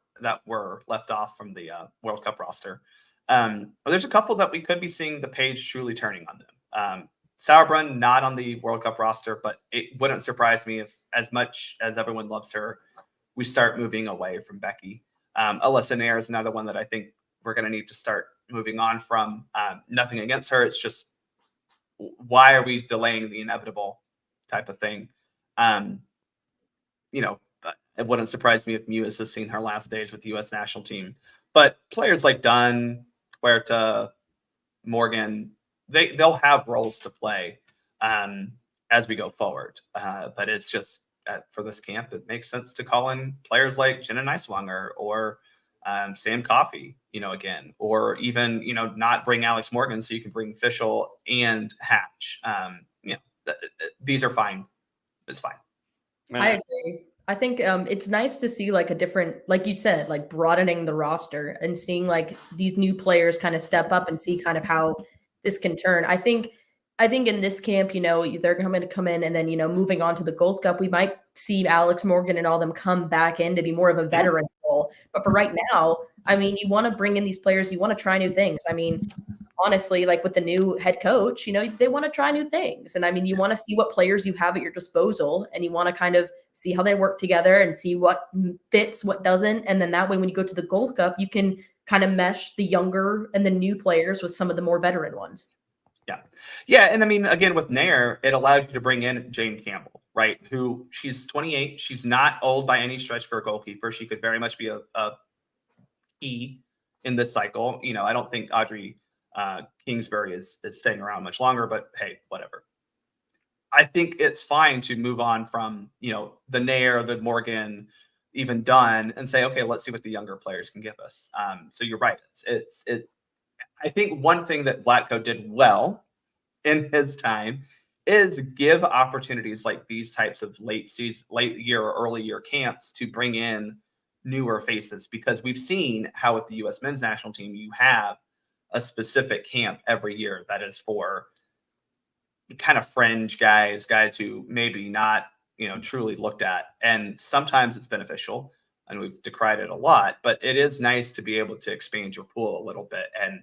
left off from the World Cup roster. There's a couple that we could be seeing the page truly turning on them. Sauerbrunn, not on the World Cup roster, but it wouldn't surprise me if, as much as everyone loves her, we start moving away from Becky. Alyssa Nair is another one that I think we're going to need to start moving on from. Nothing against her. It's just, why are we delaying the inevitable type of thing? It wouldn't surprise me if Mewis has seen her last days with the U.S. national team. But players like Dunn, Huerta, Morgan, they'll have roles to play as we go forward. But it's just for this camp, it makes sense to call in players like Jenna Neiswanger or Sam Coffey, again, or even, not bring Alex Morgan so you can bring Fischel and Hatch. These are fine. It's fine. I agree. I think it's nice to see like a different, like you said, like broadening the roster and seeing like these new players kind of step up and see kind of how this can turn. I think in this camp, they're going to come in and then, moving on to the Gold Cup, we might see Alex Morgan and all them come back in to be more of a veteran role. But for right now, I mean, you want to bring in these players, you want to try new things. I mean, honestly, like with the new head coach, they want to try new things. And I mean, you want to see what players you have at your disposal, and you want to kind of see how they work together and see what fits, what doesn't. And then that way, when you go to the Gold Cup, you can kind of mesh the younger and the new players with some of the more veteran ones. Yeah. And I mean, again, with Nair, it allows you to bring in Jane Campbell, right? Who, she's 28. She's not old by any stretch for a goalkeeper. She could very much be a key in this cycle. I don't think Audrey Kingsbury is staying around much longer, but hey, whatever. I think it's fine to move on from, the Nair, the Morgan, even Dunn, and say, okay, let's see what the younger players can give us. So you're right. I think one thing that Vlatko did well in his time is give opportunities like these types of late year or early year camps to bring in newer faces, because we've seen how with the U.S. men's national team, you have a specific camp every year that is for kind of fringe guys who maybe not, truly looked at. And sometimes it's beneficial, and we've decried it a lot, but it is nice to be able to expand your pool a little bit. And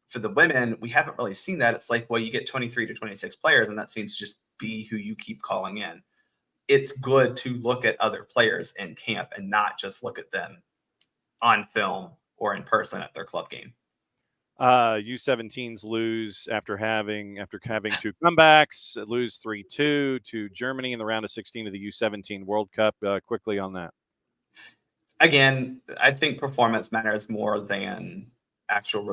for the women, we haven't really seen that. It's like, well, you get 23 to 26 players, and that seems to just be who you keep calling in. It's good to look at other players in camp and not just look at them on film or in person at their club game. U17s lose after having two comebacks, lose 3-2 to Germany in the round of 16 of the U17 World Cup. Quickly on that. Again, I think performance matters more than actual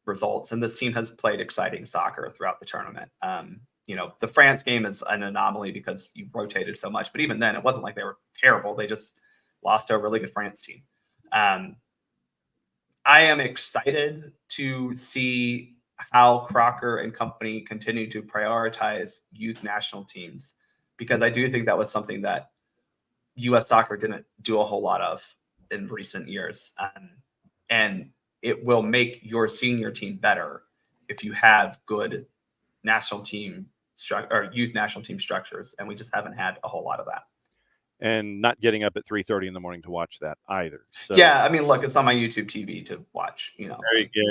results, and this team has played exciting soccer throughout the tournament. The France game is an anomaly because you rotated so much, but even then, it wasn't like they were terrible. They just lost to a really good France team. I am excited to see how Crocker and company continue to prioritize youth national teams, because I do think that was something that U.S. soccer didn't do a whole lot of in recent years. And it will make your senior team better if you have good national team or youth national team structures. And we just haven't had a whole lot of that. And not getting up at 3:30 in the morning to watch that either. So, yeah, I mean, look, it's on my YouTube TV to watch. There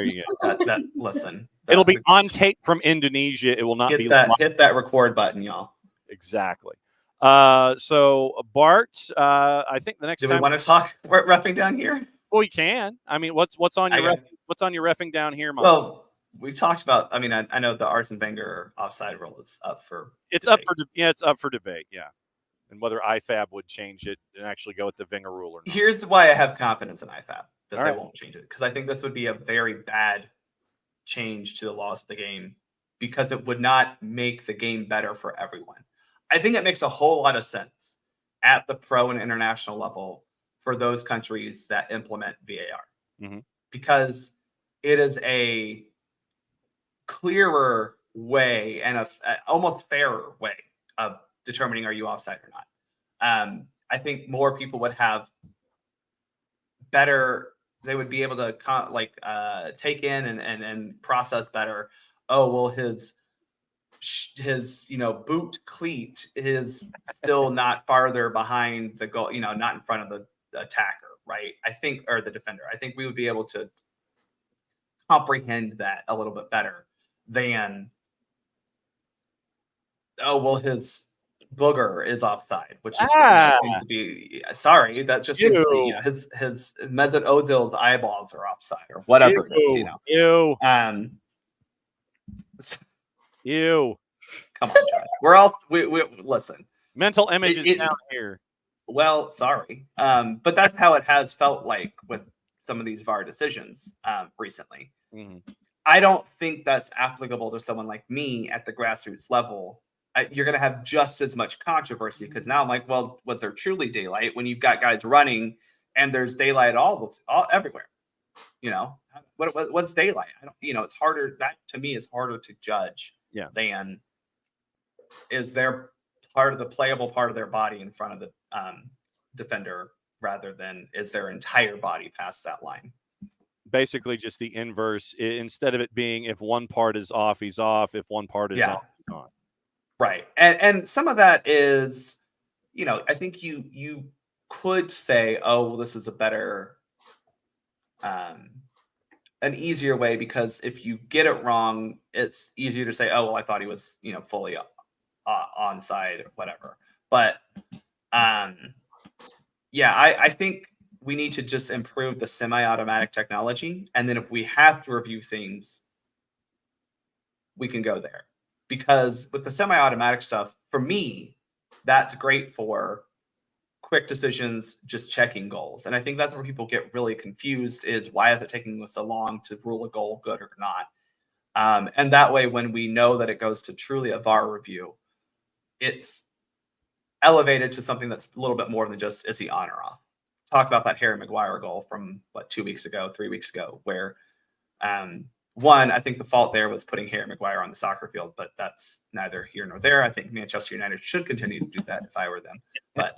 you go. Listen, it'll be on tape from Indonesia. It will not be hit that record button, y'all. Exactly. So Bart, I think the next time. Do we want to talk reffing down here? Well, you can. I mean, what's on your reffing down here, Mike? Well, we talked about. I mean, I know the Arsene Wenger offside rule is up for. It's debate. It's up for debate. Yeah. And whether IFAB would change it and actually go with the Wenger rule or not. Here's why I have confidence in IFAB that they won't change it, because I think this would be a very bad change to the laws of the game, because it would not make the game better for everyone. I think it makes a whole lot of sense at the pro and international level for those countries that implement VAR, because it is a clearer way and a almost fairer way of determining are you offside or not. I think more people would have better. They would be able to take in and process better. Oh, well, his boot cleat is still not farther behind the goal. Not in front of the attacker, right? I think, or the defender. I think we would be able to comprehend that a little bit better than. Oh, well, his booger is offside, which is, seems to be sorry. That just seems to be, his Mesut Ozil's eyeballs are offside or whatever. Ew. Ew. Come on, John. We're all we listen. Mental images down here. Well, sorry, but that's how it has felt like with some of these VAR decisions recently. I don't think that's applicable to someone like me at the grassroots level. You're going to have just as much controversy, because now I'm like, well, was there truly daylight when you've got guys running and there's daylight all everywhere? What's daylight? I don't. It's harder. That to me is harder to judge. Than is there part of the playable part of their body in front of the defender, rather than is their entire body past that line. Basically, just the inverse. Instead of it being if one part is off, he's off. If one part is on, he's on. Right. And some of that is, I think you could say, oh, well, this is a better, an easier way, because if you get it wrong, it's easier to say, oh, well, I thought he was, fully onside or whatever. But I think we need to just improve the semi-automatic technology. And then if we have to review things, we can go there. Because with the semi-automatic stuff, for me, that's great for quick decisions, just checking goals. And I think that's where people get really confused, is why is it taking so long to rule a goal good or not? And that way, when we know that it goes to truly a VAR review, it's elevated to something that's a little bit more than just is he on or off. Talk about that Harry Maguire goal from 3 weeks ago, where one, I think the fault there was putting Harry Maguire on the soccer field, but that's neither here nor there. I think Manchester United should continue to do that if I were them, but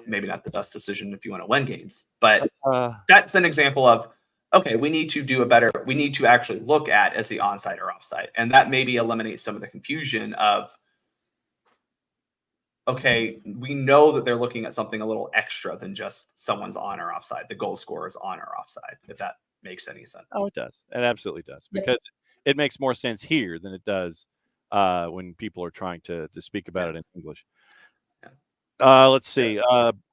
maybe not the best decision if you want to win games. But that's an example of, okay, we need to actually look at is he onside or offside, and that maybe eliminates some of the confusion of, okay, we know that they're looking at something a little extra than just someone's on or offside. The goal scorer is on or offside, if that makes any sense. Oh, it does. It absolutely does, because it makes more sense here than it does when people are trying to speak about it in English. Let's see.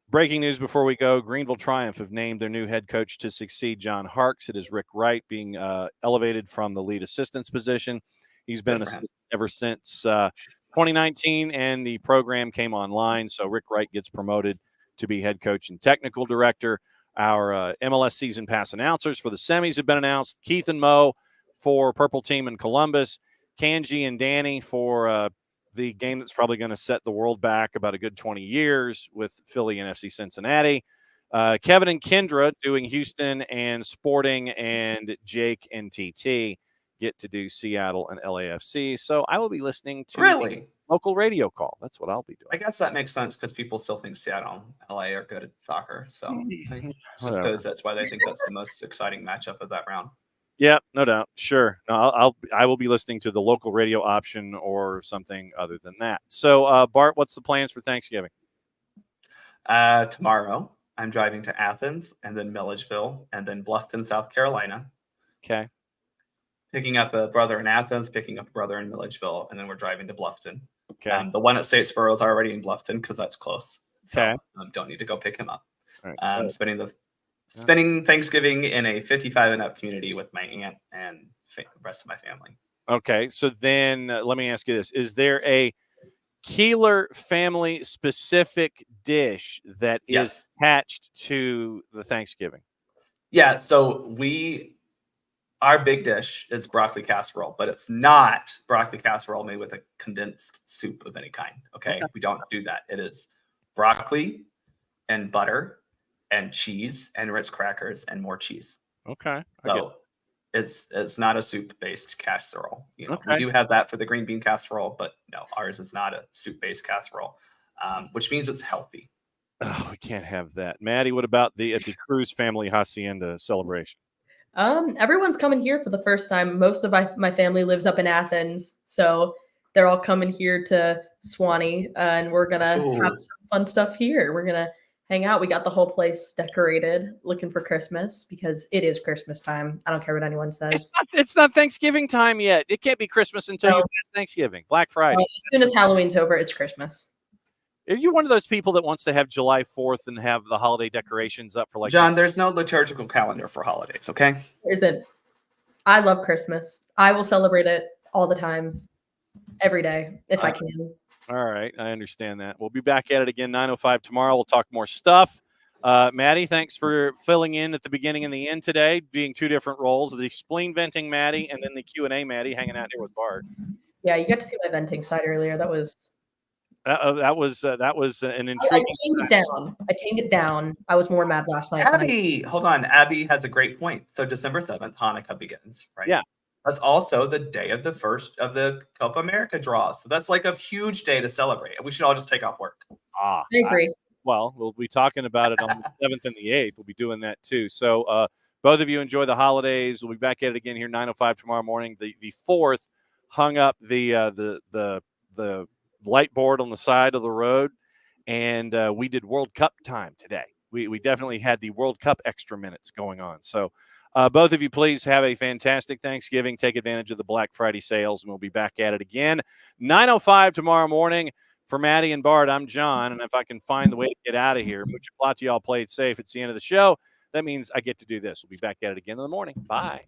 Breaking news before we go. Greenville Triumph have named their new head coach to succeed John Harkes. It is Rick Wright being elevated from the lead assistant's position. He's been an assistant ever since 2019, and the program came online. So Rick Wright gets promoted to be head coach and technical director. Our MLS season pass announcers for the semis have been announced. Keith and Mo for Purple Team in Columbus. Kanji and Danny for the game that's probably going to set the world back about a good 20 years with Philly and FC Cincinnati. Kevin and Kendra doing Houston and Sporting, and Jake and TT get to do Seattle and LAFC. So I will be listening to the local radio call. That's what I'll be doing. I guess that makes sense because people still think Seattle and LA are good at soccer. So I suppose that's why they think that's the most exciting matchup of that round. Yeah, no doubt. Sure. No, I will be listening to the local radio option or something other than that. So, Bart, what's the plans for Thanksgiving? Tomorrow, I'm driving to Athens and then Milledgeville and then Bluffton, South Carolina. Okay. Picking up a brother in Athens, picking up a brother in Milledgeville, and then we're driving to Bluffton. Okay. The one at Statesboro is already in Bluffton because that's close. So Okay. Don't need to go pick him up. All right. Spending Thanksgiving in a 55 and up community with my aunt and the rest of my family. Okay. So then let me ask you this. Is there a Keeler family specific dish that is attached to the Thanksgiving? Yeah. So our big dish is broccoli casserole, but it's not broccoli casserole made with a condensed soup of any kind. Okay. We don't do that. It is broccoli and butter and cheese and Ritz crackers and more cheese. Okay. So it's not a soup-based casserole. We Okay. do have that for the green bean casserole, but no, ours is not a soup-based casserole, which means it's healthy. Oh, we can't have that. Maddie, what about the Cruz family hacienda celebration? Everyone's coming here for the first time. Most of my family lives up in Athens, so they're all coming here to Swanee, and we're gonna have some fun stuff here. We're gonna hang out. We got the whole place decorated, looking for Christmas because it is Christmas time. I don't care what anyone says. It's not Thanksgiving time yet. It can't be Christmas until you pass Thanksgiving. Black Friday. As soon as Halloween's over, it's Christmas. Are you one of those people that wants to have July 4th and have the holiday decorations up for John, there's no liturgical calendar for holidays, okay? There isn't. I love Christmas. I will celebrate it all the time, every day, if I can. All right. I understand that. We'll be back at it again, 9:05 tomorrow. We'll talk more stuff. Maddie, thanks for filling in at the beginning and the end today, being two different roles, the spleen venting Maddie and then the Q&A Maddie hanging out here with Bart. Yeah, you got to see my venting side earlier. That was an intriguing. I tamed it down. I was more mad last night. Hold on. Abby has a great point. So December 7th, Hanukkah begins, right? Yeah. That's also the day of the first of the Copa America draws. So that's like a huge day to celebrate. We should all just take off work. I agree. We'll be talking about it on the 7th and the 8th. We'll be doing that too. So both of you enjoy the holidays. We'll be back at it again here 9:05 tomorrow morning. The 4th hung up the light board on the side of the road, and we did World Cup time today. We definitely had the World Cup extra minutes going on. So both of you, please have a fantastic Thanksgiving. Take advantage of the Black Friday sales, and we'll be back at it again 9:05 tomorrow morning. For Maddie and Bart, I'm John, and if I can find the way to get out of here, much to y'all, play it safe. It's the end of the show. That means I get to do this. We'll be back at it again in the morning. Bye.